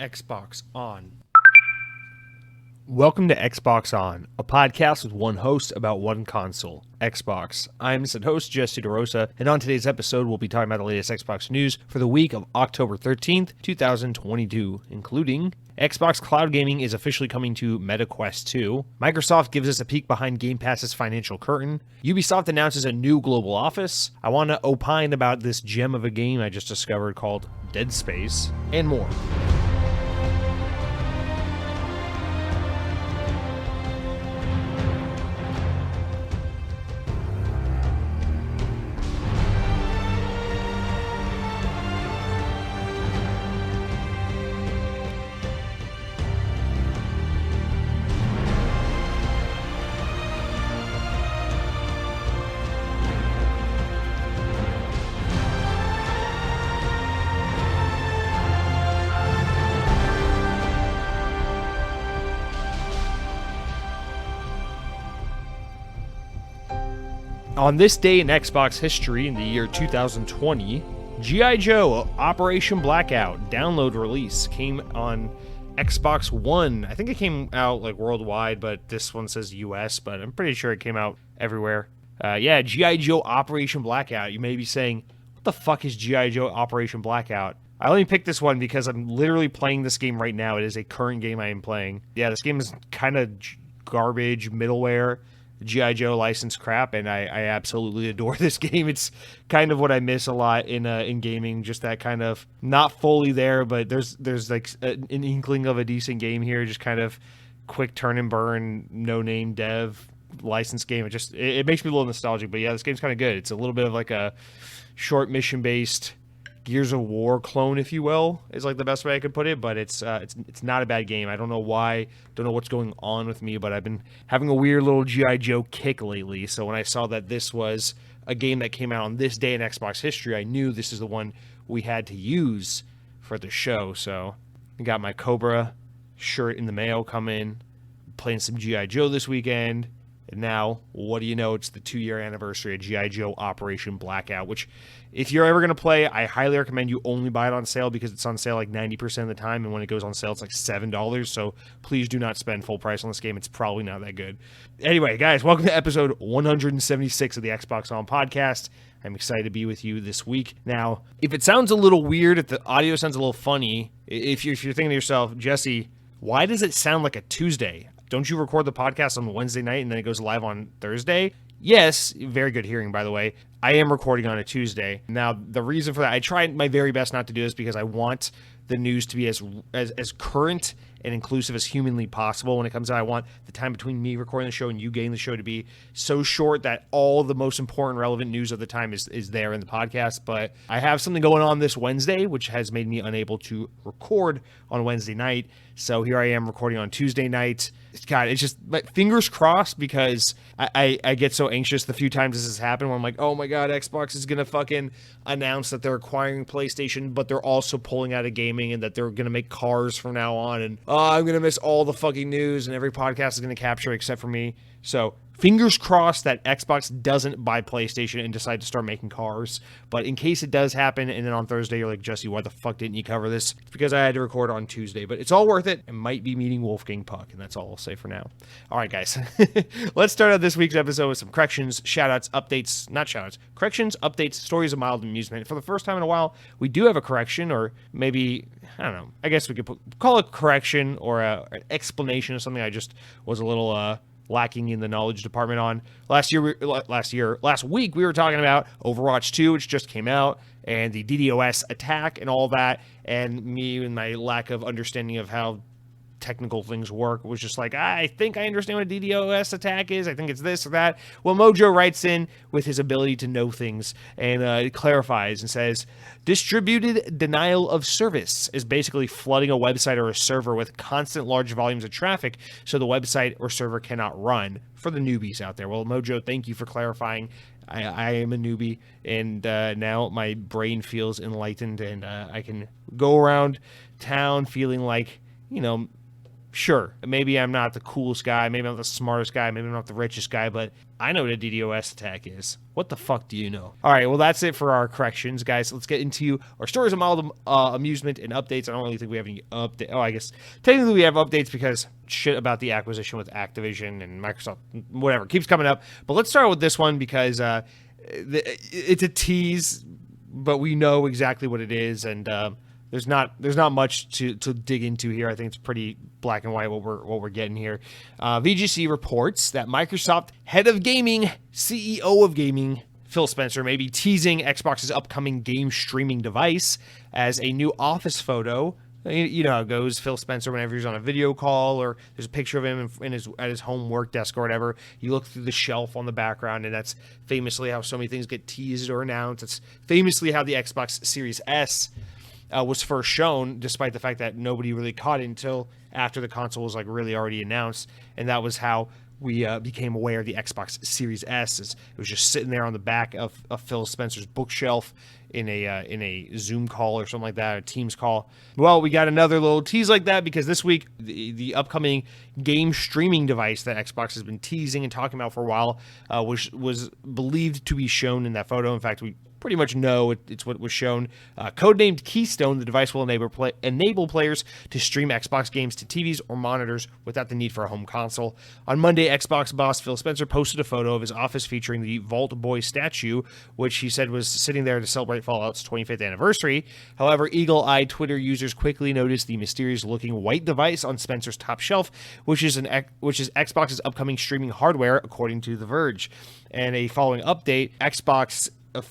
Xbox On. Welcome to Xbox On, a podcast with one host about one console, Xbox. I'm said host, Jesse DeRosa, and on today's episode, we'll be talking about the latest Xbox news for the week of October 13th, 2022, including Xbox Cloud Gaming is officially coming to MetaQuest 2. Microsoft gives us a peek behind Game Pass's financial curtain. Ubisoft announces a new global office. I want to opine about this gem of a game I just discovered called Dead Space, and more. On this day in Xbox history in the year 2020, G.I. Joe Operation Blackout download release came on Xbox One. I think it came out like worldwide, but this one says US, but I'm pretty sure it came out everywhere. G.I. Joe Operation Blackout. You may be saying, what the fuck is G.I. Joe Operation Blackout? I only picked this one because I'm literally playing this game right now. It is a current game I am playing. Yeah, this game is kind of garbage, middleware, G.I. Joe licensed crap, and I absolutely adore this game. It's kind of what I miss a lot in gaming, just that kind of not fully there, but there's like an inkling of a decent game here, just kind of quick turn and burn, no name dev licensed game. It makes me a little nostalgic, but yeah, this game's kind of good. It's a little bit of like a short mission based Gears of War clone, if you will, is like the best way I could put it, but it's not a bad game. I don't know why, don't know what's going on with me, but I've been having a weird little G.I. Joe kick lately, so when I saw that this was a game that came out on this day in Xbox history, I knew this is the one we had to use for the show. So I got my Cobra shirt in the mail coming, playing some G.I. Joe this weekend. And now, what do you know? It's the 2-year anniversary of G.I. Joe Operation Blackout, which, if you're ever going to play, I highly recommend you only buy it on sale because it's on sale like 90% of the time, and when it goes on sale, it's like $7, so please do not spend full price on this game. It's probably not that good. Anyway, guys, welcome to episode 176 of the Xbox On podcast. I'm excited to be with you this week. Now, if it sounds a little weird, if the audio sounds a little funny, if you're thinking to yourself, Jesse, why does it sound like a Tuesday? Don't you record the podcast on Wednesday night and then it goes live on Thursday? Yes, very good hearing, by the way. I am recording on a Tuesday. Now, the reason for that, I tried my very best not to do this because I want the news to be as current and inclusive as humanly possible when it comes out. I want the time between me recording the show and you getting the show to be so short that all the most important, relevant news of the time is there in the podcast. But I have something going on this Wednesday, which has made me unable to record on Wednesday night. So here I am recording on Tuesday night. God, it's just fingers crossed because I get so anxious the few times this has happened where I'm like, oh my God, Xbox is going to fucking announce that they're acquiring PlayStation, but they're also pulling out of gaming and that they're going to make cars from now on. And I'm going to miss all the fucking news and every podcast is going to capture except for me. So fingers crossed that Xbox doesn't buy PlayStation and decide to start making cars. But in case it does happen, and then on Thursday you're like, Jesse, why the fuck didn't you cover this? It's because I had to record on Tuesday. But it's all worth it. It might be meeting Wolfgang Puck, and that's all I'll say for now. All right, guys. Let's start out this week's episode with some corrections, shout-outs, updates, not shout-outs, corrections, updates, stories of mild amusement. For the first time in a while, we do have a correction, or maybe, I don't know, I guess we could call it correction or an explanation of something I just was a little lacking in the knowledge department on. Last week we were talking about Overwatch 2, which just came out, and the DDoS attack and all that, and me and my lack of understanding of how technical things work was just like, I think I understand what a DDoS attack is. I think it's this or that. Well, Mojo writes in with his ability to know things and clarifies and says, distributed denial of service is basically flooding a website or a server with constant large volumes of traffic so the website or server cannot run, for the newbies out there. Well, Mojo, thank you for clarifying. I am a newbie, and now my brain feels enlightened, and I can go around town feeling like, Sure, maybe I'm not the coolest guy, maybe I'm not the smartest guy, maybe I'm not the richest guy, but I know what a DDoS attack is. What the fuck do you know? All right, well, that's it for our corrections, guys. Let's get into our stories of mild amusement and updates. I don't really think we have any updates. Oh, I guess technically we have updates because shit about the acquisition with Activision and Microsoft, whatever, keeps coming up. But let's start with this one because it's a tease, but we know exactly what it is, and there's not much to dig into here. I think it's pretty black and white what we're getting here. VGC reports that Microsoft head of gaming, CEO of gaming, Phil Spencer, may be teasing Xbox's upcoming game streaming device as a new office photo. You know how it goes. Phil Spencer, whenever he's on a video call or there's a picture of him at his home work desk or whatever, you look through the shelf on the background, and that's famously how so many things get teased or announced. It's famously how the Xbox Series S was first shown, despite the fact that nobody really caught it until after the console was like really already announced, and that was how we became aware of the Xbox Series S. It was just sitting there on the back of Phil Spencer's bookshelf in a Zoom call or something like that, a Teams call. Well, we got another little tease like that because this week the upcoming game streaming device that Xbox has been teasing and talking about for a while was believed to be shown in that photo. In fact, we pretty much know it's what was shown. Codenamed Keystone, the device will enable players to stream Xbox games to TVs or monitors without the need for a home console. On Monday, Xbox boss Phil Spencer posted a photo of his office featuring the Vault Boy statue, which he said was sitting there to celebrate Fallout's 25th anniversary. However, eagle-eyed Twitter users quickly noticed the mysterious-looking white device on Spencer's top shelf, which is Xbox's upcoming streaming hardware, according to The Verge. And a following update,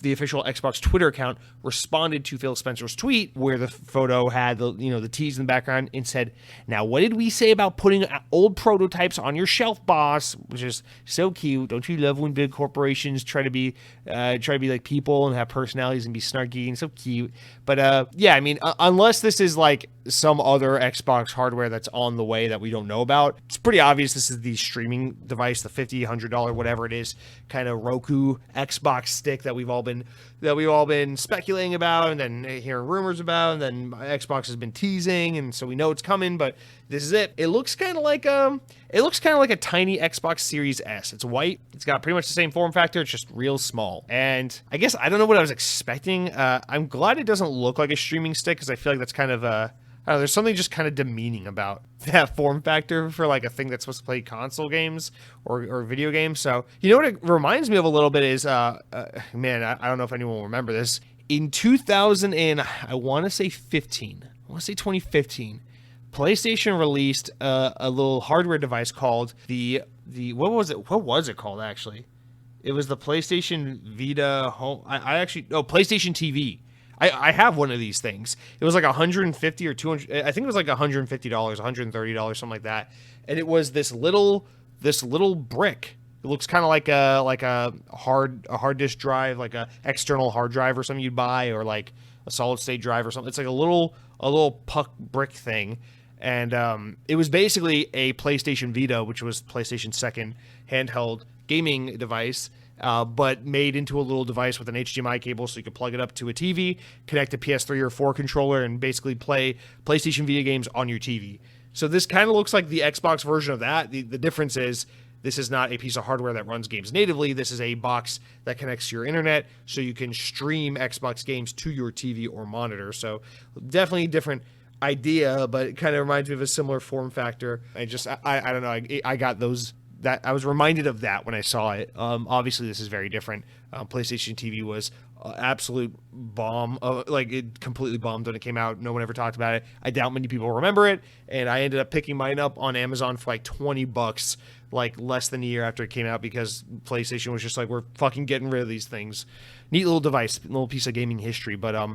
the official Xbox Twitter account responded to Phil Spencer's tweet where the photo had the tease in the background and said, "Now, what did we say about putting old prototypes on your shelf, boss?" Which is so cute. Don't you love when big corporations try to be like people and have personalities and be snarky and so cute? But yeah, I mean, unless this is like some other Xbox hardware that's on the way that we don't know about, it's pretty obvious this is the streaming device, the $50, $100, whatever it is, kind of Roku Xbox stick that we've all been speculating about and then hearing rumors about, and then Xbox has been teasing, and so we know it's coming. But this is it. It looks kind of like a tiny Xbox Series S. It's white. It's got pretty much the same form factor. It's just real small. And I guess I don't know what I was expecting. I'm glad it doesn't look like a streaming stick because I feel like that's kind of I don't know, there's something just kind of demeaning about that form factor for like a thing that's supposed to play console games or video games. So, you know what it reminds me of a little bit is, man, I don't know if anyone will remember this. In 2000 and I want to say 2015, PlayStation released a little hardware device called the what was it called actually? It was the PlayStation Vita home. PlayStation TV. I have one of these things. It was like $150 or $200. I think it was like $150, $130, something like that. And it was this little brick. It looks kind of like a hard disk drive, like a external hard drive or something you'd buy, or like a solid state drive or something. It's like a little puck brick thing. And it was basically a PlayStation Vita, which was PlayStation's second handheld gaming device. But made into a little device with an HDMI cable so you could plug it up to a TV, connect a PS3 or 4 controller, and basically play PlayStation Vita games on your TV. So this kind of looks like the Xbox version of that. The difference is this is not a piece of hardware that runs games natively. This is a box that connects to your internet so you can stream Xbox games to your TV or monitor. So definitely different idea, but it kind of reminds me of a similar form factor. I don't know. I got those. That I was reminded of that when I saw it. Obviously, this is very different. PlayStation TV was absolute bomb. Like it completely bombed when it came out. No one ever talked about it. I doubt many people remember it. And I ended up picking mine up on Amazon for like $20, like less than a year after it came out, because PlayStation was just like, we're fucking getting rid of these things. Neat little device, little piece of gaming history. But I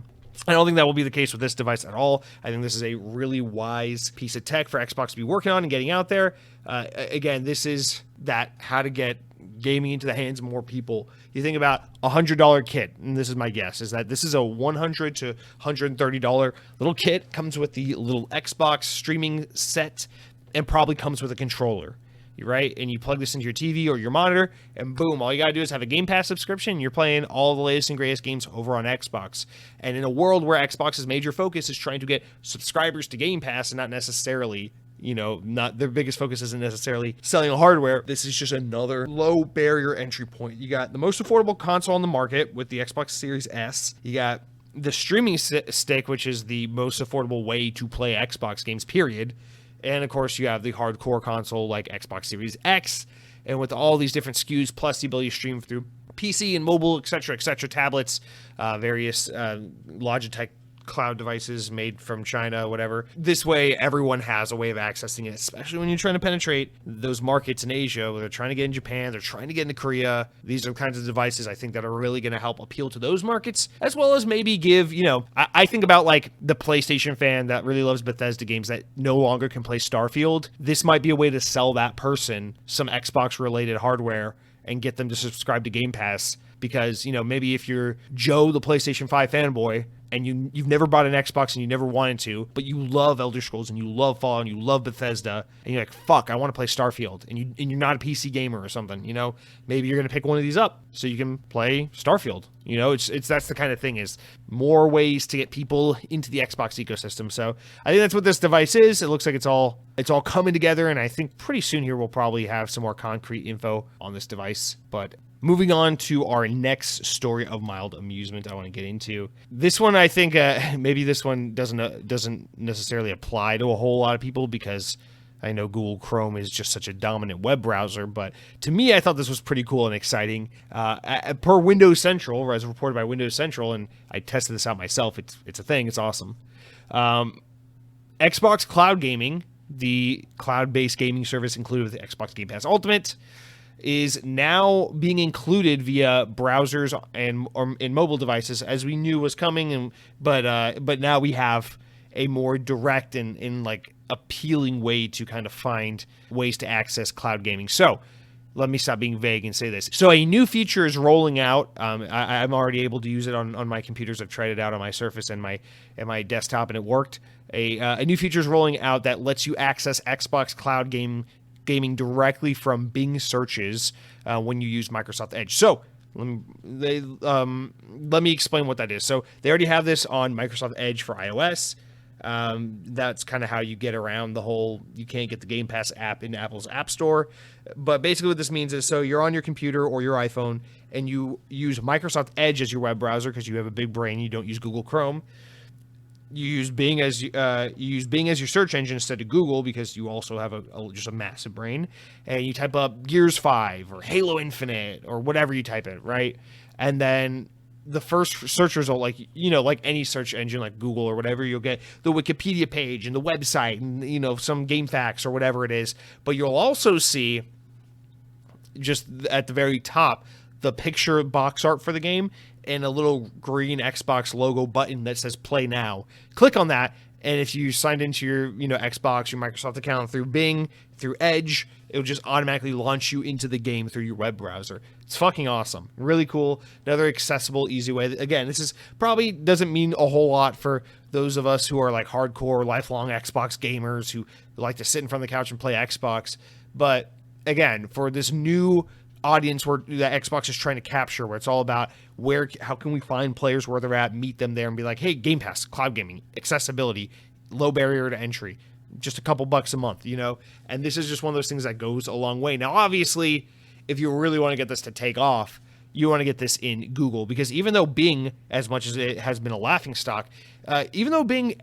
don't think that will be the case with this device at all. I think this is a really wise piece of tech for Xbox to be working on and getting out there. Again, this is that how to get gaming into the hands of more people. You think about a $100 kit, and this is my guess, is that this is a $100 to $130 little kit, comes with the little Xbox streaming set, and probably comes with a controller. Right? And you plug this into your TV or your monitor, and boom, all you gotta do is have a Game Pass subscription, and you're playing all the latest and greatest games over on Xbox. And in a world where Xbox's major focus is trying to get subscribers to Game Pass and not necessarily, not their biggest focus isn't necessarily selling hardware. This is just another low barrier entry point. You got the most affordable console on the market with the Xbox Series S. You got the streaming stick, which is the most affordable way to play Xbox games, period. And of course, you have the hardcore console like Xbox Series X, and with all these different SKUs, plus the ability to stream through PC and mobile, etc., tablets, various Logitech cloud devices made from China, whatever. This way, everyone has a way of accessing it, especially when you're trying to penetrate those markets in Asia, where they're trying to get in Japan, they're trying to get into Korea. These are the kinds of devices I think that are really going to help appeal to those markets, as well as maybe give, I think about like the PlayStation fan that really loves Bethesda games that no longer can play Starfield. This might be a way to sell that person some Xbox-related hardware and get them to subscribe to Game Pass, because, maybe if you're Joe, the PlayStation 5 fanboy, and you've never bought an Xbox and you never wanted to, but you love Elder Scrolls and you love Fallout and you love Bethesda, and you're like, fuck, I want to play Starfield, and you're not a PC gamer or something, maybe you're going to pick one of these up so you can play Starfield. It's that's the kind of thing, is more ways to get people into the Xbox ecosystem. So I think that's what this device is. It looks like it's all coming together, and I think pretty soon here we'll probably have some more concrete info on this device. But moving on to our next story of mild amusement I want to get into. This one, I think maybe this one doesn't necessarily apply to a whole lot of people, because I know Google Chrome is just such a dominant web browser, but to me, I thought this was pretty cool and exciting. Per Windows Central, or as reported by Windows Central, and I tested this out myself, it's a thing, it's awesome. Xbox Cloud Gaming, the cloud-based gaming service included with the Xbox Game Pass Ultimate, is now being included via browsers and in mobile devices, as we knew was coming, but now we have a more direct and like appealing way to kind of find ways to access cloud gaming. So let me stop being vague and say this. So a new feature is rolling out. I'm already able to use it on my computers. I've tried it out on my Surface and my desktop, and it worked. A new feature is rolling out that lets you access Xbox Cloud gaming directly from Bing searches when you use Microsoft Edge. So let me explain what that is. So they already have this on Microsoft Edge for iOS. That's kind of how you get around the whole, you can't get the Game Pass app in Apple's App Store. But basically what this means is, so you're on your computer or your iPhone and you use Microsoft Edge as your web browser because you have a big brain, you don't use Google Chrome. You use Bing as your search engine instead of Google, because you also have just a massive brain, and you type up Gears 5 or Halo Infinite or whatever you type in, right? And then the first search result, like any search engine like Google or whatever, you'll get the Wikipedia page and the website and some game facts or whatever it is. But you'll also see, just at the very top, the picture box art for the game and a little green Xbox logo button that says play now. Click on that, and if you signed into your Xbox, your Microsoft account through Bing, through Edge, it'll just automatically launch you into the game through your web browser. It's fucking awesome. Really cool. Another accessible, easy way. Again, this is probably doesn't mean a whole lot for those of us who are like hardcore, lifelong Xbox gamers who like to sit in front of the couch and play Xbox. But again, for this new audience where that Xbox is trying to capture, where it's all about how can we find players where they're at, meet them there, and be like, hey, Game Pass, cloud gaming, accessibility, low barrier to entry, just a couple bucks a month, and this is just one of those things that goes a long way. Now, obviously, if you really want to get this to take off, you want to get this in Google, because even though Bing, as much as it has been a laughingstock, even though Bing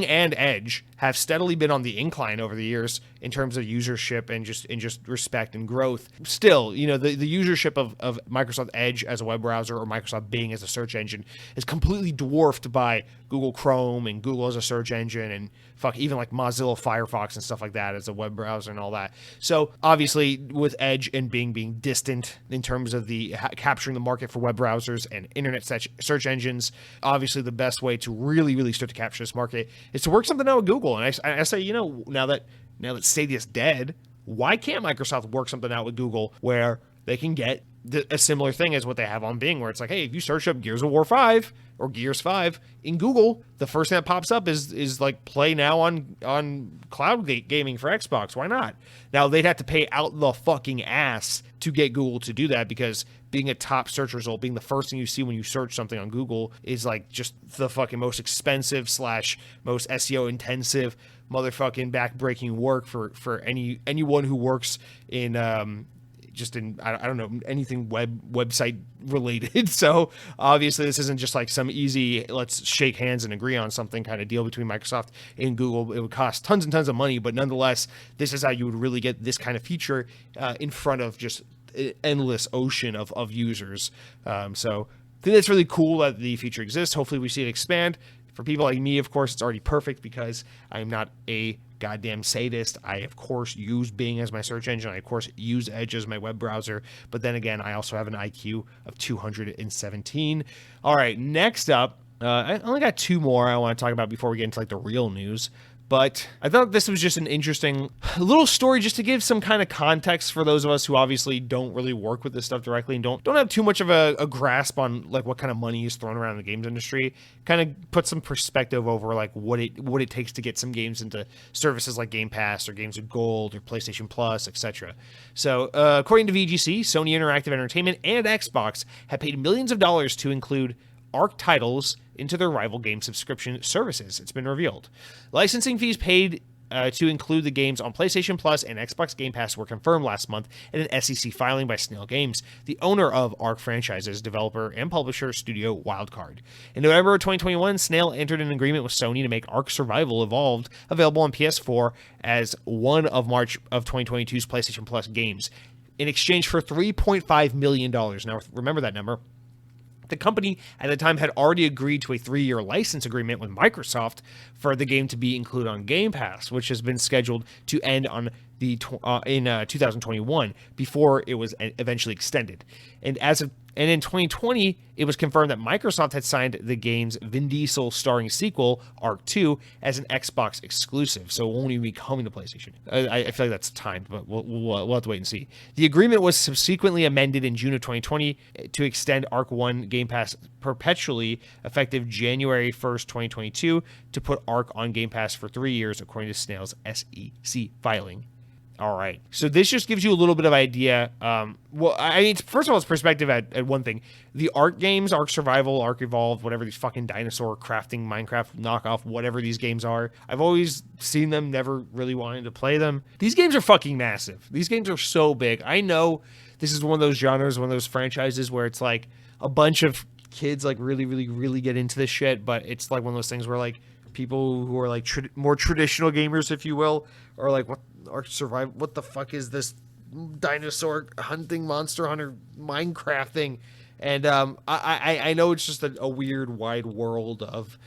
and Edge have steadily been on the incline over the years in terms of usership and just respect and growth. Still, the usership of Microsoft Edge as a web browser or Microsoft Bing as a search engine is completely dwarfed by Google Chrome and Google as a search engine and even like Mozilla Firefox and stuff like that as a web browser and all that. So obviously with Edge and Bing being distant in terms of the capturing the market for web browsers and internet search engines, obviously the best way to really, really start to capture this market is to work something out with Google. And I say, now that Stadia's dead, why can't Microsoft work something out with Google where they can get a similar thing as what they have on Bing, where it's like, hey, if you search up Gears of War 5 or Gears 5 in Google, the first thing that pops up is like play now on cloud gaming for Xbox. Why not? Now they'd have to pay out the fucking ass to get Google to do that, because being a top search result, being the first thing you see when you search something on Google, is like just the fucking most expensive / most SEO intensive motherfucking backbreaking work for anyone who works in just in, I don't know, anything website related. So obviously this isn't just like some easy, let's shake hands and agree on something kind of deal between Microsoft and Google. It would cost tons and tons of money, but nonetheless, this is how you would really get this kind of feature in front of just an endless ocean of users. So I think that's really cool that the feature exists. Hopefully we see it expand. For people like me, of course, it's already perfect because I'm not a goddamn sadist. I, of course, use Bing as my search engine. I, of course, use Edge as my web browser. But then again, I also have an IQ of 217. All right, next up, I only got 2 more I want to talk about before we get into like the real news. But I thought this was just an interesting little story just to give some kind of context for those of us who obviously don't really work with this stuff directly and don't have too much of a grasp on like what kind of money is thrown around in the games industry. Kind of put some perspective over like what it takes to get some games into services like Game Pass or Games with Gold or PlayStation Plus, etc. So according to VGC, Sony Interactive Entertainment and Xbox have paid millions of dollars to include ARC titles into their rival game subscription services. It's been revealed. Licensing fees paid to include the games on PlayStation Plus and Xbox Game Pass were confirmed last month in an SEC filing by Snail Games, the owner of ARC franchises, developer and publisher studio Wildcard. In November of 2021, Snail entered an agreement with Sony to make ARC Survival Evolved available on PS4 as one of March of 2022's PlayStation Plus games, in exchange for $3.5 million. Now, remember that number. The company at the time had already agreed to a 3-year license agreement with Microsoft for the game to be included on Game Pass, which has been scheduled to end on in 2021 before it was eventually extended. And in 2020, it was confirmed that Microsoft had signed the game's Vin Diesel starring sequel, Arc 2, as an Xbox exclusive, so it won't even be coming to PlayStation. I feel like that's timed, but we'll have to wait and see. The agreement was subsequently amended in June of 2020 to extend Arc 1 Game Pass perpetually, effective January 1st, 2022, to put Arc on Game Pass for 3 years, according to Snail's SEC filing. All right. So this just gives you a little bit of idea. Well, I mean, first of all, it's perspective at one thing. The ARC games, ARC Survival, ARC Evolved, whatever these fucking dinosaur crafting, Minecraft knockoff, whatever these games are, I've always seen them, never really wanted to play them. These games are fucking massive. These games are so big. I know this is one of those genres, one of those franchises where it's like a bunch of kids like really, really, really get into this shit, but it's like one of those things where like people who are like more traditional gamers, if you will, are like, what? ARC Survival, what the fuck is this dinosaur hunting monster hunter Minecraft thing? And I know it's just a weird wide world of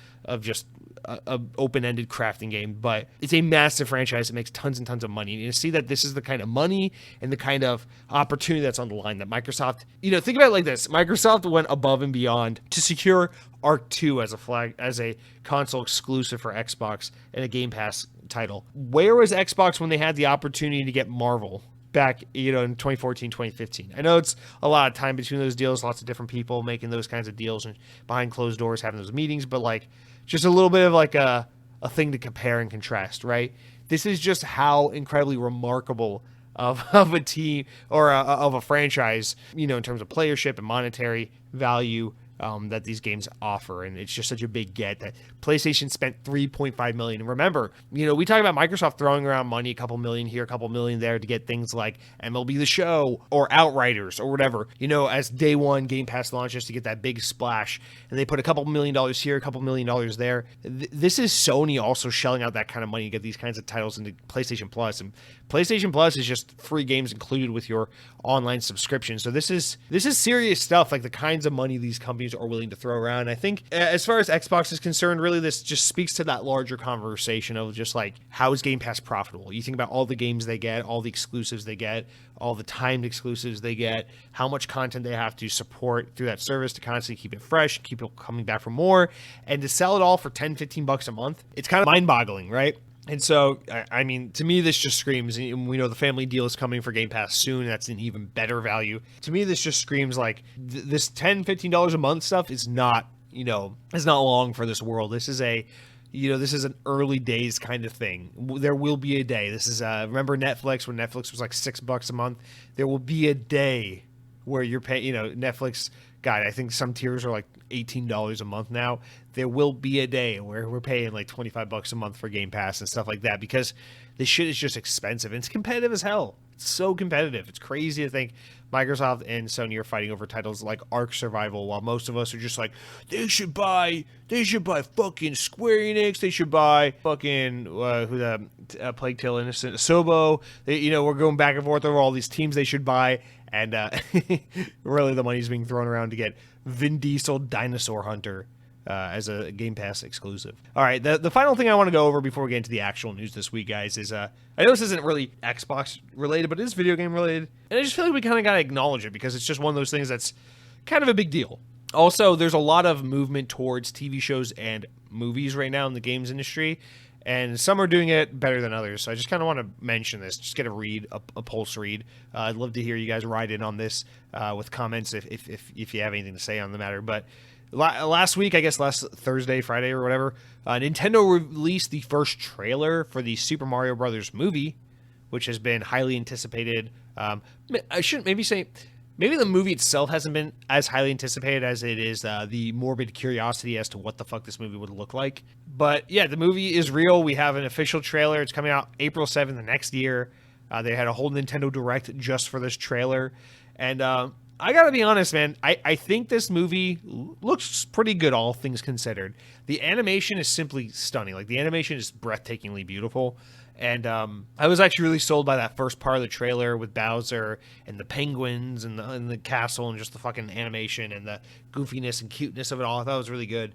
just a open-ended crafting game, but it's a massive franchise that makes tons and tons of money. And you see that this is the kind of money and the kind of opportunity that's on the line that Microsoft, think about it like this. Microsoft went above and beyond to secure Arc 2 as a console exclusive for Xbox and a Game Pass title. Where was Xbox when they had the opportunity to get Marvel back, in 2014, 2015? I know it's a lot of time between those deals, lots of different people making those kinds of deals and behind closed doors having those meetings, but like just a little bit of like a thing to compare and contrast, right? This is just how incredibly remarkable of a team or of a franchise, in terms of playership and monetary value that these games offer. And it's just such a big get that PlayStation spent $3.5 million. And remember, we talk about Microsoft throwing around money, a couple million here, a couple million there to get things like MLB The Show or Outriders or whatever, as day one Game Pass launches to get that big splash. And they put a couple $1 million here, a couple $1 million there. This is Sony also shelling out that kind of money to get these kinds of titles into PlayStation Plus. And PlayStation Plus is just free games included with your online subscription. So this is serious stuff, like the kinds of money these companies are willing to throw around. I think as far as Xbox is concerned, really this just speaks to that larger conversation of just like, how is Game Pass profitable? You think about all the games they get, all the exclusives they get, all the timed exclusives they get, how much content they have to support through that service to constantly keep it fresh, keep people coming back for more, and to sell it all for $10-15 a month. It's kind of mind-boggling, right? And so, I mean, to me, this just screams, and we know the family deal is coming for Game Pass soon. That's an even better value. To me, this just screams like this $10, $15 a month stuff is not, is not long for this world. This is this is an early days kind of thing. There will be a day. This is, remember Netflix, when Netflix was like $6 a month? There will be a day where you're paying, Netflix, God, I think some tiers are like $18 a month now. There will be a day where we're paying like $25 a month for Game Pass and stuff like that, because this shit is just expensive and it's competitive as hell. It's so competitive. It's crazy to think Microsoft and Sony are fighting over titles like Ark Survival, while most of us are just like, they should buy fucking Square Enix. They should buy fucking Plague Tale Innocent, Asobo. We're going back and forth over all these teams they should buy. And really, the money's being thrown around to get Vin Diesel Dinosaur Hunter as a Game Pass exclusive. All right, the final thing I want to go over before we get into the actual news this week, guys, is I know this isn't really Xbox related, but it is video game related. And I just feel like we kind of got to acknowledge it, because it's just one of those things that's kind of a big deal. Also, there's a lot of movement towards TV shows and movies right now in the games industry. And some are doing it better than others. So I just kind of want to mention this, just get a read, a pulse read. I'd love to hear you guys write in on this with comments if you have anything to say on the matter. But last week, I guess last Thursday, Friday, or whatever, Nintendo released the first trailer for the Super Mario Brothers movie, which has been highly anticipated. I shouldn't maybe say... Maybe the movie itself hasn't been as highly anticipated as it is the morbid curiosity as to what the fuck this movie would look like. But yeah, the movie is real. We have an official trailer. It's coming out April 7th the next year. They had a whole Nintendo Direct just for this trailer. And I gotta be honest, man, I think this movie looks pretty good, all things considered. The animation is simply stunning. Like, the animation is breathtakingly beautiful. And I was actually really sold by that first part of the trailer with Bowser and the penguins and the castle and just the fucking animation and the goofiness and cuteness of it all. I thought it was really good.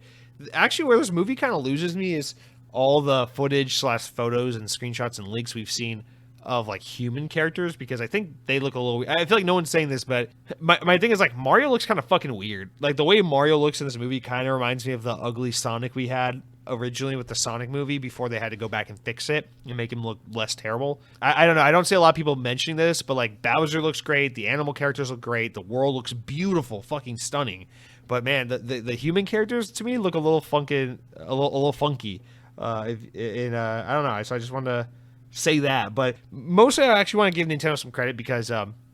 Actually, where this movie kind of loses me is all the footage / photos and screenshots and leaks we've seen of like human characters, because I think they look a little... I feel like no one's saying this, but my thing is, like, Mario looks kind of fucking weird. Like, the way Mario looks in this movie kind of reminds me of the ugly Sonic we had originally with the Sonic movie before they had to go back and fix it and make him look less terrible. I don't know. I don't see a lot of people mentioning this, but like, Bowser looks great. The animal characters look great. The world looks beautiful, fucking stunning. But man, the human characters to me look a little funky, a little funky. I don't know. So I just wanted to say that. But mostly, I actually want to give Nintendo some credit, because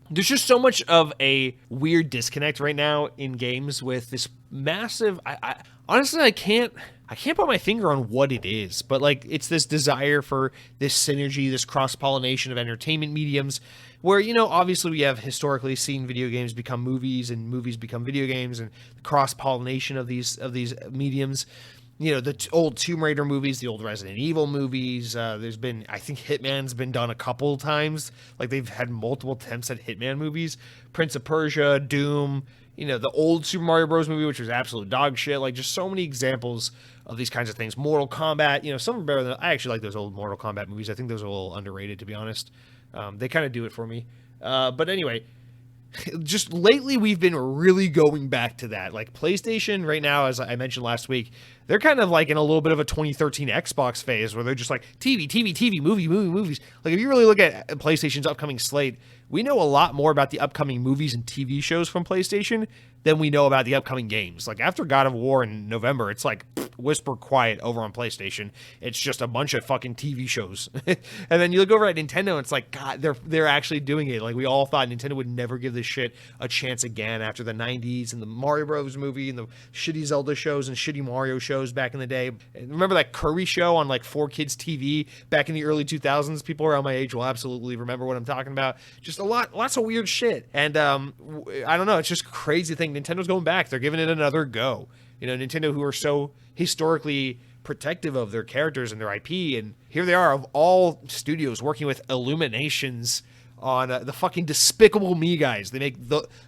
there's just so much of a weird disconnect right now in games with this massive... I honestly, I can't put my finger on what it is, but like, it's this desire for this synergy, this cross-pollination of entertainment mediums, where, obviously we have historically seen video games become movies and movies become video games, and the cross-pollination of these mediums. The old Tomb Raider movies, the old Resident Evil movies. There's been, I think Hitman's been done a couple times. Like, they've had multiple attempts at Hitman movies. Prince of Persia, Doom, the old Super Mario Bros. Movie, which was absolute dog shit. Like, just so many examples of these kinds of things. Mortal Kombat, some are better than... I actually like those old Mortal Kombat movies. I think those are a little underrated, to be honest. They kind of do it for me. But anyway... Just lately, we've been really going back to that. Like, PlayStation right now, as I mentioned last week, they're kind of like in a little bit of a 2013 Xbox phase, where they're just like TV, movies. Like, if you really look at PlayStation's upcoming slate, we know a lot more about the upcoming movies and TV shows from PlayStation than we know about the upcoming games. Like, after God of War in November, it's like whisper quiet over on PlayStation. It's just a bunch of fucking TV shows. And then you look over at Nintendo, and it's like, God, they're actually doing it. Like, we all thought Nintendo would never give this shit a chance again after the 90s and the Mario Bros. Movie and the shitty Zelda shows and shitty Mario shows back in the day. And remember that Curry show on like 4Kids TV back in the early 2000s? People around my age will absolutely remember what I'm talking about. Just lots of weird shit. And I don't know, it's just a crazy thing. Nintendo's going back. They're giving it another go. Nintendo, who are so historically protective of their characters and their IP, and here they are, of all studios, working with Illuminations on the fucking Despicable Me guys. They make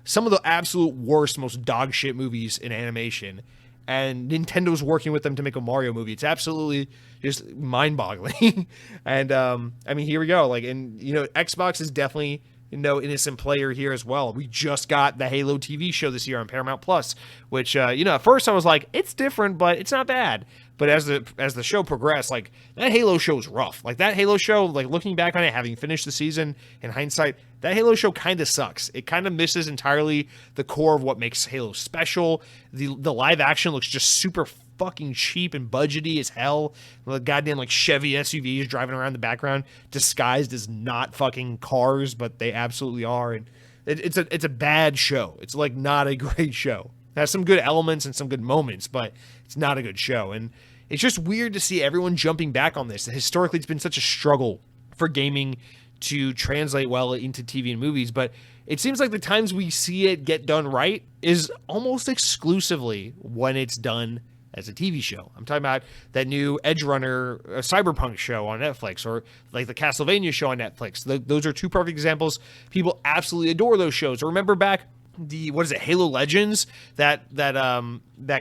some of the absolute worst, most dog shit movies in animation, and Nintendo's working with them to make a Mario movie. It's absolutely just mind-boggling. And I mean, here we go. Like, and Xbox is definitely innocent player here as well. We just got the Halo TV show this year on Paramount Plus, which at first I was like, it's different, but it's not bad. But as the show progressed, like that Halo show was rough. Like that Halo show, like looking back on it, having finished the season in hindsight, that Halo show kind of sucks. It kind of misses entirely the core of what makes Halo special. The live action looks just super fucking cheap and budgety as hell. The goddamn like Chevy SUVs driving around the background, disguised as not fucking cars, but they absolutely are. And it's a bad show. It's like not a great show. It has some good elements and some good moments, but it's not a good show. And it's just weird to see everyone jumping back on this. Historically, it's been such a struggle for gaming to translate well into TV and movies, but it seems like the times we see it get done right is almost exclusively when it's done as a TV show. I'm talking about that new Edge Runner Cyberpunk show on Netflix, or like the Castlevania show on Netflix. Those are two perfect examples. People absolutely adore those shows. Or remember back Halo Legends, that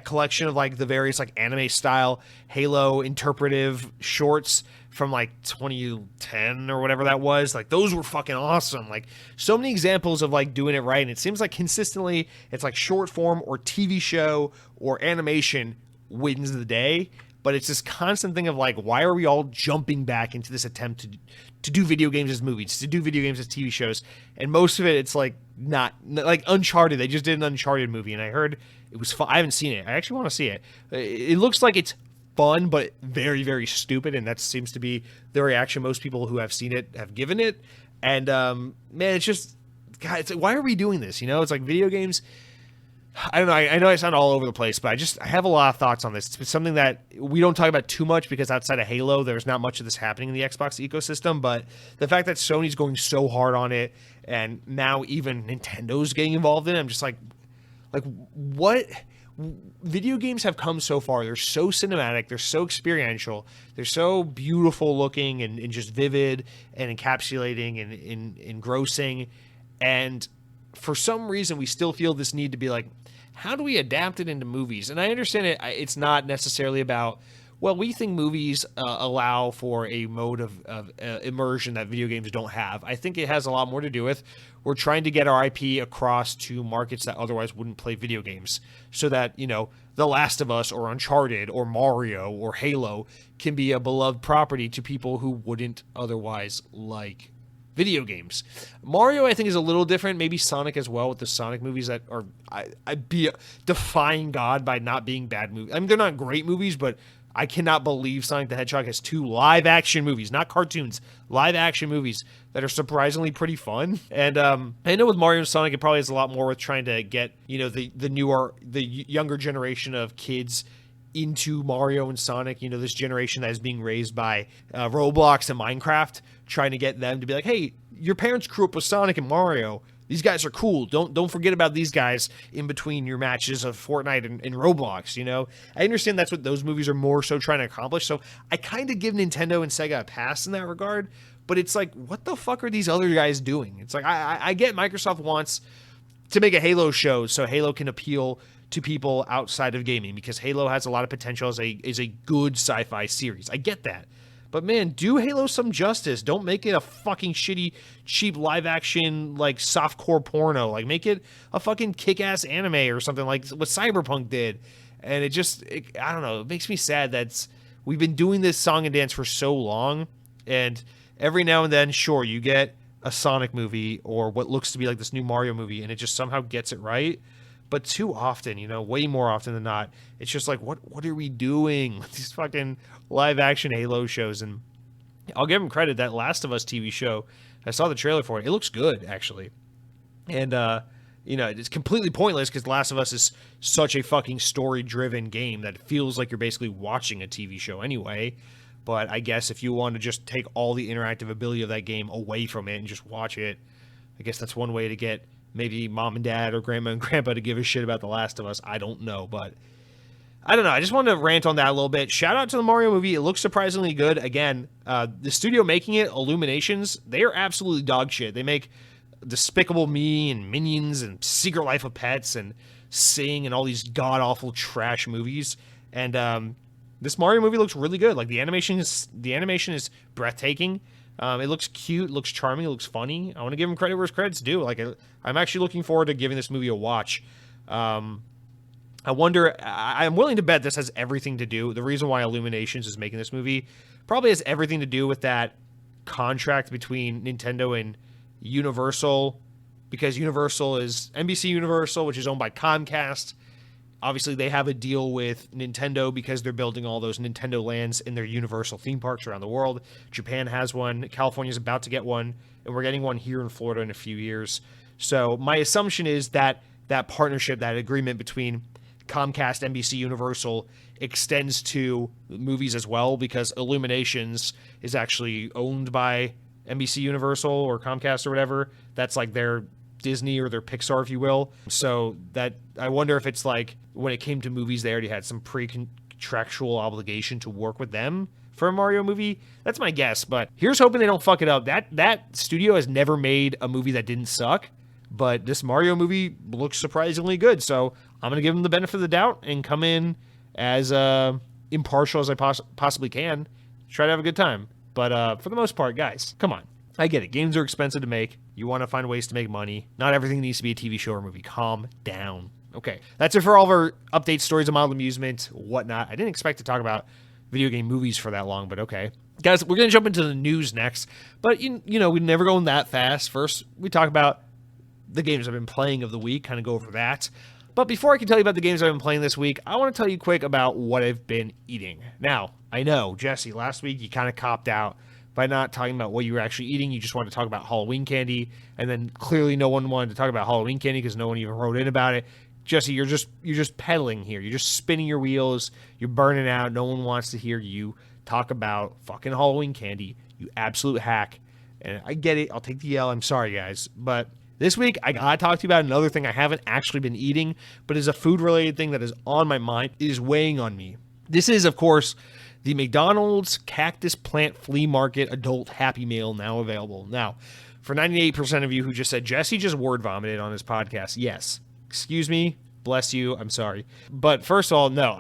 collection of like the various like anime style Halo interpretive shorts from like 2010 or whatever that was. Like those were fucking awesome. Like so many examples of like doing it right. And it seems like consistently it's like short form or TV show or animation wins the day. But it's this constant thing of like, why are we all jumping back into this attempt to do video games as movies, to do video games as TV shows? And most of it, it's like not like Uncharted. They just did an Uncharted movie, and I heard it was fun. I haven't seen it. I actually want to see it. It looks like it's fun, but very, very stupid, and that seems to be the reaction most people who have seen it have given it. And man, it's just, God, it's like, why are we doing this? You know, it's like video games. I don't know. I know I sound all over the place, but I have a lot of thoughts on this. It's something that we don't talk about too much because outside of Halo, there's not much of this happening in the Xbox ecosystem. But the fact that Sony's going so hard on it, and now even Nintendo's getting involved in it, I'm just like what? Video games have come so far. They're so cinematic. They're so experiential. They're so beautiful looking and just vivid and encapsulating and engrossing. And for some reason, we still feel this need to be like, how do we adapt it into movies? And I understand it's not necessarily about, well, we think movies allow for a mode of immersion that video games don't have. I think it has a lot more to do with we're trying to get our IP across to markets that otherwise wouldn't play video games, so that, you know, The Last of Us or Uncharted or Mario or Halo can be a beloved property to people who wouldn't otherwise like video games. Mario, I think, is a little different. Maybe Sonic as well, with the Sonic movies that are, I'd be defying God by not being bad movies. I mean, they're not great movies, but I cannot believe Sonic the Hedgehog has 2 live-action movies, not cartoons, live-action movies that are surprisingly pretty fun. And I know with Mario and Sonic, it probably has a lot more with trying to get, you know, the younger generation of kids into Mario and Sonic, you know, this generation that is being raised by Roblox and Minecraft, trying to get them to be like, hey, your parents grew up with Sonic and Mario. These guys are cool. Don't forget about these guys in between your matches of Fortnite and Roblox, you know? I understand that's what those movies are more so trying to accomplish, so I kind of give Nintendo and Sega a pass in that regard, but it's like, what the fuck are these other guys doing? It's like, I get Microsoft wants to make a Halo show so Halo can appeal to people outside of gaming, because Halo has a lot of potential as a good sci-fi series. I get that. But man, do Halo some justice. Don't make it a fucking shitty, cheap live-action, like, softcore porno. Like, make it a fucking kick-ass anime or something like what Cyberpunk did. And I don't know, it makes me sad that we've been doing this song and dance for so long, and every now and then, sure, you get a Sonic movie or what looks to be like this new Mario movie, and it just somehow gets it right. But too often, you know, way more often than not, it's just like, what are we doing with these fucking live-action Halo shows? And I'll give them credit, that Last of Us TV show, I saw the trailer for it. It looks good, actually. And, you know, it's completely pointless because Last of Us is such a fucking story-driven game that it feels like you're basically watching a TV show anyway. But I guess if you want to just take all the interactive ability of that game away from it and just watch it, I guess that's one way to get maybe mom and dad or grandma and grandpa to give a shit about The Last of Us. I don't know, but I don't know. I just wanted to rant on that a little bit. Shout out to the Mario movie. It looks surprisingly good. Again, the studio making it, Illuminations, they are absolutely dog shit. They make Despicable Me and Minions and Secret Life of Pets and Sing and all these god-awful trash movies. And this Mario movie looks really good. Like, the animation is breathtaking. It looks cute, looks charming, it looks funny. I want to give him credit where his credit's due. Like, I'm actually looking forward to giving this movie a watch. I wonder, I'm willing to bet this has everything to do, the reason why Illuminations is making this movie probably has everything to do with that contract between Nintendo and Universal, because Universal is NBC Universal, which is owned by Comcast. Obviously, they have a deal with Nintendo because they're building all those Nintendo lands in their Universal theme parks around the world. Japan has one. California's about to get one, and we're getting one here in Florida in a few years. So my assumption is that that partnership, that agreement between Comcast, NBC Universal extends to movies as well, because Illuminations is actually owned by NBC Universal or Comcast or whatever. That's like their Disney or their Pixar, if you will. So that I wonder if it's like when it came to movies, they already had some pre-contractual obligation to work with them for a Mario movie. That's my guess, but here's hoping they don't fuck it up. That studio has never made a movie that didn't suck, but this Mario movie looks surprisingly good. So I'm gonna give them the benefit of the doubt and come in as impartial as I possibly can. Try to have a good time, but for the most part, guys, come on. I get it. Games are expensive to make. You want to find ways to make money. Not everything needs to be a TV show or movie. Calm down. Okay, that's it for all of our updates, stories of mild amusement, whatnot. I didn't expect to talk about video game movies for that long, but okay. Guys, we're going to jump into the news next. But, you know, we never go that fast. First, we talk about the games I've been playing of the week, kind of go over that. But before I can tell you about the games I've been playing this week, I want to tell you quick about what I've been eating. Now, I know, Jesse, last week you kind of copped out by not talking about what you were actually eating. You just wanted to talk about Halloween candy, and then clearly no one wanted to talk about Halloween candy because no one even wrote in about it. Jesse, you're just peddling here. You're just spinning your wheels. You're burning out. No one wants to hear you talk about fucking Halloween candy. You absolute hack. And I get it. I'll take the L. I'm sorry, guys. But this week, I gotta talk to you about another thing I haven't actually been eating, but is a food-related thing that is on my mind. It is weighing on me. This is, of course, the McDonald's Cactus Plant Flea Market Adult Happy Meal, now available. Now, for 98% of you who just said, Jesse just word vomited on his podcast, yes. Excuse me. Bless you. I'm sorry. But first of all, no.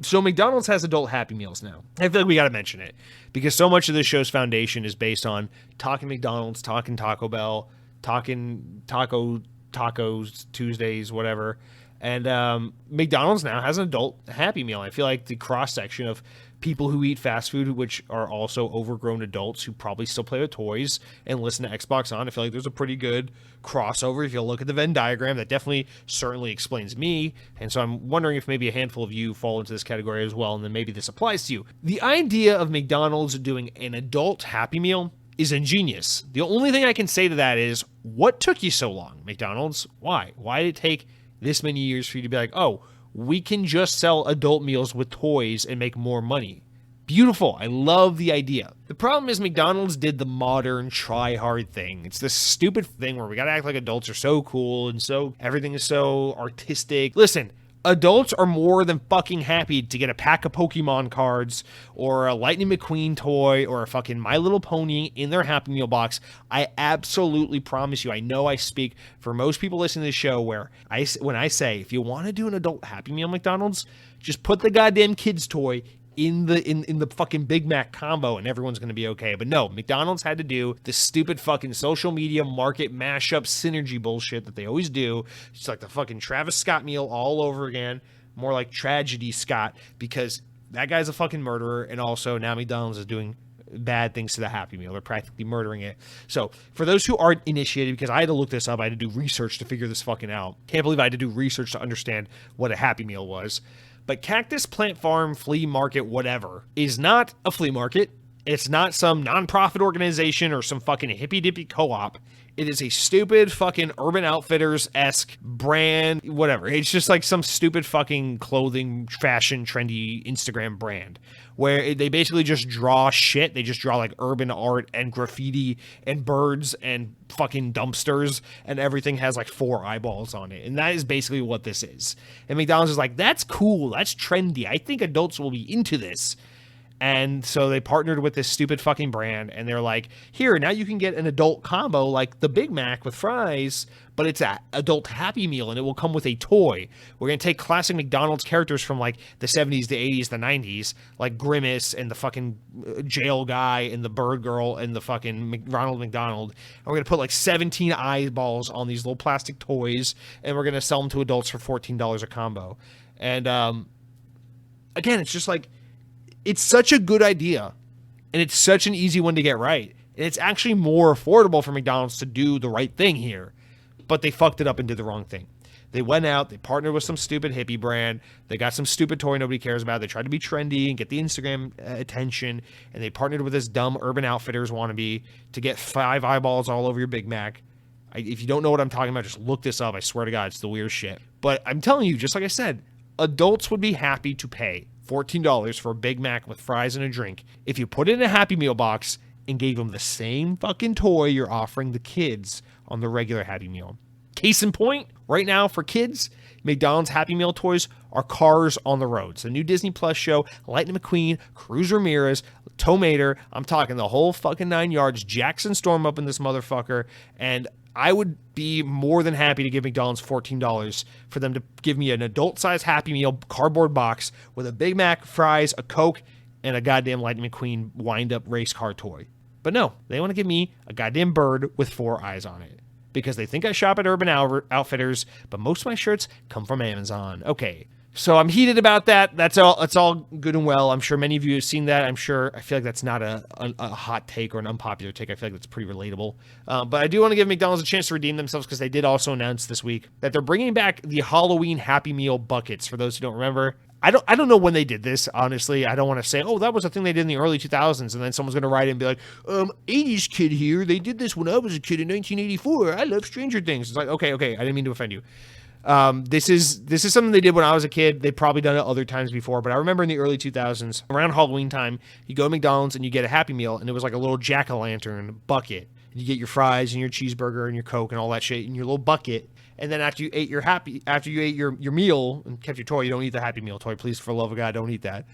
So McDonald's has adult Happy Meals now. I feel like we got to mention it because so much of this show's foundation is based on talking McDonald's, talking Taco Bell, talking tacos, Tuesdays, whatever. And McDonald's now has an adult Happy Meal. I feel like the cross-section of people who eat fast food, which are also overgrown adults who probably still play with toys and listen to Xbox On, I feel like there's a pretty good crossover. If you look at the Venn diagram, that definitely certainly explains me. And so I'm wondering if maybe a handful of you fall into this category as well, and then maybe this applies to you. The idea of McDonald's doing an adult Happy Meal is ingenious. The only thing I can say to that is, what took you so long, McDonald's? Why? Why did it take this many years for you to be like, oh, we can just sell adult meals with toys and make more money? Beautiful. I love the idea. The problem is McDonald's did the modern try-hard thing. It's this stupid thing where we gotta act like adults are so cool and so everything is so artistic. Listen, adults are more than fucking happy to get a pack of Pokemon cards or a Lightning McQueen toy or a fucking My Little Pony in their Happy Meal box. I absolutely promise you, I know I speak for most people listening to this show when I say, if you want to do an adult Happy Meal McDonald's, just put the goddamn kids toy in the fucking Big Mac combo and everyone's going to be okay. But no, McDonald's had to do this stupid fucking social media market mashup synergy bullshit that they always do. It's like the fucking Travis Scott meal all over again. More like Tragedy Scott, because that guy's a fucking murderer, and also now McDonald's is doing bad things to the Happy Meal. They're practically murdering it. So for those who aren't initiated, because I had to look this up, I had to do research to figure this fucking out. Can't believe I had to do research to understand what a Happy Meal was. But Cactus Plant Farm Flea Market whatever is not a flea market. It's not some nonprofit organization or some fucking hippy-dippy co-op. It is a stupid fucking Urban Outfitters-esque brand, whatever. It's just like some stupid fucking clothing, fashion, trendy Instagram brand where they basically just draw shit. They just draw like urban art and graffiti and birds and fucking dumpsters, and everything has like 4 eyeballs on it. And that is basically what this is. And McDonald's is like, that's cool. That's trendy. I think adults will be into this. And so they partnered with this stupid fucking brand, and they're like, here, now you can get an adult combo like the Big Mac with fries, but it's an adult Happy Meal, and it will come with a toy. We're going to take classic McDonald's characters from like the 70s, the 80s, the 90s, like Grimace and the fucking jail guy and the bird girl and the fucking Ronald McDonald. And we're going to put like 17 eyeballs on these little plastic toys, and we're going to sell them to adults for $14 a combo. And again, it's just like, it's such a good idea, and it's such an easy one to get right. And it's actually more affordable for McDonald's to do the right thing here, but they fucked it up and did the wrong thing. They went out, they partnered with some stupid hippie brand, they got some stupid toy nobody cares about, they tried to be trendy and get the Instagram attention, and they partnered with this dumb Urban Outfitters wannabe to get 5 eyeballs all over your Big Mac. If you don't know what I'm talking about, just look this up. I swear to God, it's the weirdest shit. But I'm telling you, just like I said, adults would be happy to pay $14 for a Big Mac with fries and a drink if you put it in a Happy Meal box and gave them the same fucking toy you're offering the kids on the regular Happy Meal. Case in point, right now for kids, McDonald's Happy Meal toys are Cars on the Roads. The new Disney Plus show, Lightning McQueen, Cruz Ramirez, Tomater, I'm talking the whole fucking 9 yards, Jackson Storm up in this motherfucker, and I would be more than happy to give McDonald's $14 for them to give me an adult-sized Happy Meal cardboard box with a Big Mac, fries, a Coke, and a goddamn Lightning McQueen wind-up race car toy. But no, they want to give me a goddamn bird with 4 eyes on it because they think I shop at Urban Outfitters, but most of my shirts come from Amazon. Okay, so I'm heated about that. That's all good and well. I'm sure many of you have seen that. I feel like that's not a hot take or an unpopular take. I feel like that's pretty relatable. But I do want to give McDonald's a chance to redeem themselves because they did also announce this week that they're bringing back the Halloween Happy Meal buckets. For those who don't remember, I don't know when they did this. Honestly, I don't want to say, oh, that was a thing they did in the early 2000s, and then someone's going to write in and be like, 80s kid here. They did this when I was a kid in 1984. I love Stranger Things. It's like, okay, I didn't mean to offend you. This is something they did when I was a kid. They've probably done it other times before, but I remember in the early 2000s, around Halloween time, you go to McDonald's and you get a Happy Meal, and it was like a little jack-o'-lantern bucket. You get your fries and your cheeseburger and your Coke and all that shit in your little bucket. And then after you ate your meal and kept your toy, you don't eat the Happy Meal toy. Please, for the love of God, don't eat that.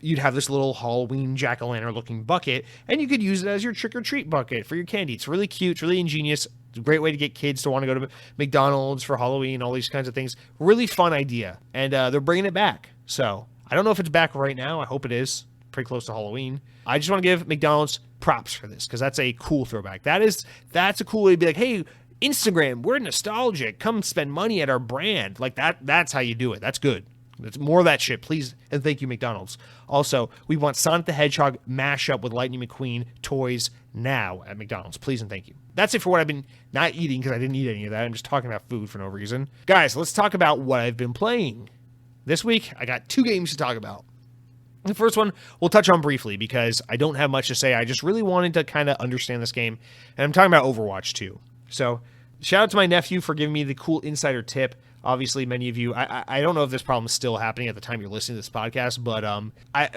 You'd have this little Halloween jack-o'-lantern looking bucket, and you could use it as your trick-or-treat bucket for your candy. It's really cute. It's really ingenious. It's a great way to get kids to want to go to McDonald's for Halloween, all these kinds of things. Really fun idea. And they're bringing it back. So I don't know if it's back right now. I hope it is. Pretty close to Halloween. I just want to give McDonald's props for this because that's a cool throwback. That's a cool way to be like, hey, Instagram, we're nostalgic. Come spend money at our brand. Like that's how you do it. That's good. That's more of that shit, please. And thank you, McDonald's. Also, we want Sonic the Hedgehog mashup with Lightning McQueen toys now at McDonald's. Please and thank you. That's it for what I've been not eating because I didn't eat any of that. I'm just talking about food for no reason. Guys, let's talk about what I've been playing. This week, I got 2 games to talk about. The first one we'll touch on briefly because I don't have much to say. I just really wanted to kind of understand this game. And I'm talking about Overwatch 2. So shout out to my nephew for giving me the cool insider tip. Obviously, many of you, I don't know if this problem is still happening at the time you're listening to this podcast, but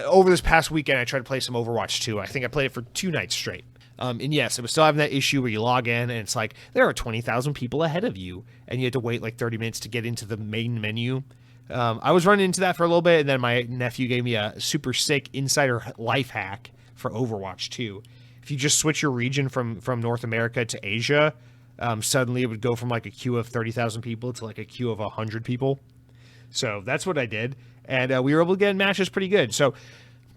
over this past weekend, I tried to play some Overwatch 2. I think I played it for 2 nights straight. And yes, it was still having that issue where you log in and it's like, there are 20,000 people ahead of you, and you had to wait like 30 minutes to get into the main menu. I was running into that for a little bit, and then my nephew gave me a super sick insider life hack for Overwatch 2. If you just switch your region from North America to Asia, suddenly it would go from like a queue of 30,000 people to like a queue of 100 people. So that's what I did, and we were able to get in matches pretty good. So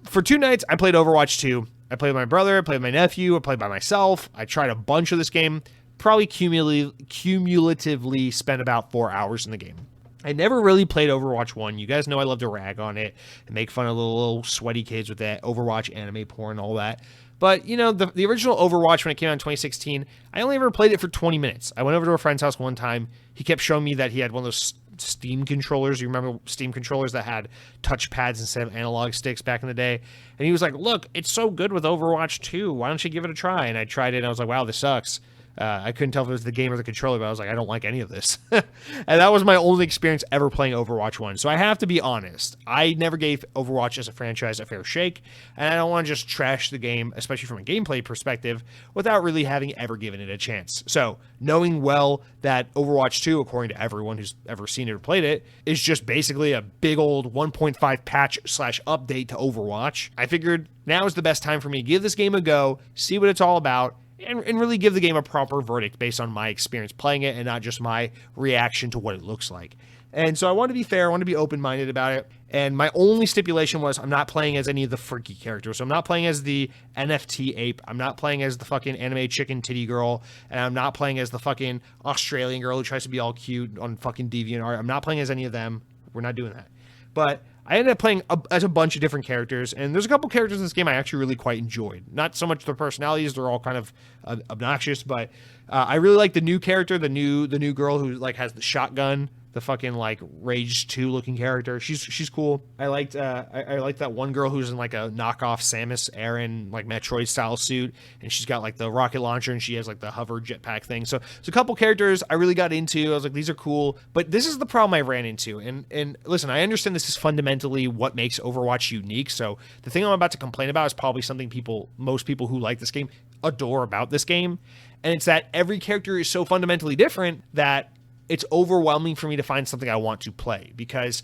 for 2 nights, I played Overwatch 2. I played with my brother, I played with my nephew, I played by myself. I tried a bunch of this game, probably cumulatively spent about 4 hours in the game. I never really played Overwatch 1. You guys know I love to rag on it and make fun of little sweaty kids with that Overwatch anime porn and all that. But, you know, the original Overwatch, when it came out in 2016, I only ever played it for 20 minutes. I went over to a friend's house one time. He kept showing me that he had one of those Steam controllers. You remember Steam controllers that had touch pads instead of analog sticks back in the day? And he was like, look, it's so good with Overwatch 2. Why don't you give it a try? And I tried it, and I was like, wow, this sucks. I couldn't tell if it was the game or the controller, but I was like, I don't like any of this. And that was my only experience ever playing Overwatch 1. So I have to be honest. I never gave Overwatch as a franchise a fair shake, and I don't want to just trash the game, especially from a gameplay perspective, without really having ever given it a chance. So knowing well that Overwatch 2, according to everyone who's ever seen it or played it, is just basically a big old 1.5 patch/update to Overwatch, I figured now is the best time for me to give this game a go, see what it's all about, and really give the game a proper verdict based on my experience playing it and not just my reaction to what it looks like. And so I want to be fair, I want to be open-minded about it, and my only stipulation was I'm not playing as any of the freaky characters. So I'm not playing as the NFT ape, I'm not playing as the fucking anime chicken titty girl, and I'm not playing as the fucking Australian girl who tries to be all cute on fucking DeviantArt. I'm not playing as any of them. We're not doing that. But I ended up playing as a bunch of different characters, and there's a couple characters in this game I actually really quite enjoyed. Not so much their personalities; they're all kind of obnoxious, but I really like the new character, the new girl who like has the shotgun, the fucking like Rage 2 looking character. She's cool. I liked that one girl who's in like a knockoff Samus Aran like Metroid style suit, and she's got like the rocket launcher and she has like the hover jetpack thing. So a couple characters I really got into. I was like, these are cool. But this is the problem I ran into. And listen, I understand this is fundamentally what makes Overwatch unique. So the thing I'm about to complain about is probably something most people who like this game adore about this game. And it's that every character is so fundamentally different that it's overwhelming for me to find something I want to play. Because,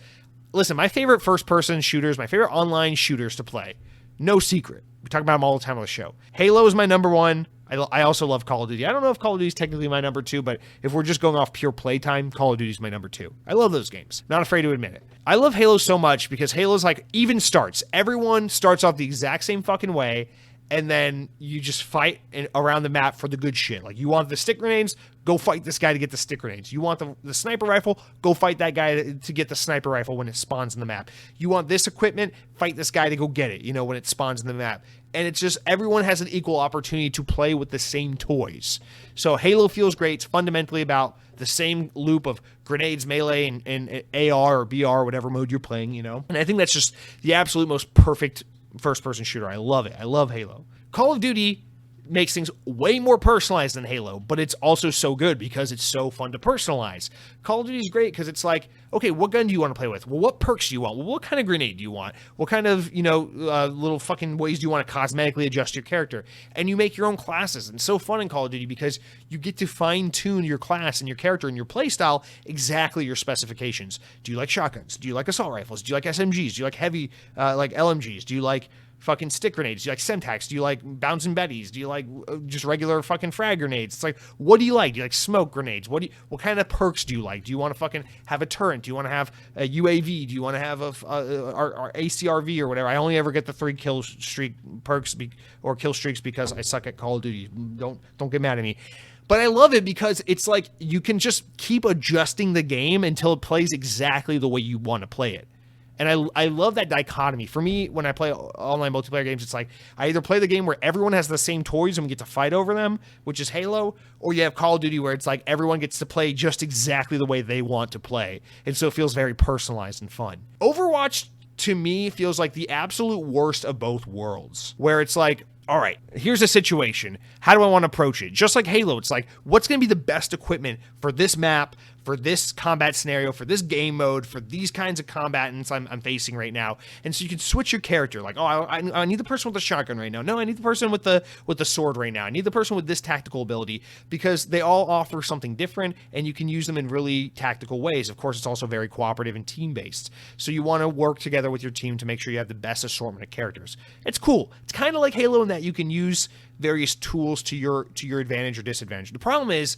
listen, my favorite first-person shooters, my favorite online shooters to play, no secret. We talk about them all the time on the show. Halo is my number one. I also love Call of Duty. I don't know if Call of Duty is technically my number two, but if we're just going off pure playtime, Call of Duty is my number two. I love those games. Not afraid to admit it. I love Halo so much because Halo's like even starts. Everyone starts off the exact same fucking way, and then you just fight around the map for the good shit. Like, you want the stick grenades, go fight this guy to get the stick grenades. You want the sniper rifle, go fight that guy to get the sniper rifle when it spawns in the map. You want this equipment, fight this guy to go get it, when it spawns in the map. And it's just, everyone has an equal opportunity to play with the same toys. So Halo feels great. It's fundamentally about the same loop of grenades, melee, and AR or BR, whatever mode you're playing, And I think that's just the absolute most perfect first-person shooter. I love it. I love Halo. Call of Duty makes things way more personalized than Halo, but it's also so good because it's so fun to personalize. Call of Duty is great because it's like, okay, what gun do you want to play with? Well, what perks do you want? Well, what kind of grenade do you want? What kind of, little fucking ways do you want to cosmetically adjust your character? And you make your own classes. And it's so fun in Call of Duty because you get to fine-tune your class and your character and your playstyle exactly your specifications. Do you like shotguns? Do you like assault rifles? Do you like SMGs? Do you like heavy, like LMGs? Do you like fucking stick grenades? Do you like Semtex? Do you like bouncing betties? Do you like just regular fucking frag grenades? It's like, what do you like? Do you like smoke grenades? What kind of perks do you like? Do you want to fucking have a turret? Do you want to have a UAV? Do you want to have a ACRV or whatever? I only ever get the 3 kill streak perks or kill streaks because I suck at Call of Duty. Don't get mad at me. But I love it because it's like you can just keep adjusting the game until it plays exactly the way you want to play it. And I love that dichotomy. For me, when I play online multiplayer games, it's like I either play the game where everyone has the same toys and we get to fight over them, which is Halo, or you have Call of Duty where it's like everyone gets to play just exactly the way they want to play. And so it feels very personalized and fun. Overwatch, to me, feels like the absolute worst of both worlds, where it's like, all right, here's a situation. How do I want to approach it? Just like Halo, it's like, what's going to be the best equipment for this map, for this combat scenario, for this game mode, for these kinds of combatants I'm facing right now? And so you can switch your character. Like, oh, I need the person with the shotgun right now. No, I need the person with the sword right now. I need the person with this tactical ability, because they all offer something different, and you can use them in really tactical ways. Of course, it's also very cooperative and team-based. So you want to work together with your team to make sure you have the best assortment of characters. It's cool. It's kind of like Halo in that you can use various tools to your advantage or disadvantage. The problem is,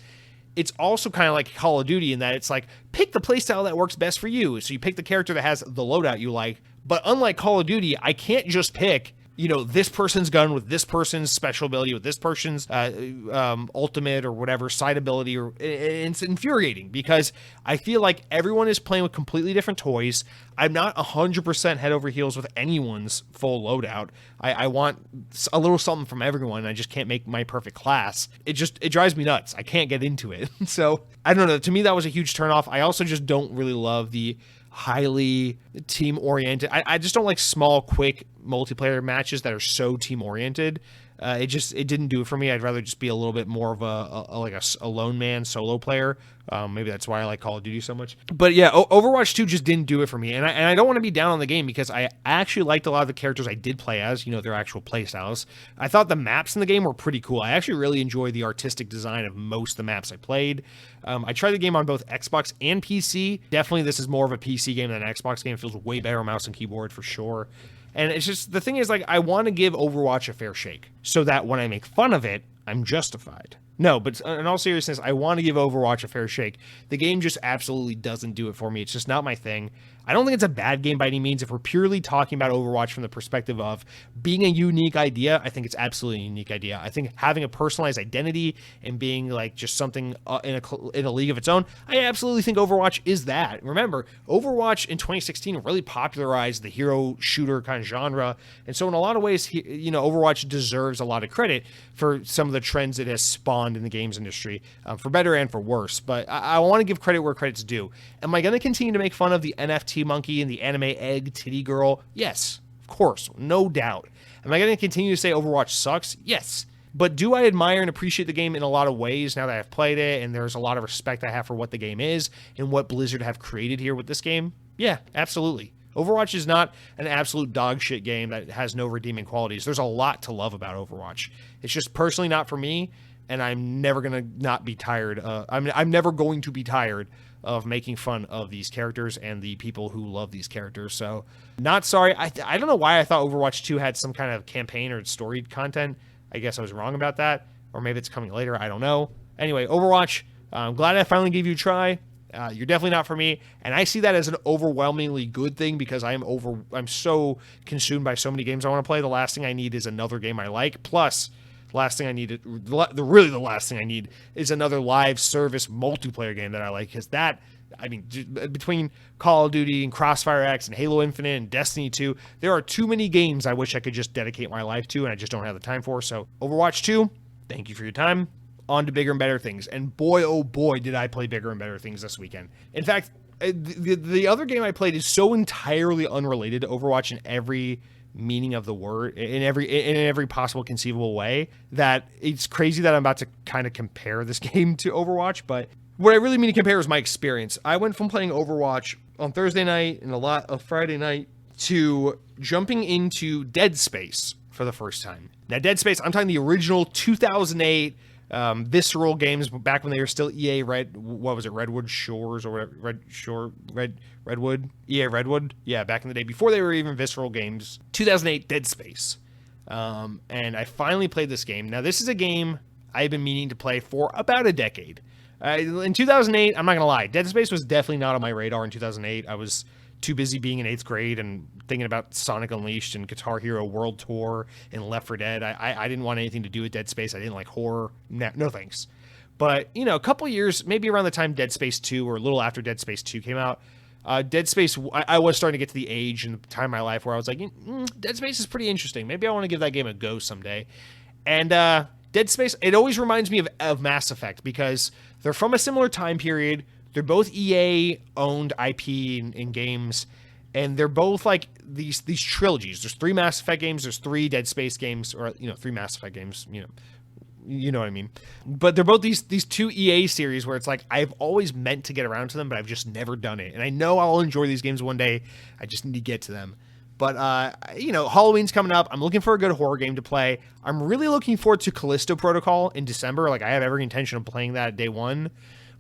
it's also kind of like Call of Duty in that it's like, pick the playstyle that works best for you. So you pick the character that has the loadout you like. But unlike Call of Duty, I can't just pick, this person's gun with this person's special ability, with this person's ultimate or whatever side ability. It's infuriating because I feel like everyone is playing with completely different toys. I'm not 100% head over heels with anyone's full loadout. I want a little something from everyone, and I just can't make my perfect class. It drives me nuts. I can't get into it. So, I don't know. To me, that was a huge turnoff. I also just don't really love the highly team-oriented. I just don't like small, quick multiplayer matches that are so team-oriented. It didn't do it for me. I'd rather just be a little bit more of a lone man solo player. Maybe that's why I like Call of Duty so much. But yeah, Overwatch 2 just didn't do it for me. And I don't want to be down on the game because I actually liked a lot of the characters I did play as, their actual play styles. I thought the maps in the game were pretty cool. I actually really enjoyed the artistic design of most of the maps I played. I tried the game on both Xbox and PC. Definitely this is more of a PC game than an Xbox game. It feels way better on mouse and keyboard for sure. And it's just, the thing is, like, I want to give Overwatch a fair shake so that when I make fun of it, I'm justified. No, but in all seriousness, I want to give Overwatch a fair shake. The game just absolutely doesn't do it for me. It's just not my thing. I don't think it's a bad game by any means. If we're purely talking about Overwatch from the perspective of being a unique idea, I think it's absolutely a unique idea. I think having a personalized identity and being like just something in a league of its own, I absolutely think Overwatch is that. Remember, Overwatch in 2016 really popularized the hero shooter kind of genre, and so in a lot of ways, Overwatch deserves a lot of credit for some of the trends it has spawned in the games industry, for better and for worse. But I want to give credit where credit's due. Am I going to continue to make fun of the NFT monkey and the anime egg titty girl? Yes, of course, no doubt. Am I going to continue to say Overwatch sucks? Yes. But do I admire and appreciate the game in a lot of ways now that I've played it, and there's a lot of respect I have for what the game is and what Blizzard have created here with this game? Yeah, absolutely. Overwatch is not an absolute dog shit game that has no redeeming qualities. There's a lot to love about Overwatch. It's just personally not for me, and I'm never going to not be tired. I'm never going to be tired of making fun of these characters and the people who love these characters. So, not sorry. I don't know why I thought Overwatch 2 had some kind of campaign or story content. I guess I was wrong about that. Or maybe it's coming later. I don't know. Anyway, Overwatch, I'm glad I finally gave you a try. You're definitely not for me. And I see that as an overwhelmingly good thing because I'm so consumed by so many games I want to play. The last thing I need is another game I like. Plus, the last thing I need is another live service multiplayer game that I like. Because between Call of Duty and Crossfire X and Halo Infinite and Destiny 2, there are too many games I wish I could just dedicate my life to, and I just don't have the time for. So, Overwatch 2, thank you for your time. On to bigger and better things. And boy, oh boy, did I play bigger and better things this weekend. In fact, the other game I played is so entirely unrelated to Overwatch in every meaning of the word, in every possible conceivable way, that it's crazy that I'm about to kind of compare this game to Overwatch. But what I really mean to compare is my experience. I went from playing Overwatch on Thursday night and a lot of Friday night to jumping into Dead Space for the first time. Now, Dead Space, I'm talking the original 2008 visceral games back when they were still EA Redwood Shores or whatever, Redwood, EA Redwood. Yeah, back in the day before they were even visceral games. 2008 Dead Space. And I finally played this game. Now, this is a game I've been meaning to play for about a decade. In 2008, I'm not going to lie, Dead Space was definitely not on my radar in 2008. I was too busy being in 8th grade and thinking about Sonic Unleashed and Guitar Hero World Tour and Left 4 Dead. I didn't want anything to do with Dead Space. I didn't like horror. No thanks. But, a couple years, maybe around the time Dead Space 2 or a little after Dead Space 2 came out, Dead Space, I was starting to get to the age and the time in my life where I was like, Dead Space is pretty interesting. Maybe I want to give that game a go someday. And Dead Space, it always reminds me of Mass Effect because they're from a similar time period. They're both EA-owned IP in games, and they're both like these trilogies. There's 3 Mass Effect games, there's 3 Dead Space games, or 3 Mass Effect games, you know what I mean. But they're both these 2 EA series where it's like I've always meant to get around to them, but I've just never done it. And I know I'll enjoy these games one day. I just need to get to them. But, Halloween's coming up. I'm looking for a good horror game to play. I'm really looking forward to Callisto Protocol in December. Like, I have every intention of playing that day one.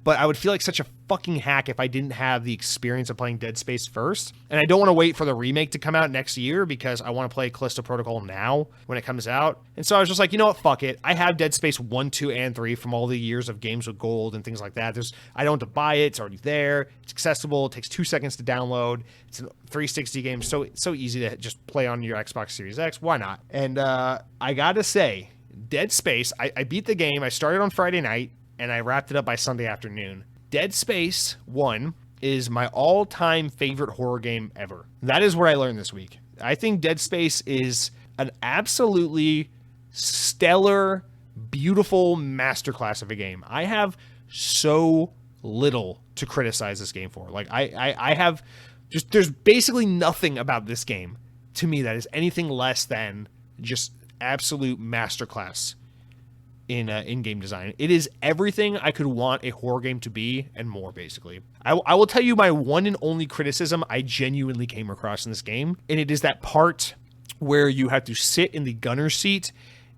But I would feel like such a fucking hack if I didn't have the experience of playing Dead Space first. And I don't want to wait for the remake to come out next year because I want to play Callisto Protocol now when it comes out. And so I was just like, you know what, fuck it. I have Dead Space 1, 2, and 3 from all the years of games with gold and things like that. I don't have to buy it. It's already there. It's accessible. It takes 2 seconds to download. It's a 360 game. So easy to just play on your Xbox Series X. Why not? And I got to say, Dead Space, I beat the game. I started on Friday night, and I wrapped it up by Sunday afternoon. Dead Space 1 is my all-time favorite horror game ever. That is what I learned this week. I think Dead Space is an absolutely stellar, beautiful masterclass of a game. I have so little to criticize this game for. Like, I have just, there's basically nothing about this game to me that is anything less than just absolute masterclass in game design. It is everything I could want a horror game to be and more, basically. I will tell you my one and only criticism I genuinely came across in this game, and it is that part where you have to sit in the gunner's seat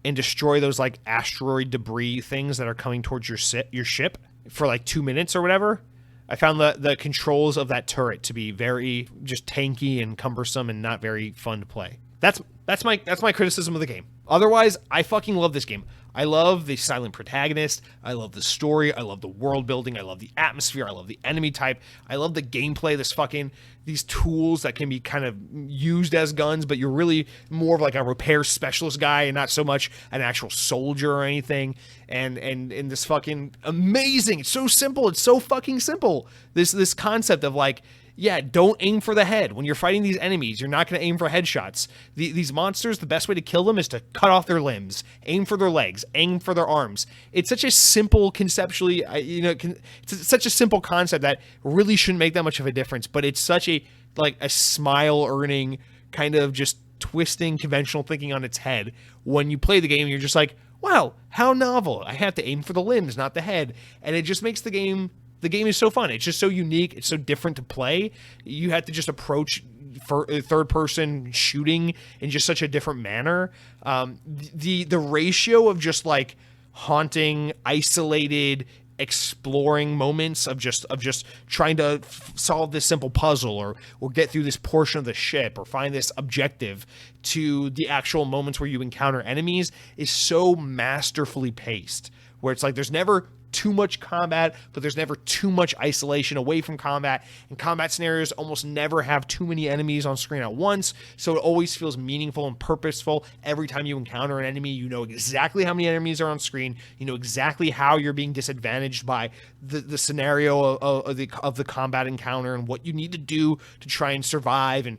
and destroy those like asteroid debris things that are coming towards your ship for like 2 minutes or whatever. I found the controls of that turret to be very just tanky and cumbersome and not very fun to play. That's my criticism of the game. Otherwise, I fucking love this game. I love the silent protagonist. I love the story. I love the world building. I love the atmosphere. I love the enemy type. I love the gameplay. These tools that can be kind of used as guns, but you're really more of like a repair specialist guy and not so much an actual soldier or anything. And this fucking amazing. It's so simple. It's so fucking simple. This concept of like, yeah, don't aim for the head. When you're fighting these enemies, you're not going to aim for headshots. These monsters, the best way to kill them is to cut off their limbs, aim for their legs, aim for their arms. It's such a simple conceptually, it's such a simple concept that really shouldn't make that much of a difference, but it's such a smile-earning kind of just twisting conventional thinking on its head. When you play the game, you're just like, wow, how novel. I have to aim for the limbs, not the head. And it just makes the game is so fun. It's just so unique. It's so different to play. You have to just approach for third person shooting in just such a different manner. The ratio of just like haunting, isolated, exploring moments of just trying to solve this simple puzzle or get through this portion of the ship or find this objective to the actual moments where you encounter enemies is so masterfully paced, where it's like there's never too much combat, but there's never too much isolation away from combat, and combat scenarios almost never have too many enemies on screen at once, so it always feels meaningful and purposeful. Every time you encounter an enemy, you know exactly how many enemies are on screen, you know exactly how you're being disadvantaged by the scenario of the combat encounter and what you need to do to try and survive and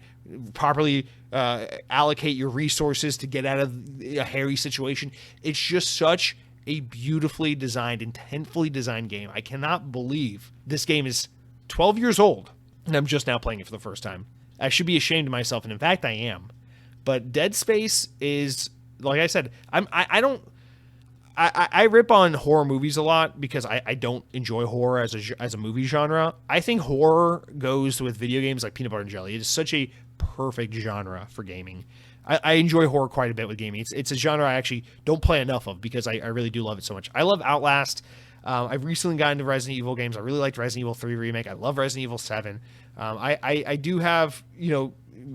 properly allocate your resources to get out of a hairy situation. It's just such a beautifully designed, intentfully designed game. I cannot believe this game is 12 years old, and I'm just now playing it for the first time. I should be ashamed of myself, and in fact, I am. But Dead Space is, like I said, I rip on horror movies a lot because I don't enjoy horror as a movie genre. I think horror goes with video games like peanut butter and jelly. It is such a perfect genre for gaming. I enjoy horror quite a bit with gaming. It's a genre I actually don't play enough of because I really do love it so much. I love Outlast. I've recently gotten into Resident Evil games. I really liked Resident Evil 3 Remake. I love Resident Evil 7. I do have,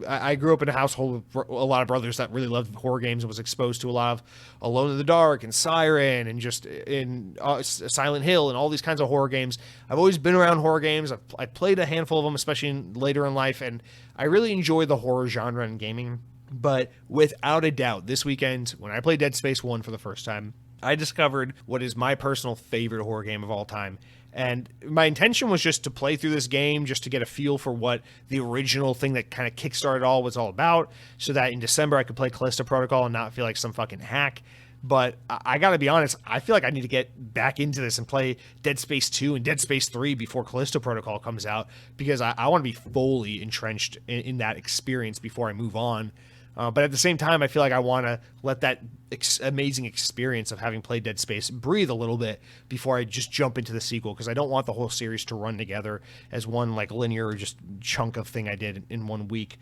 I grew up in a household with a lot of brothers that really loved horror games and was exposed to a lot of Alone in the Dark and Siren and just in Silent Hill and all these kinds of horror games. I've always been around horror games. I've played a handful of them, especially later in life, and I really enjoy the horror genre in gaming. But without a doubt, this weekend, when I played Dead Space 1 for the first time, I discovered what is my personal favorite horror game of all time. And my intention was just to play through this game, just to get a feel for what the original thing that kind of kickstarted it all was all about, so that in December I could play Callisto Protocol and not feel like some fucking hack. But I gotta be honest, I feel like I need to get back into this and play Dead Space 2 and Dead Space 3 before Callisto Protocol comes out, because I want to be fully entrenched in that experience before I move on. But at the same time, I feel like I want to let that amazing experience of having played Dead Space breathe a little bit before I just jump into the sequel, because I don't want the whole series to run together as one like linear just chunk of thing I did in 1 week.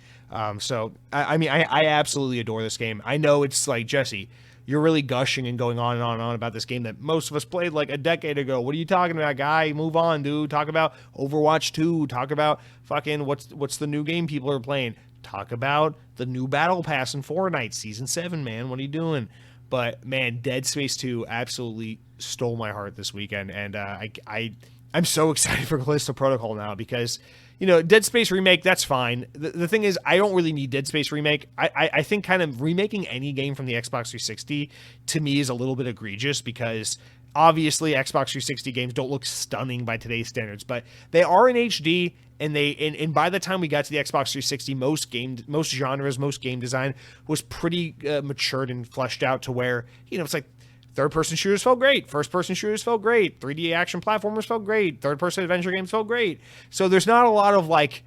So I absolutely adore this game. I know it's like, Jesse, you're really gushing and going on and on and on about this game that most of us played like a decade ago. What are you talking about, guy? Move on, dude. Talk about Overwatch 2. Talk about fucking what's the new game people are playing. Talk about the new Battle Pass in Fortnite Season 7, man. What are you doing? But, man, Dead Space 2 absolutely stole my heart this weekend. And I'm so excited for Callisto Protocol now because, Dead Space Remake, that's fine. The thing is, I don't really need Dead Space Remake. I think kind of remaking any game from the Xbox 360, to me, is a little bit egregious because obviously Xbox 360 games don't look stunning by today's standards, but they are in HD. And by the time we got to the Xbox 360, most genres, most game design was pretty matured and fleshed out to where, it's like third-person shooters felt great, first-person shooters felt great, 3D action platformers felt great, third-person adventure games felt great. So there's not a lot of like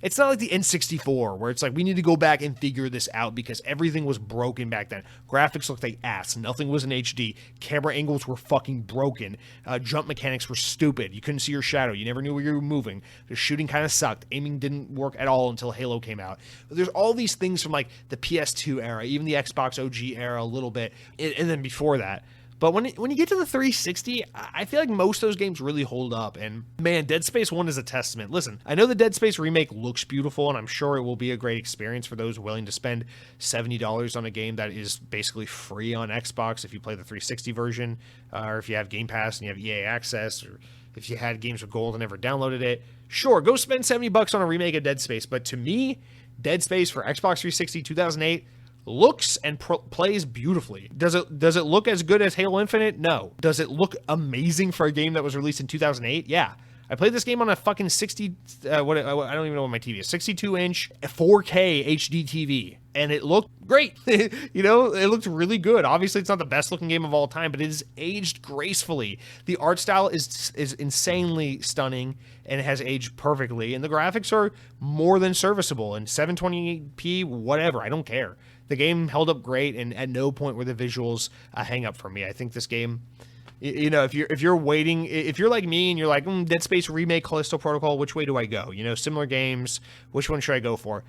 It's not like the N64 where it's like we need to go back and figure this out because everything was broken back then. Graphics looked like ass. Nothing was in HD. Camera angles were fucking broken. Jump mechanics were stupid. You couldn't see your shadow. You never knew where you were moving. The shooting kind of sucked. Aiming didn't work at all until Halo came out. But there's all these things from like the PS2 era, even the Xbox OG era a little bit, and then before that. But when you get to the 360, I feel like most of those games really hold up. And man, Dead Space 1 is a testament. Listen, I know the Dead Space remake looks beautiful, and I'm sure it will be a great experience for those willing to spend $70 on a game that is basically free on Xbox if you play the 360 version, or if you have Game Pass and you have EA Access, or if you had Games with Gold and never downloaded it. Sure, go spend $70 on a remake of Dead Space. But to me, Dead Space for Xbox 360 2008 looks and plays beautifully. Does it look as good as Halo Infinite? No. Does it look amazing for a game that was released in 2008? Yeah. I played this game on a fucking 60, I don't even know what my TV is, 62-inch 4K HD TV, and it looked great. You know, it looked really good. Obviously, it's not the best looking game of all time, but it is aged gracefully. The art style is insanely stunning, and it has aged perfectly, and the graphics are more than serviceable, and 720p, whatever, I don't care. The game held up great, and at no point were the visuals a hang up for me. I think this game, you know, if you're waiting, if you're like me and you're like, Dead Space remake, Callisto Protocol, which way do I go? You know, similar games, which one should I go for?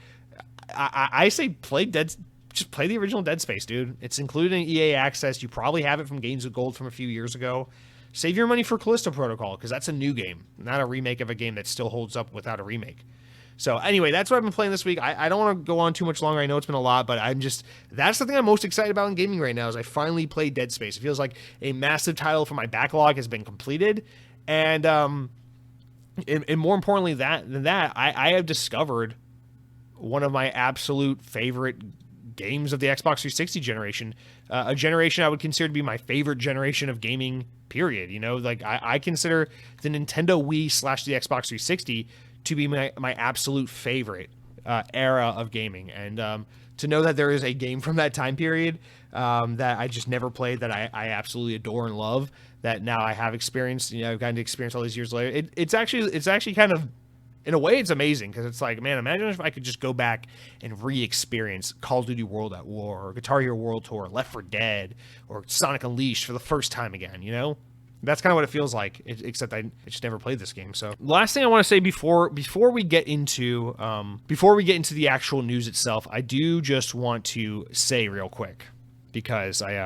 I say just play the original Dead Space, dude. It's included in EA Access. You probably have it from Games with Gold from a few years ago. Save your money for Callisto Protocol, because that's a new game, not a remake of a game that still holds up without a remake. So anyway, that's what I've been playing this week. I don't want to go on too much longer. I know it's been a lot, but that's the thing I'm most excited about in gaming right now is I finally played Dead Space. It feels like a massive title from my backlog has been completed. And more importantly than that, I have discovered one of my absolute favorite games of the Xbox 360 generation, a generation I would consider to be my favorite generation of gaming, period. You know, like I consider the Nintendo Wii / the Xbox 360 to be my absolute favorite era of gaming. And to know that there is a game from that time period that I just never played, that I absolutely adore and love, that now I have experienced, you know, I've gotten to experience all these years later. It's actually kind of, in a way, it's amazing, because it's like, man, imagine if I could just go back and re-experience Call of Duty World at War, or Guitar Hero World Tour, Left 4 Dead, or Sonic Unleashed for the first time again, you know? That's kind of what it feels like, except I just never played this game. So, last thing I want to say before we get into the actual news itself, I do just want to say real quick, because I'm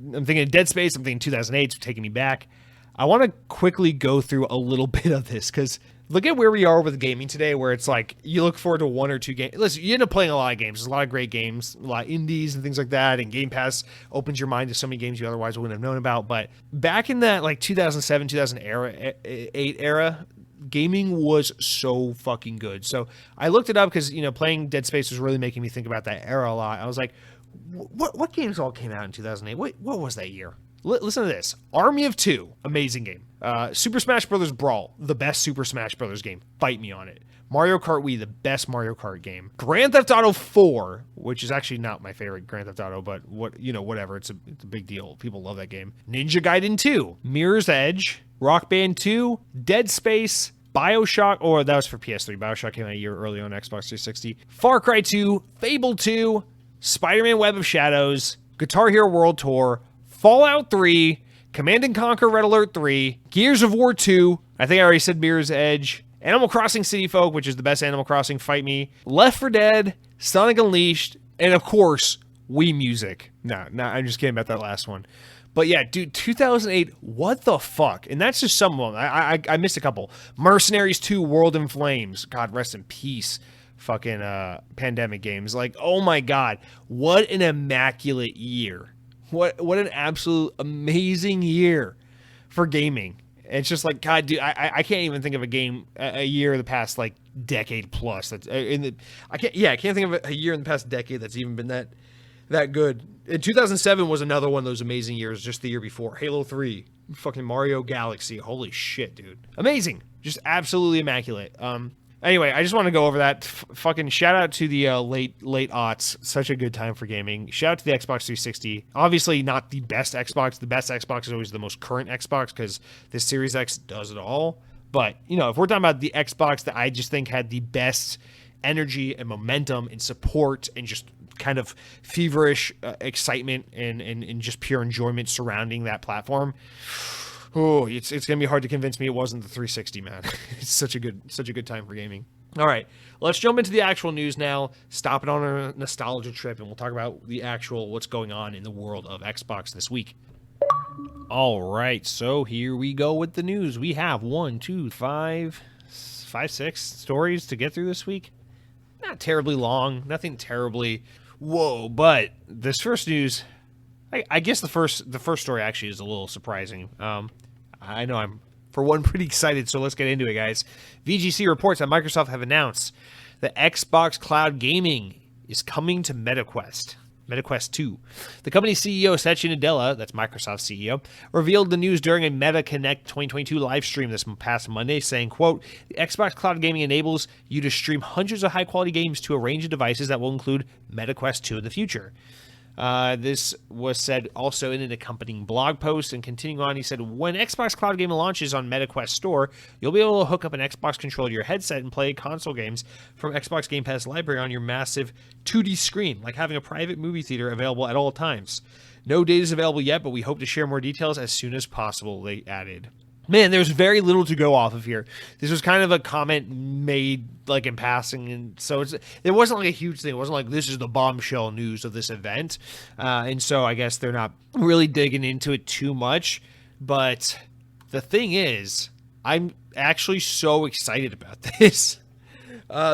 thinking of Dead Space, I'm thinking 2008, it's taking me back. I want to quickly go through a little bit of this, because look at where we are with gaming today, where it's like you look forward to one or two games. Listen, you end up playing a lot of games. There's a lot of great games, a lot of indies and things like that, and Game Pass opens your mind to so many games you otherwise wouldn't have known about. But back in that like 2007, 2008 era, gaming was so fucking good. So I looked it up because, you know, playing Dead Space was really making me think about that era a lot. I was like, what games all came out in 2008? What was that year? Listen to this. Army of Two, amazing game. Super Smash Bros. Brawl, the best Super Smash Bros. Game. Fight me on it. Mario Kart Wii, the best Mario Kart game. Grand Theft Auto 4, which is actually not my favorite Grand Theft Auto, but whatever. It's a big deal. People love that game. Ninja Gaiden 2, Mirror's Edge, Rock Band 2, Dead Space, BioShock, or that was for PS3. BioShock came out a year early on Xbox 360. Far Cry 2, Fable 2, Spider-Man Web of Shadows, Guitar Hero World Tour, Fallout 3, Command & Conquer Red Alert 3, Gears of War 2, I think I already said Mirror's Edge, Animal Crossing City Folk, which is the best Animal Crossing, Fight Me, Left 4 Dead, Sonic Unleashed, and of course, Wii Music. Nah, I'm just kidding about that last one. But yeah, dude, 2008, what the fuck? And that's just some of them. I missed a couple. Mercenaries 2, World in Flames. God rest in peace. Fucking pandemic games. Like, oh my God, what an immaculate year. What an absolute amazing year for gaming. It's just like, God, dude, I can't even think of a year in the past like decade plus. That's I can't think of a year in the past decade that's even been that good. 2007 was another one of those amazing years. Just the year before, Halo 3, fucking Mario Galaxy. Holy shit, dude, amazing, just absolutely immaculate. Anyway, I just want to go over that. Fucking shout out to the late aughts. Such a good time for gaming. Shout out to the Xbox 360. Obviously not the best Xbox. The best Xbox is always the most current Xbox, because this Series X does it all. But, if we're talking about the Xbox that I just think had the best energy and momentum and support and just kind of feverish excitement and just pure enjoyment surrounding that platform, it's going to be hard to convince me it wasn't the 360, man. It's such a good time for gaming. All right, let's jump into the actual news now. Stop it on a nostalgia trip, and we'll talk about the actual what's going on in the world of Xbox this week. All right, so here we go with the news. We have 6 stories to get through this week. Not terribly long, nothing terribly whoa, but this first news, I guess the first story actually is a little surprising. I know I'm, for one, pretty excited, so let's get into it, guys. VGC reports that Microsoft have announced that Xbox Cloud Gaming is coming to MetaQuest 2. The company's CEO, Satya Nadella, that's Microsoft's CEO, revealed the news during a Meta Connect 2022 live stream this past Monday, saying, quote, "The Xbox Cloud Gaming enables you to stream hundreds of high-quality games to a range of devices that will include MetaQuest 2 in the future." This was said also in an accompanying blog post, and continuing on, he said, when Xbox Cloud Gaming launches on MetaQuest Store, you'll be able to hook up an Xbox controller to your headset and play console games from Xbox Game Pass library on your massive 2D screen, like having a private movie theater available at all times. No data is available yet, but we hope to share more details as soon as possible, they added. Man, there's very little to go off of here. This was kind of a comment made like in passing, and so it wasn't like a huge thing. It wasn't like this is the bombshell news of this event, and so I guess they're not really digging into it too much. But the thing is, I'm actually so excited about this.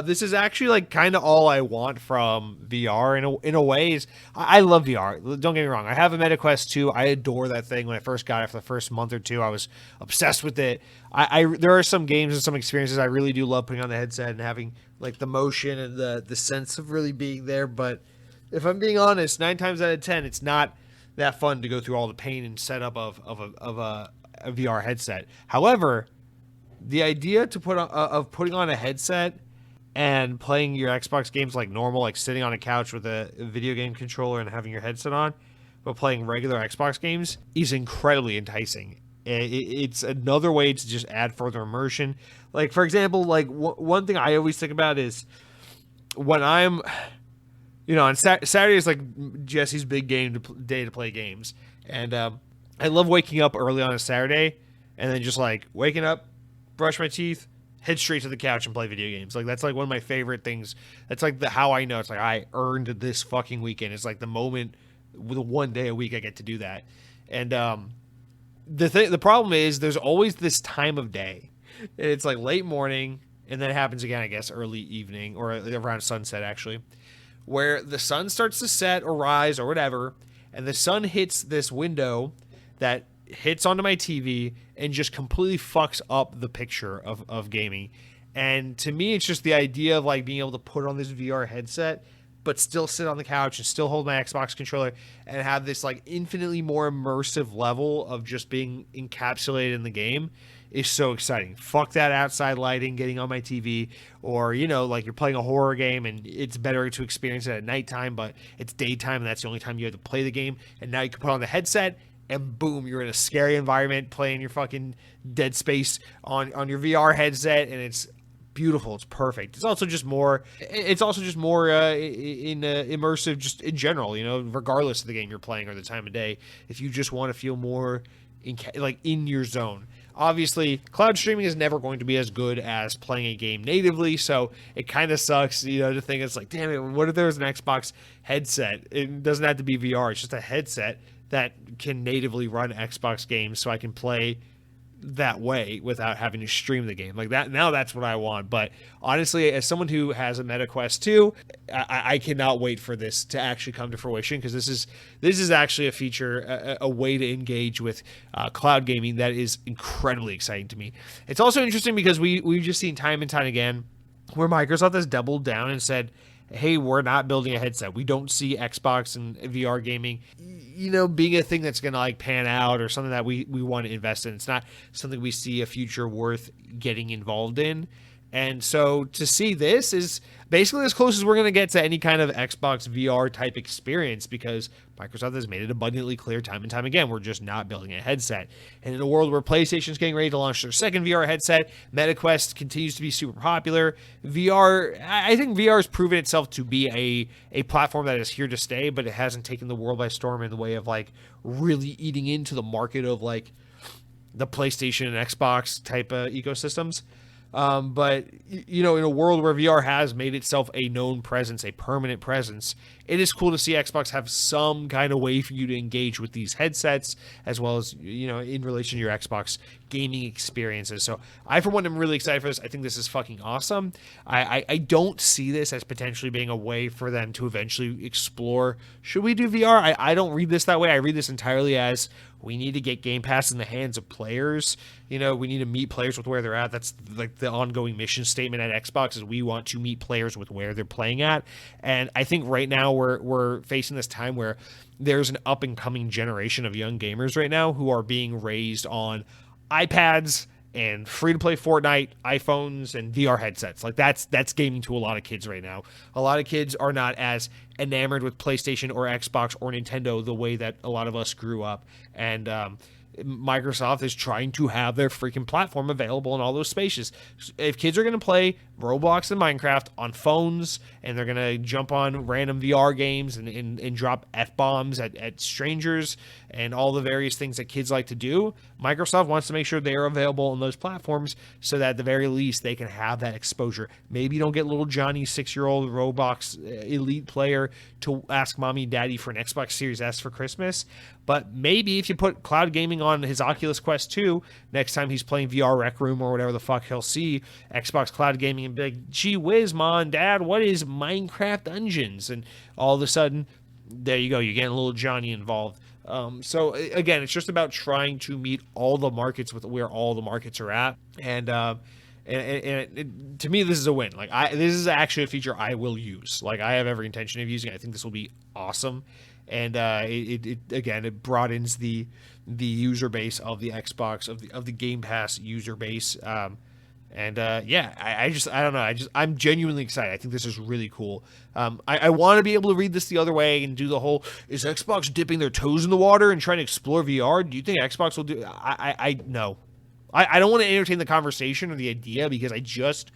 This is actually like kind of all I want from VR in a way. Is I love VR. Don't get me wrong. I have a MetaQuest 2. I adore that thing. When I first got it for the first month or two, I was obsessed with it. There are some games and some experiences I really do love putting on the headset and having like the motion and the sense of really being there. But if I'm being honest, 9 times out of 10, it's not that fun to go through all the pain and setup of a VR headset. However, the idea of putting on a headset and playing your Xbox games like normal, like sitting on a couch with a video game controller and having your headset on, but playing regular Xbox games is incredibly enticing. It's another way to just add further immersion. Like, for example, like one thing I always think about is when I'm, on Saturday is like Jesse's big day to play games. And I love waking up early on a Saturday and then just like waking up, brush my teeth, head straight to the couch and play video games. Like, that's like one of my favorite things. That's like how I know it's like I earned this fucking weekend. It's like the moment, the one day a week I get to do that. And the problem is there's always this time of day. It's like late morning, and then it happens again, I guess, early evening or around sunset actually, where the sun starts to set or rise or whatever, and the sun hits this window that hits onto my TV and just completely fucks up the picture of gaming. And to me, it's just the idea of like being able to put on this VR headset, but still sit on the couch and still hold my Xbox controller and have this like infinitely more immersive level of just being encapsulated in the game is so exciting. Fuck that outside lighting getting on my TV, or like you're playing a horror game and it's better to experience it at nighttime, but it's daytime and that's the only time you have to play the game. And now you can put on the headset and boom, you're in a scary environment playing your fucking Dead Space on your VR headset, and it's beautiful. It's perfect. It's also just more immersive just in general, regardless of the game you're playing or the time of day. If you just want to feel more in your zone. Obviously, cloud streaming is never going to be as good as playing a game natively, so it kind of sucks, to think it's like, damn it, what if there was an Xbox headset? It doesn't have to be VR. It's just a headset that can natively run Xbox games, so I can play that way without having to stream the game like that. Now that's what I want. But honestly, as someone who has a MetaQuest 2, I cannot wait for this to actually come to fruition, because this is actually a feature, a way to engage with cloud gaming that is incredibly exciting to me. It's also interesting because we've just seen time and time again where Microsoft has doubled down and said, hey, we're not building a headset. We don't see Xbox and VR gaming, being a thing that's going to like pan out or something that we want to invest in. It's not something we see a future worth getting involved in. And so to see this is basically as close as we're going to get to any kind of Xbox VR type experience, because Microsoft has made it abundantly clear time and time again, we're just not building a headset. And in a world where PlayStation's getting ready to launch their second VR headset, MetaQuest continues to be super popular. I think VR has proven itself to be a platform that is here to stay, but it hasn't taken the world by storm in the way of like really eating into the market of like the PlayStation and Xbox type of ecosystems. But, in a world where VR has made itself a known presence, a permanent presence, it is cool to see Xbox have some kind of way for you to engage with these headsets, as well as, in relation to your Xbox gaming experiences. So I, for one, am really excited for this. I think this is fucking awesome. I don't see this as potentially being a way for them to eventually explore, should we do VR? I don't read this that way. I read this entirely as we need to get Game Pass in the hands of players. We need to meet players with where they're at. That's like the ongoing mission statement at Xbox, is we want to meet players with where they're playing at. And I think right now we're facing this time where there's an up and coming generation of young gamers right now who are being raised on iPads and free to play Fortnite, iPhones, and VR headsets. Like that's gaming to a lot of kids right now. A lot of kids are not as enamored with PlayStation or Xbox or Nintendo the way that a lot of us grew up. And Microsoft is trying to have their freaking platform available in all those spaces. If kids are going to play Roblox and Minecraft on phones, and they're going to jump on random VR games and drop F-bombs at strangers and all the various things that kids like to do, Microsoft wants to make sure they are available on those platforms so that at the very least they can have that exposure. Maybe you don't get little Johnny, 6-year-old Roblox elite player, to ask mommy and daddy for an Xbox Series S for Christmas, but maybe if you put cloud gaming on his Oculus Quest 2, next time he's playing VR Rec Room or whatever the fuck, he'll see Xbox cloud gaming and be like, gee whiz, mom and dad, what is Minecraft Dungeons? And all of a sudden, there you go, you're getting a little Johnny involved. So again, it's just about trying to meet all the markets with where all the markets are at. And to me, this is a win. Like this is actually a feature I will use. Like I have every intention of using it. I think this will be awesome. And it broadens the user base of the Xbox, of the Game Pass user base. I don't know. I'm genuinely excited. I think this is really cool. I want to be able to read this the other way and do the whole, is Xbox dipping their toes in the water and trying to explore VR? Do you think Xbox will do? No. I don't want to entertain the conversation or the idea, because I just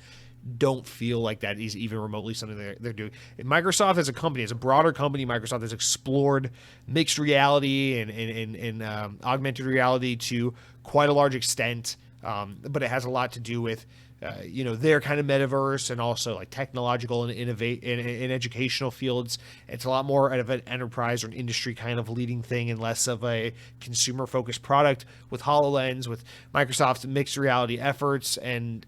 don't feel like that is even remotely something they're doing. And Microsoft as a company, as a broader company, Microsoft has explored mixed reality and augmented reality to quite a large extent, but it has a lot to do with their kind of metaverse, and also like technological and innovate in educational fields. It's a lot more of an enterprise or an industry kind of leading thing, and less of a consumer focused product with HoloLens, with Microsoft's mixed reality efforts. And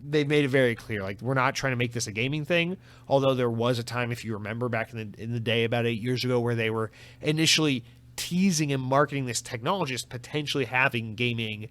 they've made it very clear, like, we're not trying to make this a gaming thing. Although there was a time, if you remember back in the day, about 8 years ago, where they were initially teasing and marketing this technology as potentially having gaming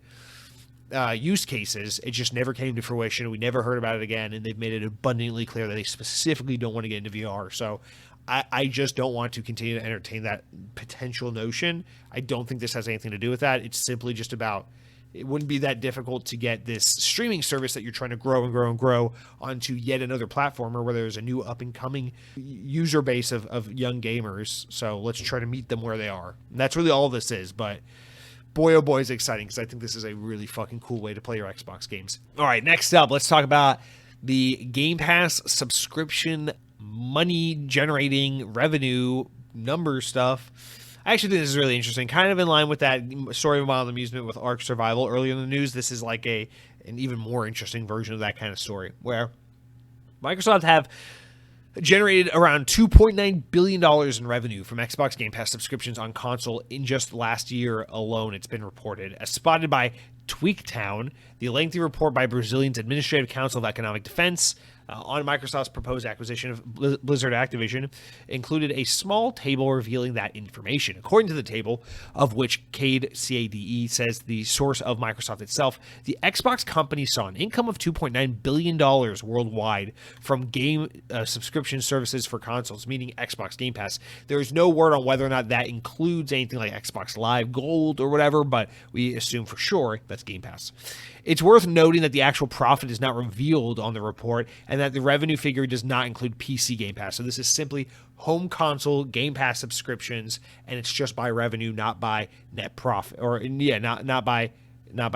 use cases. It just never came to fruition. We never heard about it again, and they've made it abundantly clear that they specifically don't want to get into VR. So I just don't want to continue to entertain that potential notion. I don't think this has anything to do with that. It's simply just about, it wouldn't be that difficult to get this streaming service that you're trying to grow and grow and grow onto yet another platformer where there's a new up and coming user base of young gamers. So let's try to meet them where they are. And that's really all this is. But boy, oh boy, is exciting, because I think this is a really fucking cool way to play your Xbox games. All right, next up, let's talk about the Game Pass subscription money-generating revenue number stuff. I actually think this is really interesting, kind of in line with that story of Mild Amusement with Ark Survival earlier in the news. This is like an even more interesting version of that kind of story, where Microsoft have generated around $2.9 billion in revenue from Xbox Game Pass subscriptions on console in just last year alone, it's been reported. As spotted by Tweaktown, the lengthy report by Brazilian's Administrative Council of Economic Defense on Microsoft's proposed acquisition of Blizzard Activision included a small table revealing that information. According to the table, of which CADE says the source of Microsoft itself, the Xbox company saw an income of $2.9 billion worldwide from game subscription services for consoles, meaning Xbox Game Pass. There is no word on whether or not that includes anything like Xbox Live Gold or whatever, but we assume for sure that's Game Pass. It's worth noting that the actual profit is not revealed on the report and that the revenue figure does not include PC Game Pass. So this is simply home console Game Pass subscriptions, and it's just by revenue, not by net profit, or not by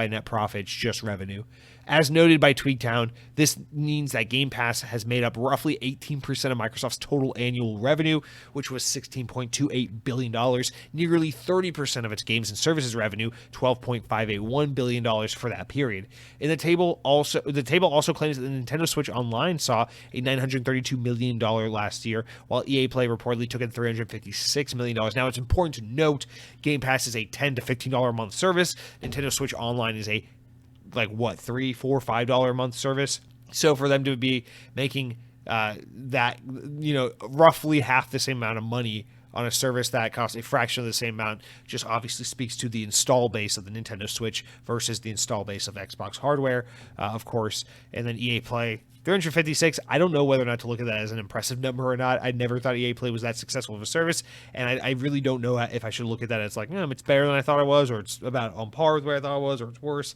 net profit, it's just revenue. As noted by Tweaktown, this means that Game Pass has made up roughly 18% of Microsoft's total annual revenue, which was $16.28 billion, nearly 30% of its games and services revenue, $12.581 billion for that period. The table also claims that the Nintendo Switch Online saw a $932 million last year, while EA Play reportedly took in $356 million. Now, it's important to note, Game Pass is a $10 to $15 a month service. Nintendo Switch Online is a $3, $4, $5 a month service. So for them to be making that, roughly half the same amount of money on a service that costs a fraction of the same amount, just obviously speaks to the install base of the Nintendo Switch versus the install base of Xbox hardware, of course. And then EA Play, 356. I don't know whether or not to look at that as an impressive number or not. I never thought EA Play was that successful of a service, and I really don't know if I should look at that as it's better than I thought it was, or it's about on par with where I thought it was, or it's worse.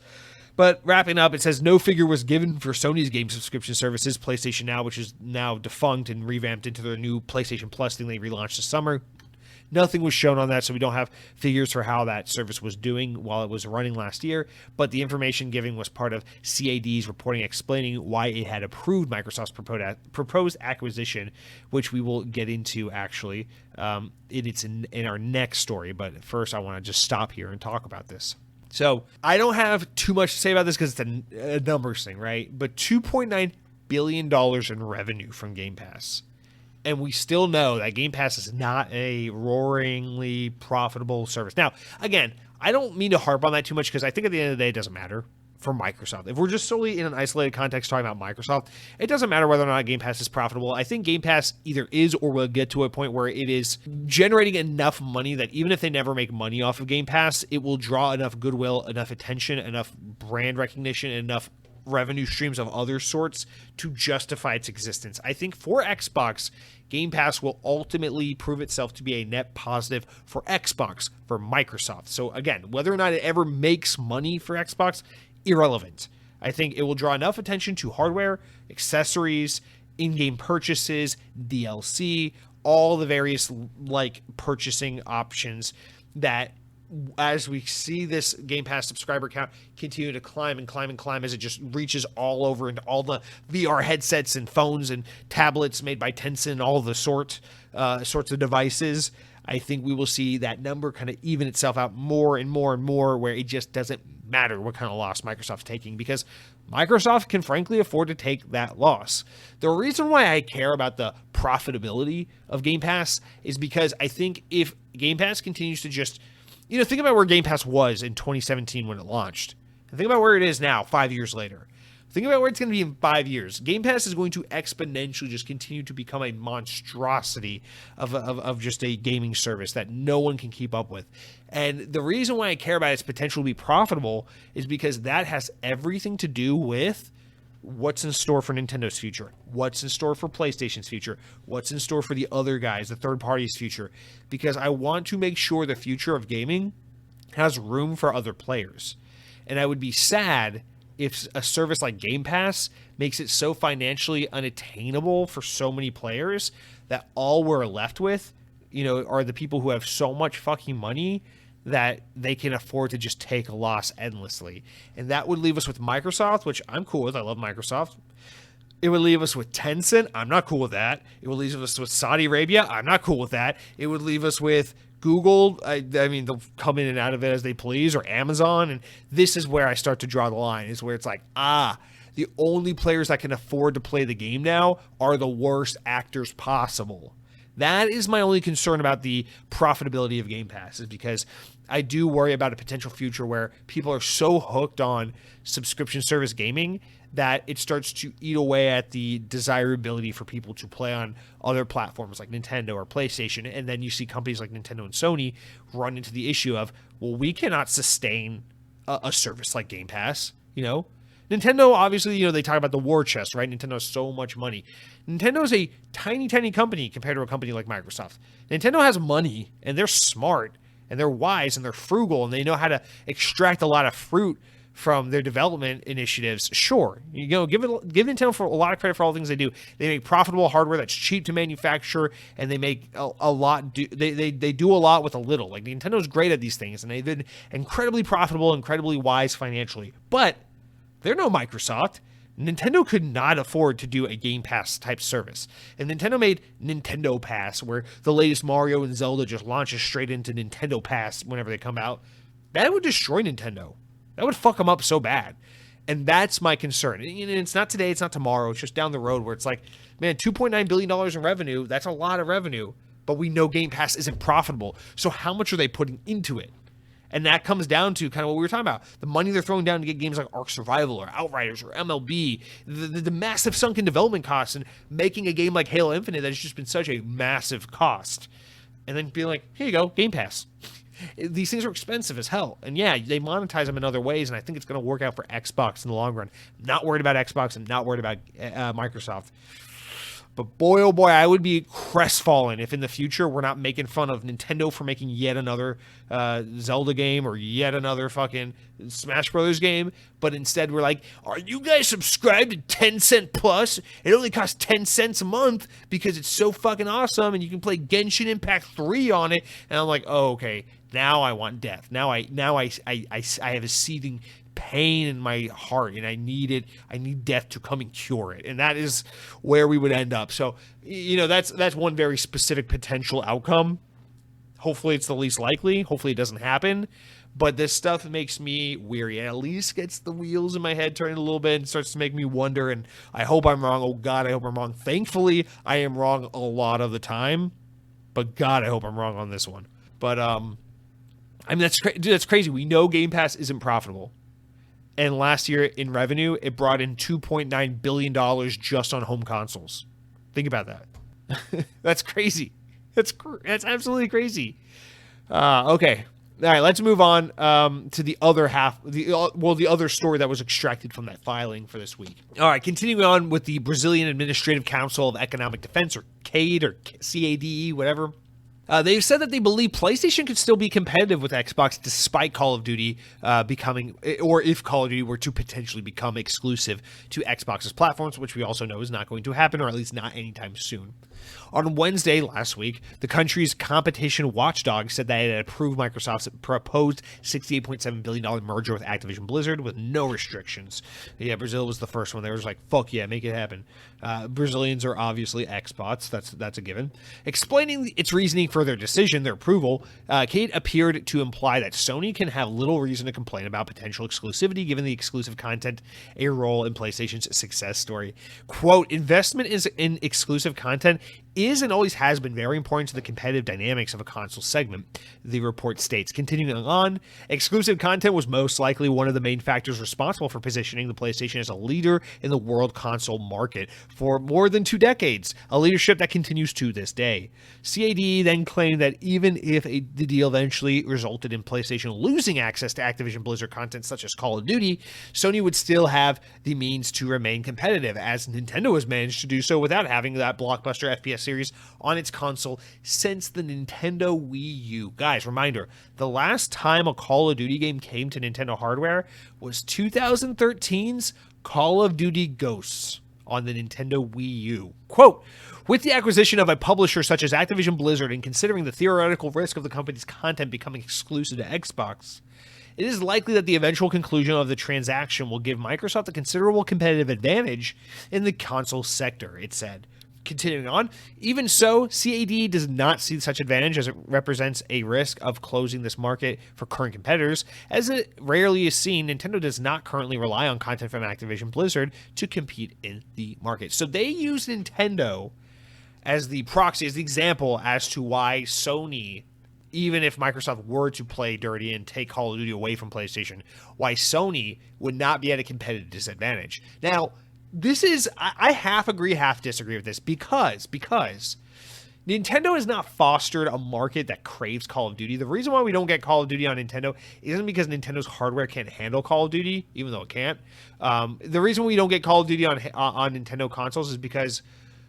But wrapping up, it says no figure was given for Sony's game subscription services, PlayStation Now, which is now defunct and revamped into their new PlayStation Plus thing they relaunched this summer. Nothing was shown on that, so we don't have figures for how that service was doing while it was running last year, but the information given was part of CAD's reporting explaining why it had approved Microsoft's proposed acquisition, which we will get into actually it's in our next story. But first, I want to just stop here and talk about this. So I don't have too much to say about this because it's a numbers thing, right? But $2.9 billion in revenue from Game Pass. And we still know that Game Pass is not a roaringly profitable service. Now, again, I don't mean to harp on that too much because I think at the end of the day, it doesn't matter for Microsoft. If we're just solely in an isolated context talking about Microsoft, it doesn't matter whether or not Game Pass is profitable. I think Game Pass either is or will get to a point where it is generating enough money that even if they never make money off of Game Pass, it will draw enough goodwill, enough attention, enough brand recognition, enough revenue streams of other sorts to justify its existence. I think for Xbox, Game Pass will ultimately prove itself to be a net positive for Xbox, for Microsoft. So again, whether or not it ever makes money for Xbox, irrelevant. I think it will draw enough attention to hardware, accessories, in-game purchases, DLC, all the various purchasing options that as we see this Game Pass subscriber count continue to climb and climb and climb as it just reaches all over into all the VR headsets and phones and tablets made by Tencent, all the sorts of devices, I think we will see that number kind of even itself out more and more and more, where it just doesn't matter what kind of loss Microsoft's taking, because Microsoft can frankly afford to take that loss. The reason why I care about the profitability of Game Pass is because I think if Game Pass continues to just, think about where Game Pass was in 2017 when it launched, and think about where it is now 5 years later. Think about where it's going to be in 5 years. Game Pass is going to exponentially just continue to become a monstrosity of just a gaming service that no one can keep up with. And the reason why I care about its potential to be profitable is because that has everything to do with what's in store for Nintendo's future, what's in store for PlayStation's future, what's in store for the other guys, the third party's future. Because I want to make sure the future of gaming has room for other players. And I would be sad if a service like Game Pass makes it so financially unattainable for so many players that all we're left with, are the people who have so much fucking money that they can afford to just take a loss endlessly. And that would leave us with Microsoft, which I'm cool with. I love Microsoft. It would leave us with Tencent. I'm not cool with that. It would leave us with Saudi Arabia. I'm not cool with that. It would leave us with Google. I mean, they'll come in and out of it as they please, or Amazon. And this is where I start to draw the line, is where it's like, the only players that can afford to play the game now are the worst actors possible. That is my only concern about the profitability of Game Pass, is because I do worry about a potential future where people are so hooked on subscription service gaming that it starts to eat away at the desirability for people to play on other platforms like Nintendo or PlayStation. And then you see companies like Nintendo and Sony run into the issue of, well, we cannot sustain a service like Game Pass, Nintendo, obviously, they talk about the war chest, right? Nintendo has so much money. Nintendo is a tiny, tiny company compared to a company like Microsoft. Nintendo has money, and they're smart, and they're wise, and they're frugal, and they know how to extract a lot of fruit from their development initiatives, sure, give Nintendo for a lot of credit for all the things they do. They make profitable hardware that's cheap to manufacture, and they make a lot. They do a lot with a little. Like Nintendo's great at these things, and they've been incredibly profitable, incredibly wise financially. But they're no Microsoft. Nintendo could not afford to do a Game Pass type service. And Nintendo made Nintendo Pass, where the latest Mario and Zelda just launches straight into Nintendo Pass whenever they come out. That would destroy Nintendo. That would fuck them up so bad. And that's my concern. And it's not today, it's not tomorrow, it's just down the road where it's like, man, $2.9 billion in revenue, that's a lot of revenue, but we know Game Pass isn't profitable. So how much are they putting into it? And that comes down to kind of what we were talking about. The money they're throwing down to get games like Ark Survival or Outriders or MLB, the massive sunken development costs, and making a game like Halo Infinite that has just been such a massive cost. And then being like, here you go, Game Pass. These things are expensive as hell. And yeah, they monetize them in other ways, and I think it's going to work out for Xbox in the long run. I'm not worried about Xbox. I'm not worried about Microsoft. But boy, oh boy, I would be crestfallen if in the future we're not making fun of Nintendo for making yet another Zelda game or yet another fucking Smash Brothers game. But instead we're like, are you guys subscribed to 10 Cent Plus? It only costs 10 cents a month because it's so fucking awesome and you can play Genshin Impact 3 on it. And I'm like, oh, okay, now I want death. Now I have a seething pain in my heart, and I need it. I need death to come and cure it, and that is where we would end up. So, that's one very specific potential outcome. Hopefully, it's the least likely. Hopefully, it doesn't happen. But this stuff makes me weary. It at least gets the wheels in my head turning a little bit and starts to make me wonder. And I hope I'm wrong. Oh God, I hope I'm wrong. Thankfully, I am wrong a lot of the time. But God, I hope I'm wrong on this one. But that's crazy. We know Game Pass isn't profitable. And last year in revenue, it brought in $2.9 billion just on home consoles. Think about that. That's crazy. That's absolutely crazy. Okay. All right, let's move on to the other half, the other story that was extracted from that filing for this week. All right, continuing on with the Brazilian Administrative Council of Economic Defense, or CADE, or CADE, whatever. They've said that they believe PlayStation could still be competitive with Xbox despite Call of Duty becoming, or if Call of Duty were to potentially become exclusive to Xbox's platforms, which we also know is not going to happen, or at least not anytime soon. On Wednesday last week, the country's competition watchdog said that it had approved Microsoft's proposed $68.7 billion merger with Activision Blizzard with no restrictions. Yeah, Brazil was the first one. They were just like, fuck yeah, make it happen. Brazilians are obviously Xbots. That's a given. Explaining its reasoning for their decision, their approval, Kate appeared to imply that Sony can have little reason to complain about potential exclusivity given the exclusive content a role in PlayStation's success story. Quote, investment in exclusive content is and always has been very important to the competitive dynamics of a console segment, the report states. Continuing on, exclusive content was most likely one of the main factors responsible for positioning the PlayStation as a leader in the world console market for more than 2 decades, a leadership that continues to this day. CAD then claimed that even if the deal eventually resulted in PlayStation losing access to Activision Blizzard content such as Call of Duty, Sony would still have the means to remain competitive, as Nintendo has managed to do so without having that blockbuster FPS series on its console since the Nintendo Wii U. Guys, reminder, the last time a Call of Duty game came to Nintendo hardware was 2013's Call of Duty Ghosts on the Nintendo Wii U. Quote, with the acquisition of a publisher such as Activision Blizzard and considering the theoretical risk of the company's content becoming exclusive to Xbox, it is likely that the eventual conclusion of the transaction will give Microsoft a considerable competitive advantage in the console sector, it said. Continuing on, even so, CAD does not see such advantage as it represents a risk of closing this market for current competitors. As it rarely is seen, Nintendo does not currently rely on content from Activision Blizzard to compete in the market. So they use Nintendo as the proxy, as the example as to why Sony, even if Microsoft were to play dirty and take Call of Duty away from PlayStation, why Sony would not be at a competitive disadvantage. Now, this is, I half agree, half disagree with this because Nintendo has not fostered a market that craves Call of Duty. The reason why we don't get Call of Duty on Nintendo isn't because Nintendo's hardware can't handle Call of Duty, even though it can't. The reason we don't get Call of Duty on Nintendo consoles is because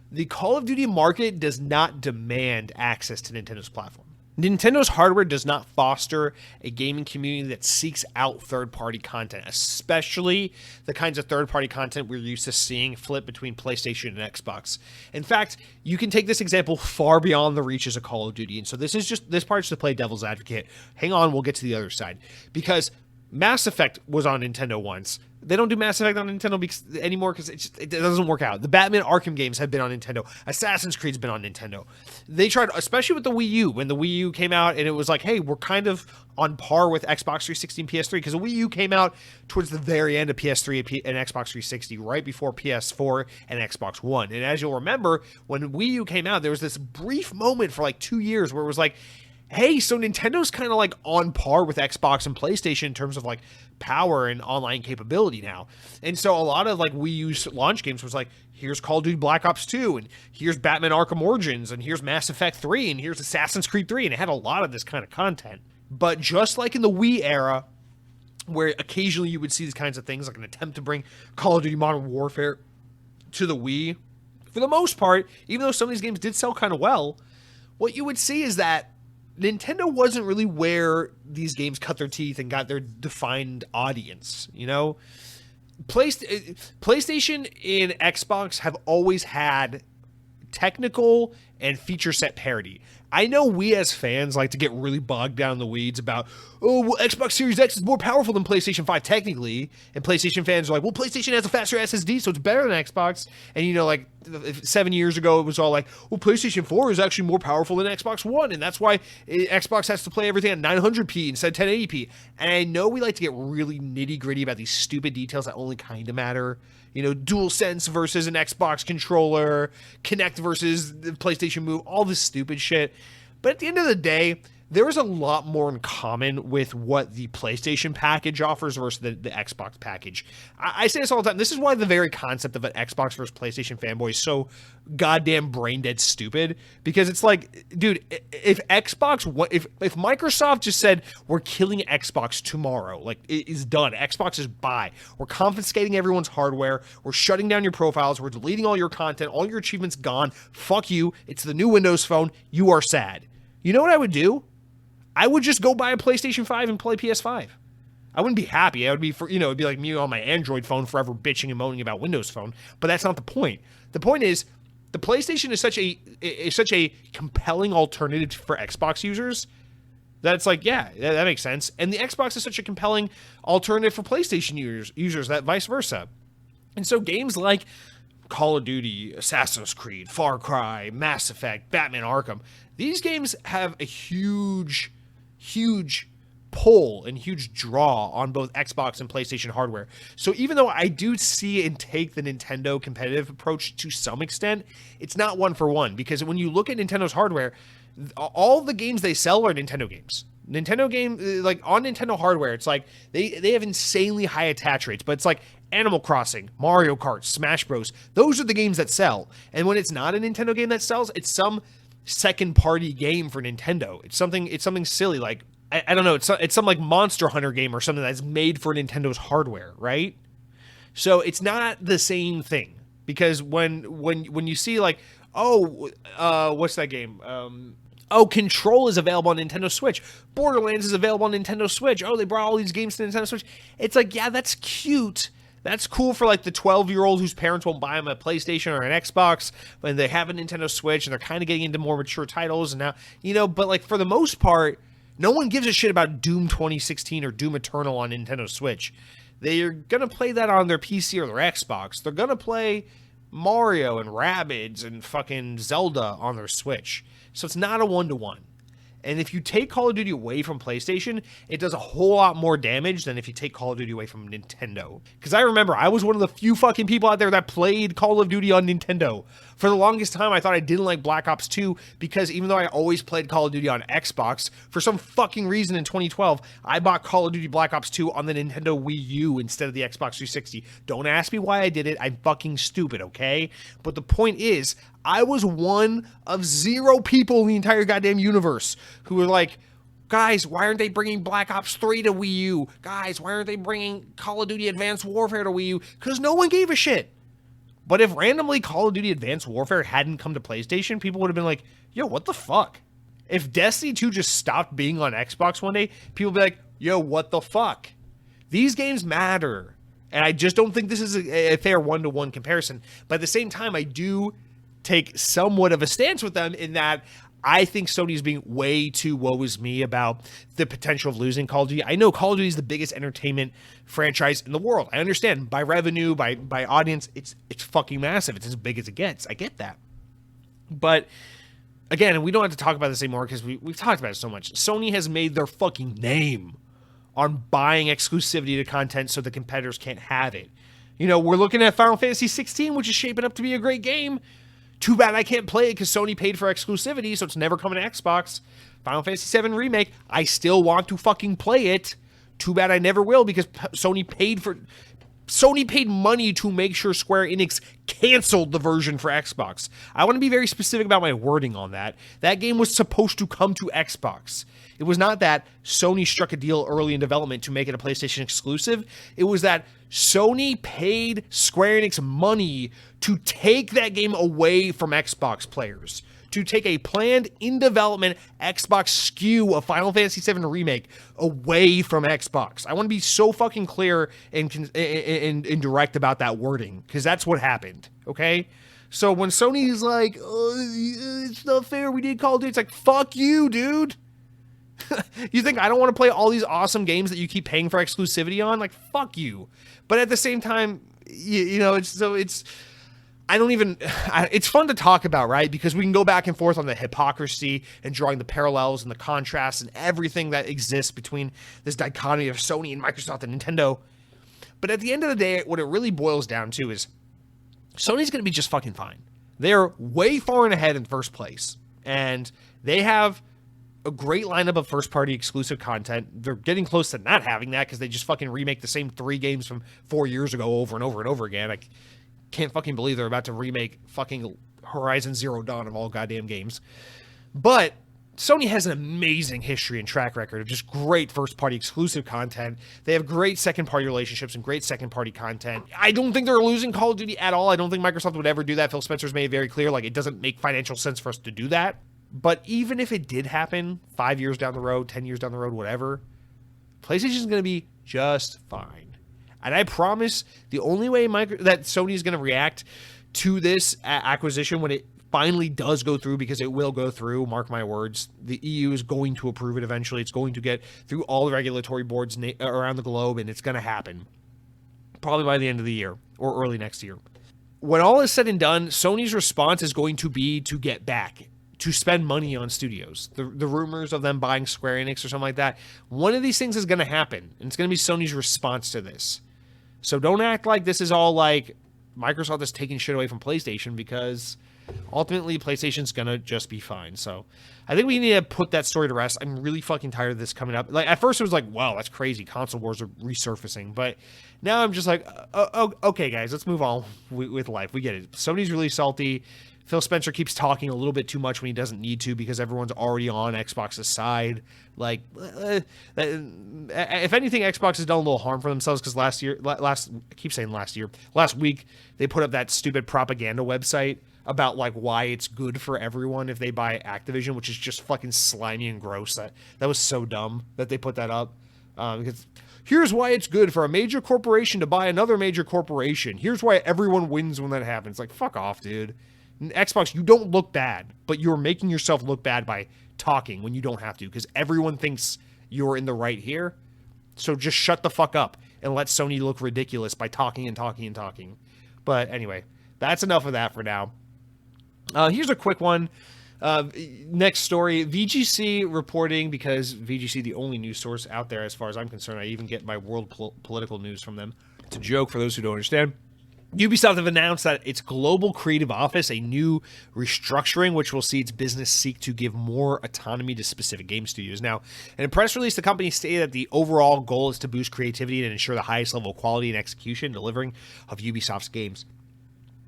the Call of Duty market does not demand access to Nintendo's platform. Nintendo's hardware does not foster a gaming community that seeks out third-party content, especially the kinds of third-party content we're used to seeing flip between PlayStation and Xbox. In fact, you can take this example far beyond the reaches of Call of Duty. And so this part's to play devil's advocate. Hang on, we'll get to the other side. Because Mass Effect was on Nintendo once. They don't do Mass Effect on Nintendo anymore because it doesn't work out. The Batman Arkham games have been on Nintendo. Assassin's Creed's been on Nintendo. They tried, especially with the Wii U, when the Wii U came out and it was like, hey, we're kind of on par with Xbox 360 and PS3 because the Wii U came out towards the very end of PS3 and Xbox 360, right before PS4 and Xbox One. And as you'll remember, when Wii U came out, there was this brief moment for like 2 years where it was like, hey, so Nintendo's kind of like on par with Xbox and PlayStation in terms of like power and online capability now. And so a lot of like Wii U's launch games was like, here's Call of Duty Black Ops 2, and here's Batman Arkham Origins, and here's Mass Effect 3, and here's Assassin's Creed 3, and it had a lot of this kind of content. But just like in the Wii era, where occasionally you would see these kinds of things, like an attempt to bring Call of Duty Modern Warfare to the Wii, for the most part, even though some of these games did sell kind of well, what you would see is that Nintendo wasn't really where these games cut their teeth and got their defined audience, you know? PlayStation and Xbox have always had technical and feature set parity. I know we as fans like to get really bogged down in the weeds about, oh, well, Xbox Series X is more powerful than PlayStation 5 technically, and PlayStation fans are like, well, PlayStation has a faster SSD, so it's better than Xbox. And, you know, like 7 years ago, it was all like, well, PlayStation 4 is actually more powerful than Xbox One, and that's why Xbox has to play everything at 900p instead of 1080p. And I know we like to get really nitty-gritty about these stupid details that only kind of matter. You know, DualSense versus an Xbox controller, Kinect versus the PlayStation Move, all this stupid shit. But at the end of the day, there is a lot more in common with what the PlayStation package offers versus the Xbox package. I say this all the time. This is why the very concept of an Xbox versus PlayStation fanboy is so goddamn brain dead stupid. Because it's like, dude, if Microsoft just said, we're killing Xbox tomorrow, like it is done. Xbox is bye. We're confiscating everyone's hardware. We're shutting down your profiles. We're deleting all your content. All your achievements gone. Fuck you. It's the new Windows Phone. You are sad. You know what I would do? I would just go buy a PlayStation 5 and play PS5. I wouldn't be happy. I would be, it'd be like me on my Android phone forever bitching and moaning about Windows Phone. But that's not the point. The point is, the PlayStation is such a compelling alternative for Xbox users that it's like, yeah, that makes sense. And the Xbox is such a compelling alternative for PlayStation users that vice versa. And so games like Call of Duty, Assassin's Creed, Far Cry, Mass Effect, Batman Arkham, these games have a huge pull and huge draw on both Xbox and PlayStation hardware. So even though I do see and take the Nintendo competitive approach to some extent, it's not one for one, because when you look at Nintendo's hardware, all the games they sell are Nintendo games. Nintendo game, like on Nintendo hardware, it's like they have insanely high attach rates, but it's like Animal Crossing, Mario Kart, Smash Bros. Those are the games that sell. And when it's not a Nintendo game that sells, it's some second party game for Nintendo. It's something silly, like I don't know, it's some like Monster Hunter game or something that's made for Nintendo's hardware, right? So it's not the same thing, because when you see like, what's that game? Control is available on Nintendo Switch. Borderlands is available on Nintendo Switch. Oh, they brought all these games to Nintendo Switch. It's like, yeah, that's cute. That's cool for like the 12-year-old whose parents won't buy them a PlayStation or an Xbox when they have a Nintendo Switch and they're kind of getting into more mature titles. And now, you know, but like for the most part, no one gives a shit about Doom 2016 or Doom Eternal on Nintendo Switch. They're going to play that on their PC or their Xbox. They're going to play Mario and Rabbids and fucking Zelda on their Switch. So it's not a one-to-one. And if you take Call of Duty away from PlayStation, it does a whole lot more damage than if you take Call of Duty away from Nintendo. Because I remember I was one of the few fucking people out there that played Call of Duty on Nintendo. For the longest time, I thought I didn't like Black Ops 2 because even though I always played Call of Duty on Xbox, for some fucking reason in 2012, I bought Call of Duty Black Ops 2 on the Nintendo Wii U instead of the Xbox 360. Don't ask me why I did it. I'm fucking stupid, okay? But the point is, I was one of 0 people in the entire goddamn universe who were like, guys, why aren't they bringing Black Ops 3 to Wii U? Guys, why aren't they bringing Call of Duty Advanced Warfare to Wii U? Because no one gave a shit. But if randomly Call of Duty Advanced Warfare hadn't come to PlayStation, people would have been like, yo, what the fuck? If Destiny 2 just stopped being on Xbox one day, people would be like, yo, what the fuck? These games matter. And I just don't think this is a fair one-to-one comparison. But at the same time, I do take somewhat of a stance with them in that I think Sony's being way too woe is me about the potential of losing Call of Duty. I know Call of Duty is the biggest entertainment franchise in the world. I understand by revenue, by audience, it's fucking massive. It's as big as it gets. I get that. But again, we don't have to talk about this anymore because we've talked about it so much. Sony has made their fucking name on buying exclusivity to content so the competitors can't have it. You know, we're looking at Final Fantasy 16, which is shaping up to be a great game. Too bad I can't play it because Sony paid for exclusivity, so it's never coming to Xbox. Final Fantasy 7 Remake, I still want to fucking play it. Too bad I never will because Sony paid money to make sure Square Enix canceled the version for Xbox. I want to be very specific about my wording on that. That game was supposed to come to Xbox. It was not that Sony struck a deal early in development to make it a PlayStation exclusive. It was that Sony paid Square Enix money to take that game away from Xbox players, to take a planned in-development Xbox SKU of Final Fantasy VII Remake away from Xbox. I want to be so fucking clear and direct about that wording, because that's what happened, okay? So when Sony's like, oh, it's not fair, we did Call of Duty, it's like, fuck you, dude. You think I don't want to play all these awesome games that you keep paying for exclusivity on? Like, fuck you. But at the same time, you know, it's fun to talk about, right? Because we can go back and forth on the hypocrisy and drawing the parallels and the contrasts and everything that exists between this dichotomy of Sony and Microsoft and Nintendo. But at the end of the day, what it really boils down to is Sony's going to be just fucking fine. They're way far and ahead in first place. And they have a great lineup of first-party exclusive content. They're getting close to not having that because they just fucking remake the same 3 games from 4 years ago over and over and over again. I can't fucking believe they're about to remake fucking Horizon Zero Dawn of all goddamn games. But Sony has an amazing history and track record of just great first-party exclusive content. They have great second-party relationships and great second-party content. I don't think they're losing Call of Duty at all. I don't think Microsoft would ever do that. Phil Spencer's made it very clear, like, it doesn't make financial sense for us to do that. But even if it did happen 5 years down the road, 10 years down the road, whatever, PlayStation's going to be just fine. And I promise the only way that Sony is going to react to this acquisition when it finally does go through, because it will go through, mark my words, the EU is going to approve it eventually. It's going to get through all the regulatory boards around the globe, and it's going to happen. Probably by the end of the year or early next year. When all is said and done, Sony's response is going to be to get back, to spend money on studios. The rumors of them buying Square Enix or something like that, one of these things is going to happen, and it's going to be Sony's response to this. So don't act like this is all like Microsoft is taking shit away from PlayStation, because ultimately PlayStation's going to just be fine. So I think we need to put that story to rest. I'm really fucking tired of this coming up. Like, at first it was like, wow, that's crazy. Console wars are resurfacing. But now I'm just like, okay, guys, let's move on with life. We get it. Sony's really salty. Phil Spencer keeps talking a little bit too much when he doesn't need to, because everyone's already on Xbox's side. Like, if anything, Xbox has done a little harm for themselves, because last week, they put up that stupid propaganda website about, like, why it's good for everyone if they buy Activision, which is just fucking slimy and gross. That was so dumb that they put that up. Because here's why it's good for a major corporation to buy another major corporation. Here's why everyone wins when that happens. Like, fuck off, dude. Xbox, you don't look bad, but you're making yourself look bad by talking when you don't have to, because everyone thinks you're in the right here. So just shut the fuck up and let Sony look ridiculous by talking and talking and talking. But anyway, that's enough of that for now. Here's a quick one. Next story, VGC reporting, because VGC, the only news source out there as far as I'm concerned. I even get my world political news from them. It's a joke for those who don't understand. Ubisoft have announced that its global creative office, a new restructuring, which will see its business seek to give more autonomy to specific game studios. Now, in a press release, the company stated that the overall goal is to boost creativity and ensure the highest level of quality and execution delivering of Ubisoft's games.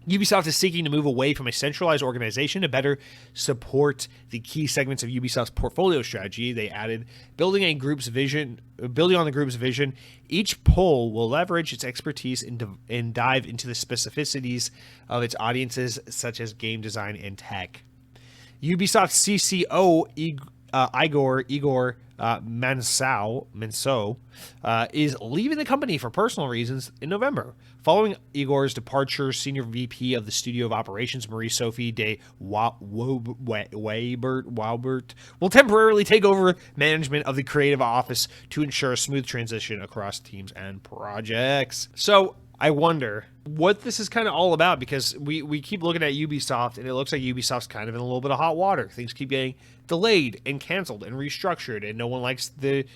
Ubisoft is seeking to move away from a centralized organization to better support the key segments of Ubisoft's portfolio strategy. They added, building on the group's vision, each poll will leverage its expertise and dive into the specificities of its audiences, such as game design and tech. Ubisoft CCO Igor Manso is leaving the company for personal reasons in November. Following Igor's departure, Senior VP of the Studio of Operations, Marie-Sophie de Waubert, will temporarily take over management of the creative office to ensure a smooth transition across teams and projects. So I wonder what this is kind of all about, because we keep looking at Ubisoft, and it looks like Ubisoft's kind of in a little bit of hot water. Things keep getting delayed and canceled and restructured, and no one likes the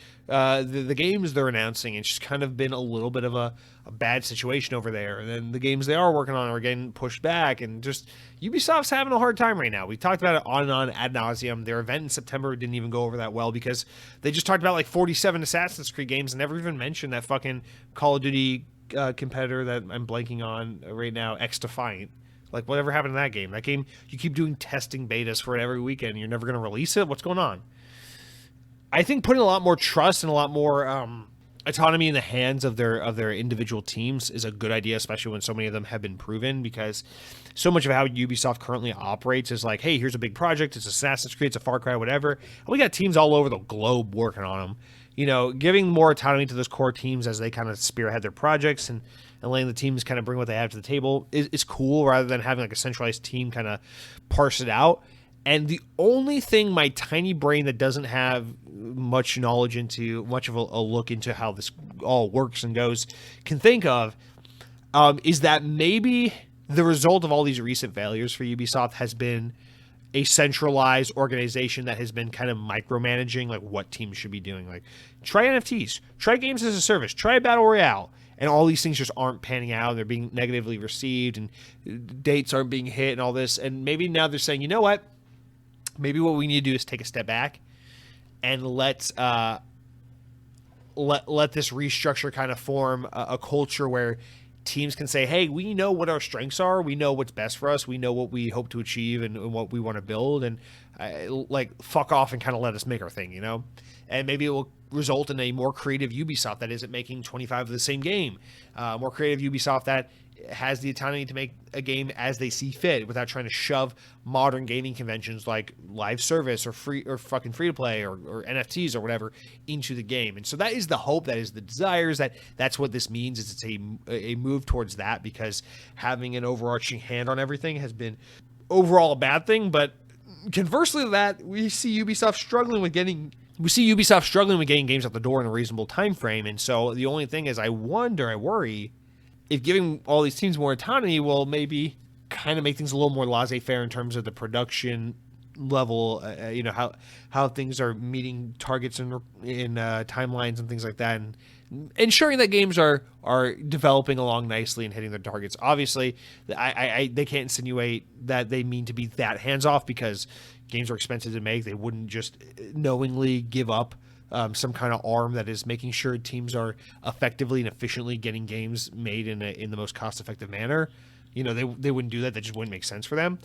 games they're announcing. It's just kind of been a little bit of a bad situation over there. And then the games they are working on are getting pushed back, and just Ubisoft's having a hard time right now. We talked about it on and on ad nauseum. Their event in September didn't even go over that well, because they just talked about like 47 Assassin's Creed games and never even mentioned that fucking Call of Duty competitor that I'm blanking on right now, X-Defiant. Like, whatever happened to that game? That game, you keep doing testing betas for it every weekend. You're never going to release it? What's going on? I think putting a lot more trust and a lot more autonomy in the hands of their individual teams is a good idea, especially when so many of them have been proven, because so much of how Ubisoft currently operates is like, hey, here's a big project. It's Assassin's Creed, it's a Far Cry, whatever. And we got teams all over the globe working on them. You know, giving more autonomy to those core teams as they kind of spearhead their projects and letting the teams kind of bring what they have to the table is cool, rather than having like a centralized team kind of parse it out. And the only thing my tiny brain that doesn't have much knowledge into, much of a look into how this all works and goes, can think of is that maybe the result of all these recent failures for Ubisoft has been a centralized organization that has been kind of micromanaging like what teams should be doing. Like, try NFTs, try games as a service, try Battle Royale, and all these things just aren't panning out. They're being negatively received, and dates aren't being hit, and all this. And maybe now they're saying, you know what? Maybe what we need to do is take a step back and let this restructure kind of form a culture where teams can say, hey, we know what our strengths are. We know what's best for us. We know what we hope to achieve and what we want to build. And like, fuck off and kind of let us make our thing, you know? And maybe it will result in a more creative Ubisoft that isn't making 25 of the same game. More creative Ubisoft that has the autonomy to make a game as they see fit without trying to shove modern gaming conventions like live service or free or fucking free to play or NFTs or whatever into the game. And so that is the hope, that is the desires, that's what this means, is it's a move towards that, because having an overarching hand on everything has been overall a bad thing. But conversely to that, we see Ubisoft struggling with getting games out the door in a reasonable time frame. And so the only thing is, I worry if giving all these teams more autonomy will maybe kind of make things a little more laissez-faire in terms of the production level, you know, how things are meeting targets in timelines and things like that, and ensuring that games are developing along nicely and hitting their targets. Obviously, they can't insinuate that they mean to be that hands-off, because games are expensive to make. They wouldn't just knowingly give up some kind of arm that is making sure teams are effectively and efficiently getting games made in the most cost-effective manner. You know, they wouldn't do that. That just wouldn't make sense for them.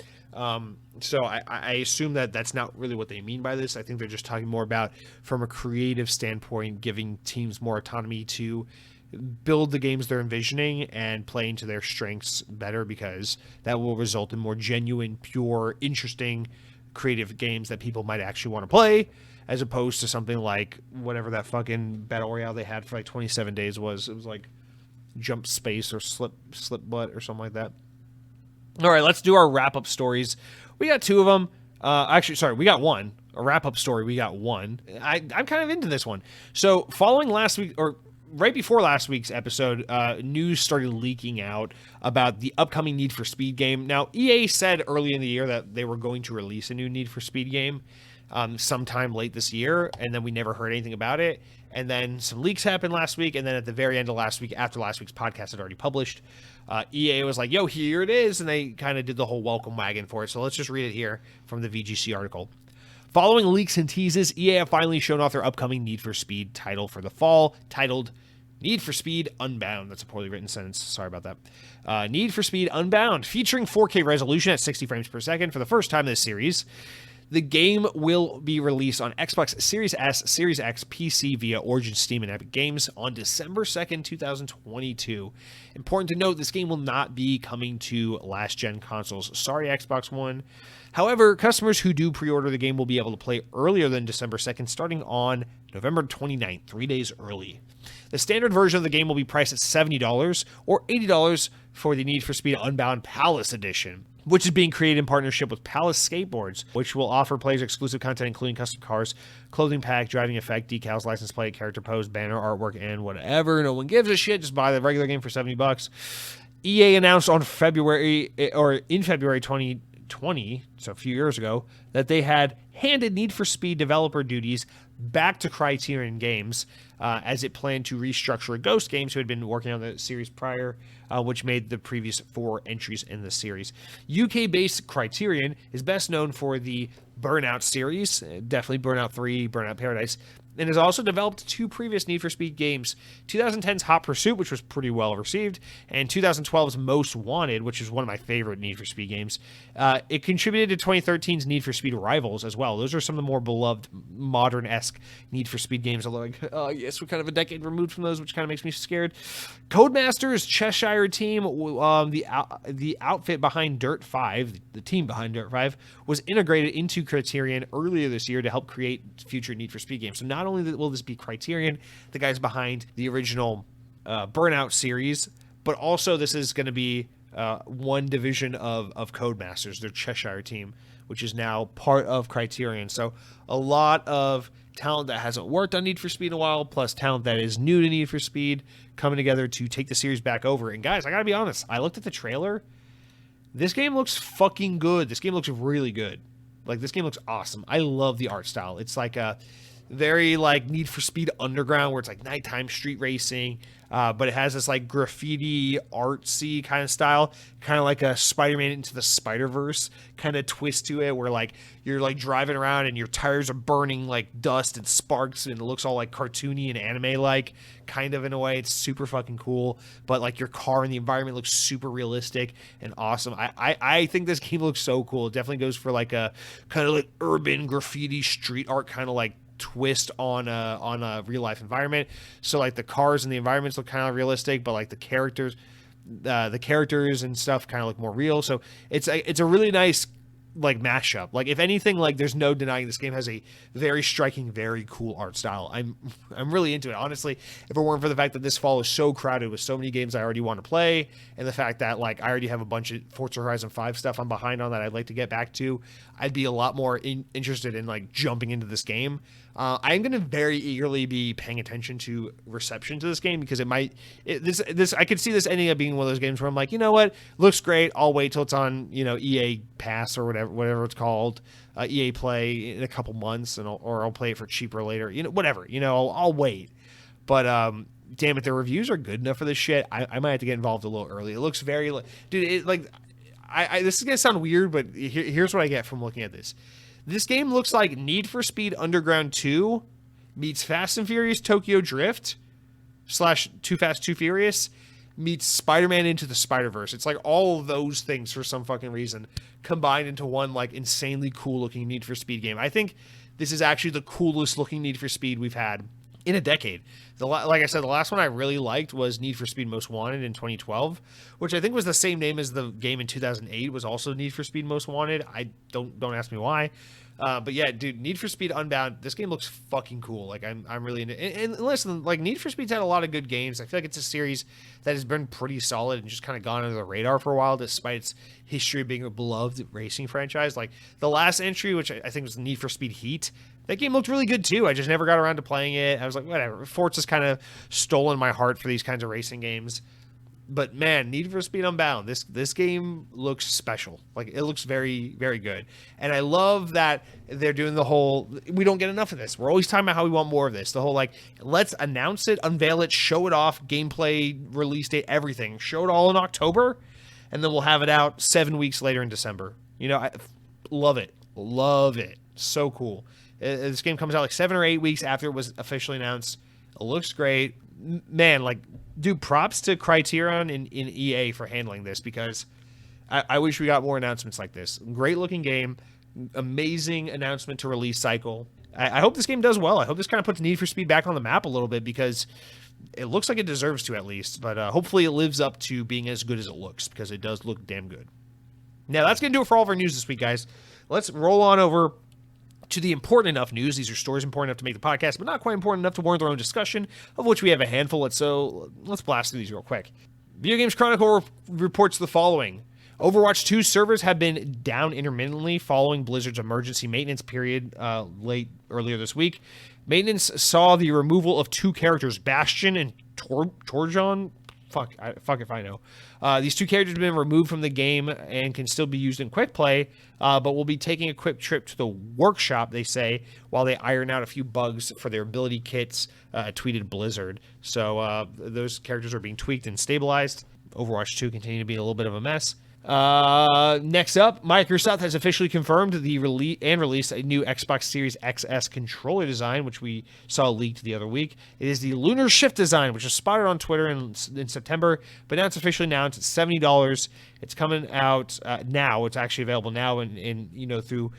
So I assume that that's not really what they mean by this. I think they're just talking more about, from a creative standpoint, giving teams more autonomy to build the games they're envisioning and play into their strengths better, because that will result in more genuine, pure, interesting, creative games that people might actually want to play, as opposed to something like whatever that fucking Battle Royale they had for like 27 days was. It was like Jump Space or Slip Butt or something like that. All right, let's do our wrap-up stories. We got two of them. We got one. A wrap-up story, we got one. I'm kind of into this one. So following last week, or right before last week's episode, news started leaking out about the upcoming Need for Speed game. Now, EA said early in the year that they were going to release a new Need for Speed game sometime late this year, and then we never heard anything about it. And then some leaks happened last week, and then at the very end of last week, after last week's podcast had already published, EA was like, yo, here it is, and they kind of did the whole welcome wagon for it. So let's just read it here from the VGC article. Following leaks and teases, EA have finally shown off their upcoming Need for Speed title for the fall, titled Need for Speed Unbound. That's a poorly written sentence. Sorry about that. Need for Speed Unbound, featuring 4K resolution at 60 frames per second for the first time in this series. The game will be released on Xbox Series S, Series X, PC via Origin, Steam, and Epic Games on December 2nd, 2022. Important to note, this game will not be coming to last-gen consoles. Sorry, Xbox One. However, customers who do pre-order the game will be able to play earlier than December 2nd, starting on November 29th, 3 days early. The standard version of the game will be priced at $70 or $80 for the Need for Speed Unbound Palace Edition, which is being created in partnership with Palace Skateboards, which will offer players exclusive content including custom cars, clothing pack, driving effect, decals, license plate, character pose, banner, artwork, and whatever. No one gives a shit. Just buy the regular game for $70. EA announced in February 2020, so a few years ago, that they had handed Need for Speed developer duties back to Criterion Games as it planned to restructure Ghost Games, who had been working on the series prior, which made the previous 4 entries in the series. UK-based Criterion is best known for the Burnout series, definitely Burnout 3, Burnout Paradise, and has also developed 2 previous Need for Speed games, 2010's Hot Pursuit, which was pretty well received, and 2012's Most Wanted, which is one of my favorite Need for Speed games. It contributed to 2013's Need for Speed Rivals as well. Those are some of the more beloved modern-esque Need for Speed games, although, yes, we're kind of a decade removed from those, which kind of makes me scared. Codemasters Cheshire team, the outfit behind Dirt 5, the team behind Dirt 5, was integrated into Criterion earlier this year to help create future Need for Speed games. So not only will this be Criterion, the guys behind the original Burnout series, but also this is going to be one division of Codemasters, their Cheshire team, which is now part of Criterion. So a lot of talent that hasn't worked on Need for Speed in a while, plus talent that is new to Need for Speed, coming together to take the series back over. And guys, I gotta be honest, I looked at the trailer. This game looks fucking good. This game looks really good. Like, this game looks awesome. I love the art style. It's like a very, like, Need for Speed Underground, where it's like nighttime street racing, but it has this like graffiti artsy kind of style, kind of like a Spider-Man Into the Spider-Verse kind of twist to it, where like you're like driving around and your tires are burning like dust and sparks, and it looks all like cartoony and anime like, kind of, in a way. It's super fucking cool, but like your car and the environment looks super realistic and awesome. I think this game looks so cool. It definitely goes for like a kind of like urban graffiti street art kind of like twist on a real life environment. So like the cars and the environments look kind of realistic, but like the characters and stuff kind of look more real. So it's a really nice like mashup. Like, if anything, like, there's no denying this game has a very striking, very cool art style. I'm really into it. Honestly, if it weren't for the fact that this fall is so crowded with so many games I already want to play, and the fact that like I already have a bunch of Forza Horizon 5 stuff I'm behind on that I'd like to get back to, I'd be a lot more interested in like jumping into this game. I'm going to very eagerly be paying attention to reception to this game, because I could see this ending up being one of those games where I'm like, you know what, looks great, I'll wait till it's on, EA Pass or whatever it's called, EA Play in a couple months, and I'll play it for cheaper later, whatever, I'll wait. But damn it, the reviews are good enough for this shit. I might have to get involved a little early. It looks very, dude, this is gonna sound weird, but here's what I get from looking at this. This game looks like Need for Speed Underground 2 meets Fast and Furious Tokyo Drift / Too Fast, Too Furious meets Spider-Man Into the Spider-Verse. It's like all of those things for some fucking reason combined into one like insanely cool looking Need for Speed game. I think this is actually the coolest looking Need for Speed we've had in a decade. Like I said, the last one I really liked was Need for Speed Most Wanted in 2012, which I think was the same name as the game in 2008, was also Need for Speed Most Wanted. I don't ask me why. But yeah, dude, Need for Speed Unbound, this game looks fucking cool. Like, I'm really into it. And listen, like, Need for Speed's had a lot of good games. I feel like it's a series that has been pretty solid and just kind of gone under the radar for a while, despite its history of being a beloved racing franchise. Like, the last entry, which I think was Need for Speed Heat, that game looked really good too. I just never got around to playing it. I was like, whatever. Forza's kind of stolen my heart for these kinds of racing games. But man, Need for Speed Unbound, this game looks special. Like, it looks very, very good. And I love that they're doing the whole, we don't get enough of this. We're always talking about how we want more of this. The whole, like, let's announce it, unveil it, show it off, gameplay, release date, everything. Show it all in October, and then we'll have it out 7 weeks later in December. I love it. Love it. So cool. This game comes out like 7 or 8 weeks after it was officially announced. It looks great. Man, like, dude, props to Criterion and EA for handling this, because I wish we got more announcements like this. Great looking game, amazing announcement to release cycle. I hope this game does well. I hope this kind of puts Need for Speed back on the map a little bit, because it looks like it deserves to, at least. But hopefully it lives up to being as good as it looks, because it does look damn good. Now, that's going to do it for all of our news this week, guys. Let's roll on over to the important enough news. These are stories important enough to make the podcast, but not quite important enough to warrant their own discussion, of which we have a handful. Let's blast through these real quick. Video Games Chronicle reports the following. Overwatch 2 servers have been down intermittently following Blizzard's emergency maintenance period earlier this week. Maintenance saw the removal of 2 characters, Bastion and Torjon. Fuck if I know. These 2 characters have been removed from the game and can still be used in quick play, but will be taking a quick trip to the workshop, they say, while they iron out a few bugs for their ability kits, tweeted Blizzard. So those characters are being tweaked and stabilized. Overwatch 2 continue to be a little bit of a mess. Next up, Microsoft has officially confirmed released a new Xbox Series XS controller design, which we saw leaked the other week. It is the Lunar Shift design, which was spotted on Twitter in September, but now it's officially announced. It's $70. It's coming out now. It's actually available now in through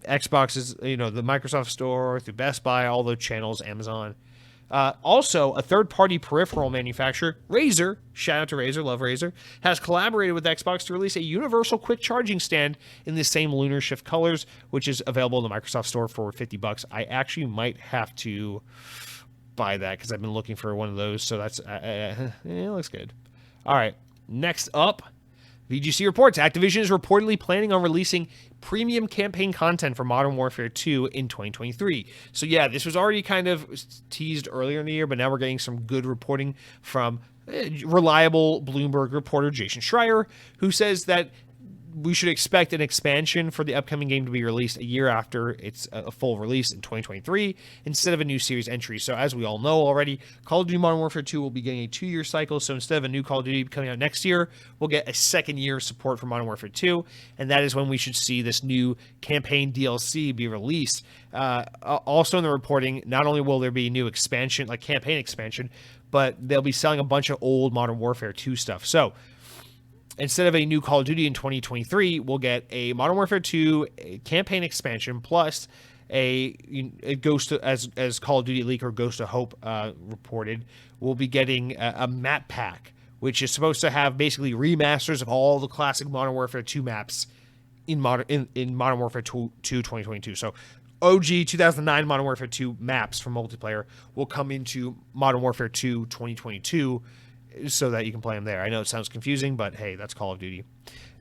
Xbox's, the Microsoft Store, through Best Buy, all those channels, Amazon. Also, a third-party peripheral manufacturer, Razer, shout out to Razer, love Razer, has collaborated with Xbox to release a universal quick charging stand in the same Lunar Shift colors, which is available in the Microsoft Store for $50. I actually might have to buy that because I've been looking for one of those, so that's it looks good. All right, next up, VGC reports Activision is reportedly planning on releasing premium campaign content for Modern Warfare 2 in 2023. So yeah, this was already kind of teased earlier in the year, but now we're getting some good reporting from reliable Bloomberg reporter Jason Schreier, who says that we should expect an expansion for the upcoming game to be released a year after its a full release in 2023 instead of a new series entry. So as we all know already, Call of Duty Modern Warfare 2 will be getting a 2-year cycle. So instead of a new Call of Duty coming out next year, we'll get a second year of support for Modern Warfare 2. And that is when we should see this new campaign DLC be released. Also in the reporting, not only will there be new expansion, like campaign expansion, but they'll be selling a bunch of old Modern Warfare 2 stuff. So instead of a new Call of Duty in 2023, we'll get a Modern Warfare 2 campaign expansion plus it goes to, as Call of Duty Leak or Ghost of Hope reported, we'll be getting a map pack, which is supposed to have basically remasters of all the classic Modern Warfare 2 maps in Modern Warfare 2 2022. So OG 2009 Modern Warfare 2 maps for multiplayer will come into Modern Warfare 2 2022 so that you can play them there. I know it sounds confusing, but hey, that's Call of Duty.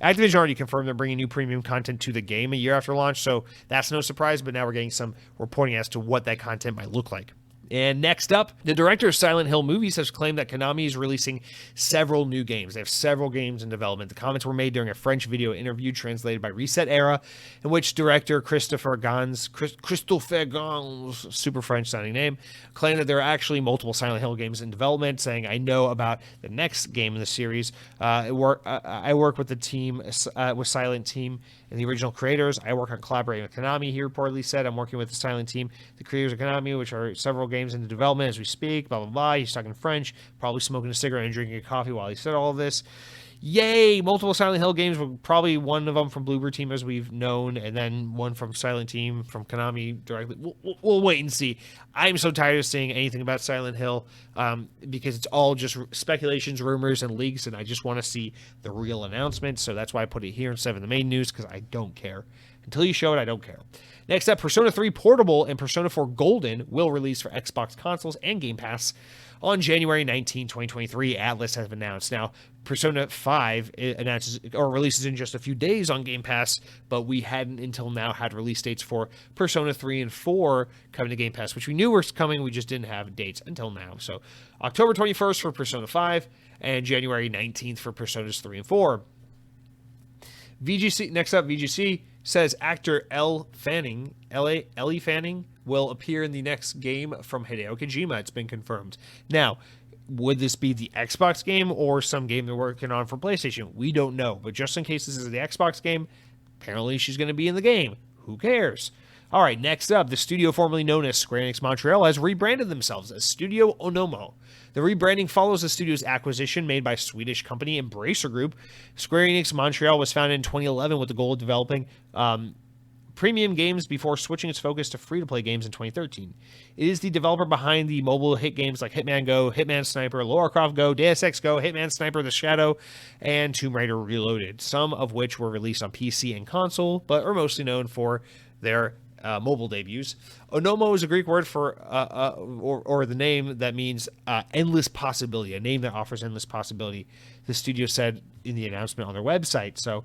Activision already confirmed they're bringing new premium content to the game a year after launch, so that's no surprise, but now we're getting some reporting as to what that content might look like. And next up, the director of Silent Hill movies has claimed that Konami is releasing several new games. They have several games in development. The comments were made during a French video interview translated by Reset Era, in which director Christopher Gans, super French sounding name, claimed that there are actually multiple Silent Hill games in development, saying, I know about the next game in the series. I work with the team, with Silent Team and the original creators. I work on collaborating with Konami, he reportedly said. I'm working with the Silent Team, the creators of Konami, which are several games into development as we speak, blah, blah, blah. He's talking French, probably smoking a cigarette and drinking a coffee while he said all of this. Yay! Multiple Silent Hill games, probably one of them from Bloober Team as we've known, and then one from Silent Team from Konami directly. We'll wait and see. I'm so tired of seeing anything about Silent Hill because it's all just speculations, rumors, and leaks, and I just want to see the real announcement, so that's why I put it here instead of the main news, because I don't care. Until you show it, I don't care. Next up, Persona 3 Portable and Persona 4 Golden will release for Xbox consoles and Game Pass on January 19, 2023. Atlas has announced. Now, Persona 5 announces or releases in just a few days on Game Pass, but we hadn't until now had release dates for Persona 3 and 4 coming to Game Pass, which we knew were coming. We just didn't have dates until now. So October 21st for Persona 5 and January 19th for Personas 3 and 4. VGC, next up, VGC says actor Ellie Fanning will appear in the next game from Hideo Kojima. It's been confirmed. Now, would this be the Xbox game or some game they're working on for PlayStation? We don't know. But just in case this is the Xbox game, apparently she's going to be in the game. Who cares? All right, next up, the studio formerly known as Square Enix Montreal has rebranded themselves as Studio Onomo. The rebranding follows the studio's acquisition made by Swedish company Embracer Group. Square Enix Montreal was founded in 2011 with the goal of developing premium games before switching its focus to free-to-play games in 2013. It is the developer behind the mobile hit games like Hitman Go, Hitman Sniper, Lara Croft Go, Deus Ex Go, Hitman Sniper The Shadow, and Tomb Raider Reloaded, some of which were released on PC and console, but are mostly known for their mobile debuts. Onomo is a Greek word for, or the name that means endless possibility, a name that offers endless possibility, the studio said in the announcement on their website. So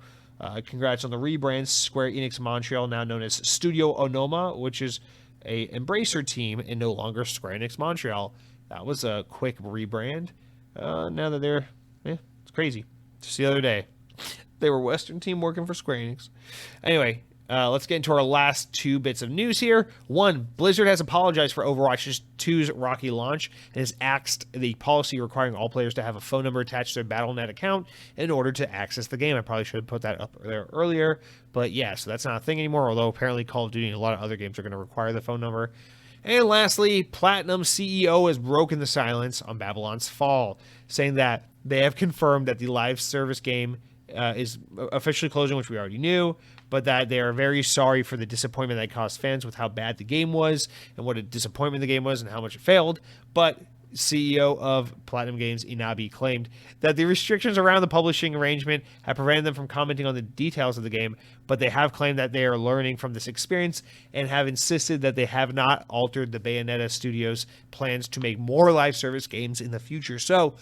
congrats on the rebrand. Square Enix Montreal, now known as Studio Onoma, which is a Embracer team and no longer Square Enix Montreal. That was a quick rebrand. Now that they're, it's crazy. Just the other day, they were Western team working for Square Enix. Anyway, let's get into our last two bits of news here. One, Blizzard has apologized for Overwatch 2's rocky launch and has axed the policy requiring all players to have a phone number attached to their Battle.net account in order to access the game. I probably should have put that up there earlier, but yeah, so that's not a thing anymore, although apparently Call of Duty and a lot of other games are going to require the phone number. And lastly, Platinum CEO has broken the silence on Babylon's Fall, saying that they have confirmed that the live service game is officially closing, which we already knew, but that they are very sorry for the disappointment that caused fans with how bad the game was and what a disappointment the game was and how much it failed. But CEO of Platinum Games, Inabi, claimed that the restrictions around the publishing arrangement have prevented them from commenting on the details of the game, but they have claimed that they are learning from this experience and have insisted that they have not altered the Bayonetta Studios' plans to make more live service games in the future. So,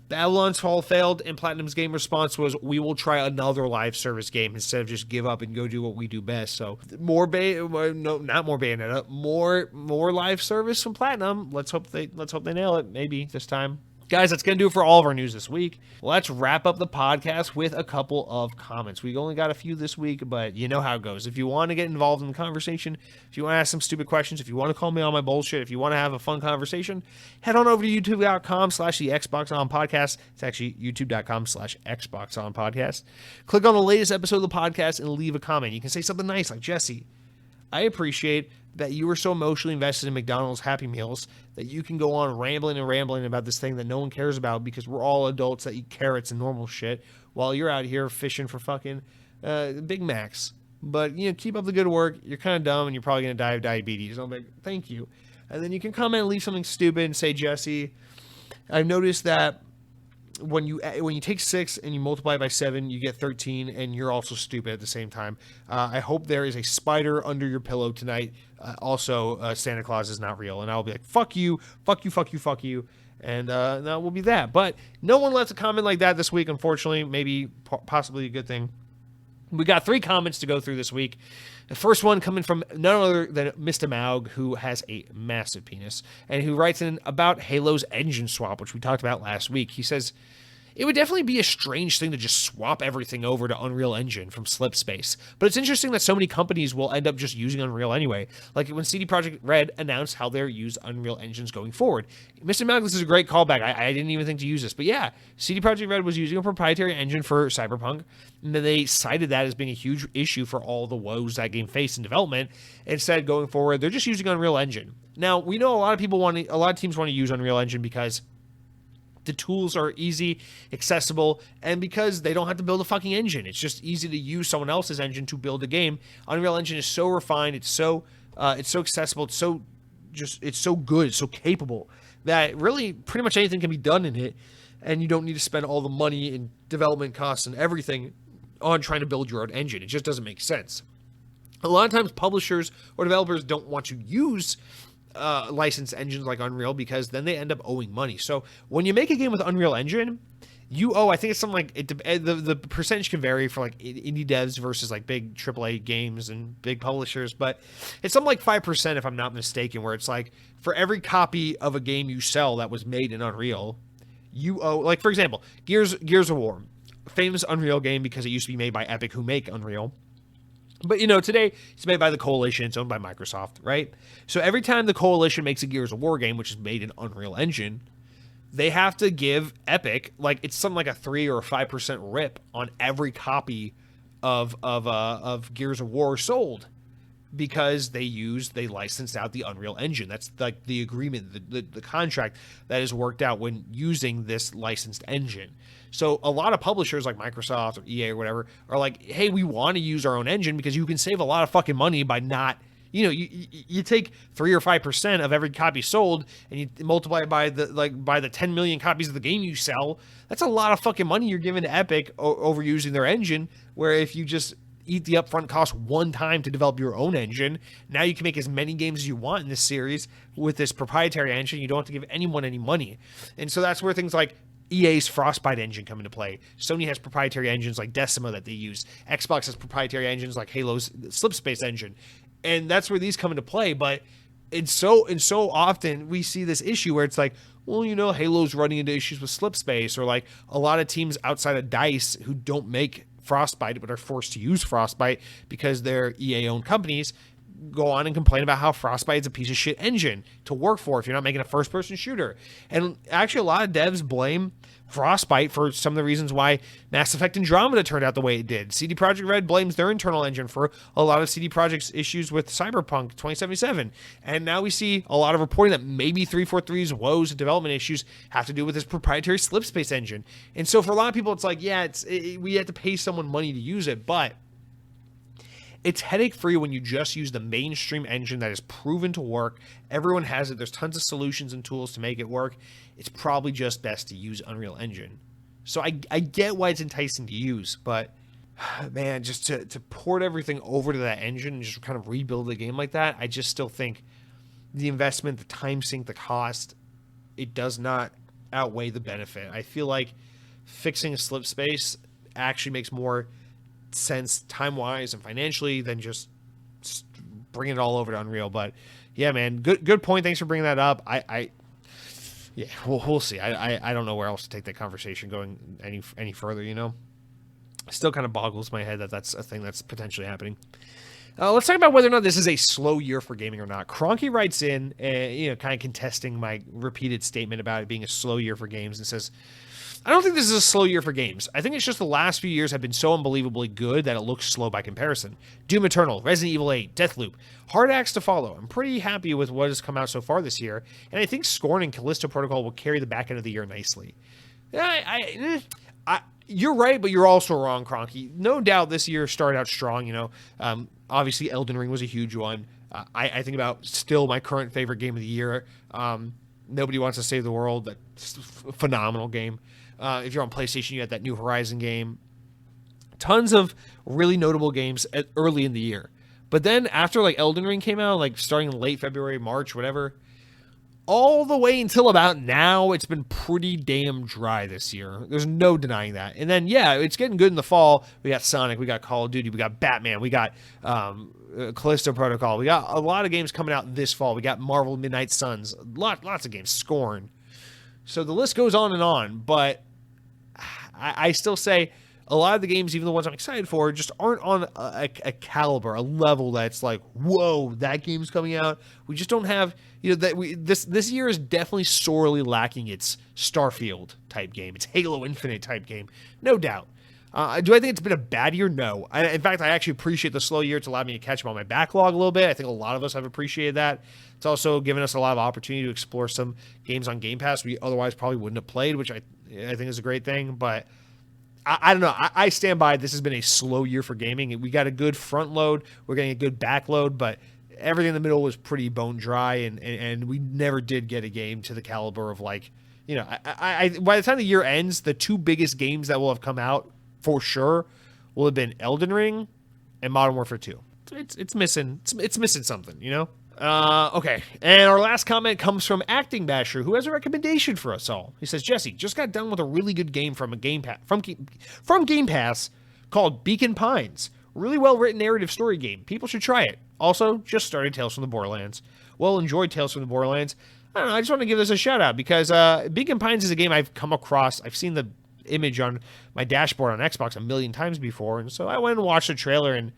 Babylon's Fall failed, and Platinum's game response was, we will try another live service game instead of just give up and go do what we do best. So more not more Bayonetta, more live service from Platinum. Let's hope they nail it, maybe this time. Guys, that's going to do it for all of our news this week. Let's wrap up the podcast with a couple of comments. We only got a few this week, but you know how it goes. If you want to get involved in the conversation, if you want to ask some stupid questions, if you want to call me on my bullshit, if you want to have a fun conversation, head on over to youtube.com/the Xbox On Podcast. It's actually youtube.com/Xbox On Podcast. Click on the latest episode of the podcast and leave a comment. You can say something nice like, Jesse, I appreciate that you were so emotionally invested in McDonald's Happy Meals that you can go on rambling about this thing that no one cares about because we're all adults that eat carrots and normal shit while you're out here fishing for fucking Big Macs. But, keep up the good work. You're kind of dumb and you're probably going to die of diabetes. I'm like, thank you. And then you can comment and leave something stupid and say, Jesse, I've noticed that when you take 6 and you multiply it by 7, you get 13, and you're also stupid at the same time. I hope there is a spider under your pillow tonight. Also, Santa Claus is not real. And I'll be like, fuck you, fuck you, fuck you, fuck you. And that will be that. But no one lets a comment like that this week, unfortunately. Maybe possibly a good thing. We got 3 comments to go through this week. The first one coming from none other than Mr. Maug, who has a massive penis, and who writes in about Halo's engine swap, which we talked about last week. He says, it would definitely be a strange thing to just swap everything over to Unreal Engine from Slipspace, but it's interesting that so many companies will end up just using Unreal anyway, like when CD Projekt Red announced how they're use Unreal Engines going forward. Mr. Maug, this is a great callback. I didn't even think to use this, but yeah, CD Projekt Red was using a proprietary engine for Cyberpunk, and then they cited that as being a huge issue for all the woes that game faced in development. Instead, going forward, they're just using Unreal Engine. Now, we know a lot of teams want to use Unreal Engine because the tools are easy, accessible, and because they don't have to build a fucking engine. It's just easy to use someone else's engine to build a game. Unreal Engine is so refined, it's so accessible, it's so good, it's so capable that really pretty much anything can be done in it, and you don't need to spend all the money and development costs and everything on trying to build your own engine. It just doesn't make sense. A lot of times publishers or developers don't want to use licensed engines like Unreal because then they end up owing money. So when you make a game with Unreal Engine, you owe, I think it's something like, the percentage can vary for like indie devs versus like big AAA games and big publishers, but it's something like 5% if I'm not mistaken, where it's like for every copy of a game you sell that was made in Unreal, you owe, like for example, Gears of War, famous Unreal game because it used to be made by Epic, who make Unreal. But, today it's made by the Coalition. It's owned by Microsoft, right? So every time the Coalition makes a Gears of War game, which is made in Unreal Engine, they have to give Epic, like, it's something like a 3 or 5% rip on every copy of Gears of War sold. because they licensed out the Unreal Engine. That's like the agreement, the contract that is worked out when using this licensed engine. So a lot of publishers like Microsoft or EA or whatever are like, hey, we want to use our own engine because you can save a lot of fucking money by not, you take 3 or 5% of every copy sold and you multiply it by the 10 million copies of the game you sell. That's a lot of fucking money you're giving to Epic over using their engine, where if you just eat the upfront cost one time to develop your own engine, now you can make as many games as you want in this series with this proprietary engine. You don't have to give anyone any money. And so that's where things like EA's Frostbite engine come into play. Sony has proprietary engines like Decima that they use. Xbox has proprietary engines like Halo's Slipspace engine. And that's where these come into play. But it's so often we see this issue where it's like, well, Halo's running into issues with Slipspace, or like a lot of teams outside of DICE who don't make Frostbite but are forced to use Frostbite because they're EA-owned companies go on and complain about how Frostbite is a piece of shit engine to work for if you're not making a first-person shooter. And actually, a lot of devs blame Frostbite for some of the reasons why Mass Effect Andromeda turned out the way it did. CD Projekt Red blames their internal engine for a lot of CD Projekt's issues with Cyberpunk 2077. And now we see a lot of reporting that maybe 343's woes and development issues have to do with this proprietary Slipspace engine. And so for a lot of people, it's like, yeah, we have to pay someone money to use it, but it's headache-free when you just use the mainstream engine that is proven to work. Everyone has it. There's tons of solutions and tools to make it work. It's probably just best to use Unreal Engine. So I get why it's enticing to use, but man, just to port everything over to that engine and just kind of rebuild the game like that, I just still think the investment, the time sink, the cost, it does not outweigh the benefit. I feel like fixing a Slipspace actually makes more sense time-wise and financially than just bringing it all over to Unreal. But yeah, man, good point. Thanks for bringing that up. Yeah, we'll see. I don't know where else to take that conversation going any further. Still kind of boggles my head that that's a thing that's potentially happening. Let's talk about whether or not this is a slow year for gaming or not. Cronky writes in, kind of contesting my repeated statement about it being a slow year for games, and says, I don't think this is a slow year for games. I think it's just the last few years have been so unbelievably good that it looks slow by comparison. Doom Eternal, Resident Evil 8, Deathloop, hard acts to follow. I'm pretty happy with what has come out so far this year, and I think Scorn and Callisto Protocol will carry the back end of the year nicely. You're right, but you're also wrong, Cronky. No doubt this year started out strong, obviously Elden Ring was a huge one. I think about still my current favorite game of the year. Nobody Wants to Save the World, that's a phenomenal game. If you're on PlayStation, you had that New Horizon game. Tons of really notable games early in the year. But then after Elden Ring came out, starting in late February, March, whatever, all the way until about now, it's been pretty damn dry this year. There's no denying that. And then, yeah, it's getting good in the fall. We got Sonic, we got Call of Duty, we got Batman, we got Callisto Protocol. We got a lot of games coming out this fall. We got Marvel Midnight Suns, lots of games, Scorn. So the list goes on, but I still say a lot of the games, even the ones I'm excited for, just aren't on a caliber, a level that's like, whoa, that game's coming out. We just don't have, this year is definitely sorely lacking its Starfield type game, its Halo Infinite type game, no doubt. Do I think it's been a bad year? No. In fact, I actually appreciate the slow year. It's allowed me to catch up on my backlog a little bit. I think a lot of us have appreciated that. It's also given us a lot of opportunity to explore some games on Game Pass we otherwise probably wouldn't have played, which I think is a great thing. But I don't know. I stand by this has been a slow year for gaming. We got a good front load. We're getting a good back load, but everything in the middle was pretty bone dry, and we never did get a game to the caliber of by the time the year ends, the two biggest games that will have come out for sure will have been Elden Ring and Modern Warfare 2. It's missing something, Okay, and our last comment comes from Acting Basher, who has a recommendation for us all. He says, Jesse, just got done with a really good game from Game Pass called Beacon Pines. Really well-written narrative story game. People should try it. Also, just started Tales from the Borderlands. Well, enjoyed Tales from the Borderlands. I don't know, I just want to give this a shout-out because Beacon Pines is a game I've come across. I've seen the image on my dashboard on Xbox a million times before, and so I went and watched the trailer, and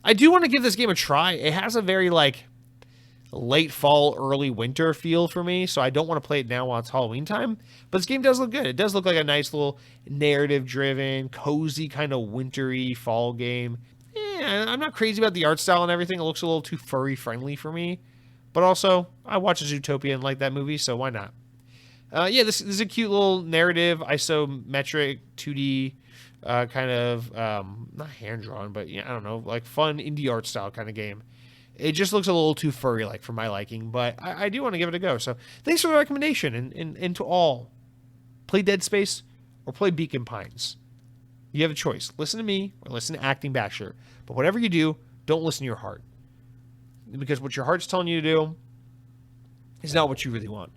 I do want to give this game a try. It has a very late fall, early winter feel for me, so I don't want to play it now while it's Halloween time, but this game does look good. It does look like a nice little narrative driven, cozy kind of wintry fall game. I'm not crazy about the art style and everything. It looks a little too furry friendly for me. But also, I watched Zootopia and like that movie, so why not? This is a cute little narrative, isometric, 2D, kind of, not hand-drawn, but, I don't know, like fun indie art style kind of game. It just looks a little too furry, like, for my liking, but I do want to give it a go. So, thanks for the recommendation, and to all, play Dead Space or play Beacon Pines. You have a choice. Listen to me or listen to Acting Basher. But whatever you do, don't listen to your heart. Because what your heart's telling you to do is not what you really want.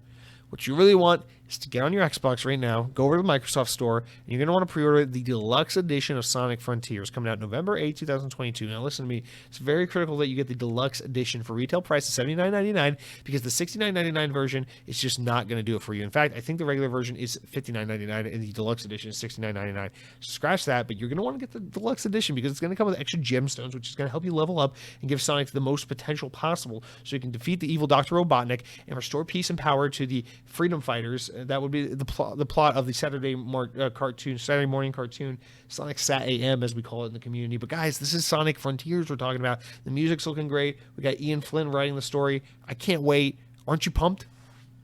What you really want is to get on your Xbox right now, go over to the Microsoft Store, and you're going to want to pre-order the deluxe edition of Sonic Frontiers coming out November 8, 2022. Now listen to me. It's very critical that you get the deluxe edition for retail price of $79.99 because the $69.99 version is just not going to do it for you. In fact, I think the regular version is $59.99 and the deluxe edition is $69.99. So scratch that, but you're going to want to get the deluxe edition because it's going to come with extra gemstones, which is going to help you level up and give Sonic the most potential possible so you can defeat the evil Dr. Robotnik and restore peace and power to the freedom fighters. That would be the plot of the Saturday morning cartoon, Sonic Sat AM, as we call it in the community. But guys, this is Sonic Frontiers we're talking about. The music's looking great. We got Ian Flynn writing the story. I can't wait. Aren't you pumped?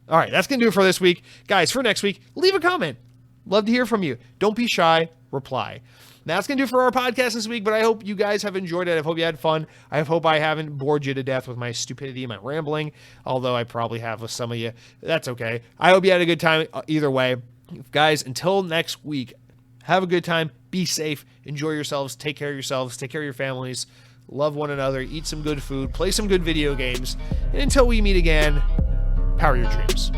All right, that's going to do it for this week. Guys, for next week, leave a comment. Love to hear from you. Don't be shy. Reply. That's going to do it for our podcast this week, but I hope you guys have enjoyed it. I hope you had fun. I hope I haven't bored you to death with my stupidity and my rambling, although I probably have with some of you. That's okay. I hope you had a good time either way. Guys, until next week, have a good time. Be safe. Enjoy yourselves. Take care of yourselves. Take care of your families. Love one another. Eat some good food. Play some good video games. And until we meet again, power your dreams.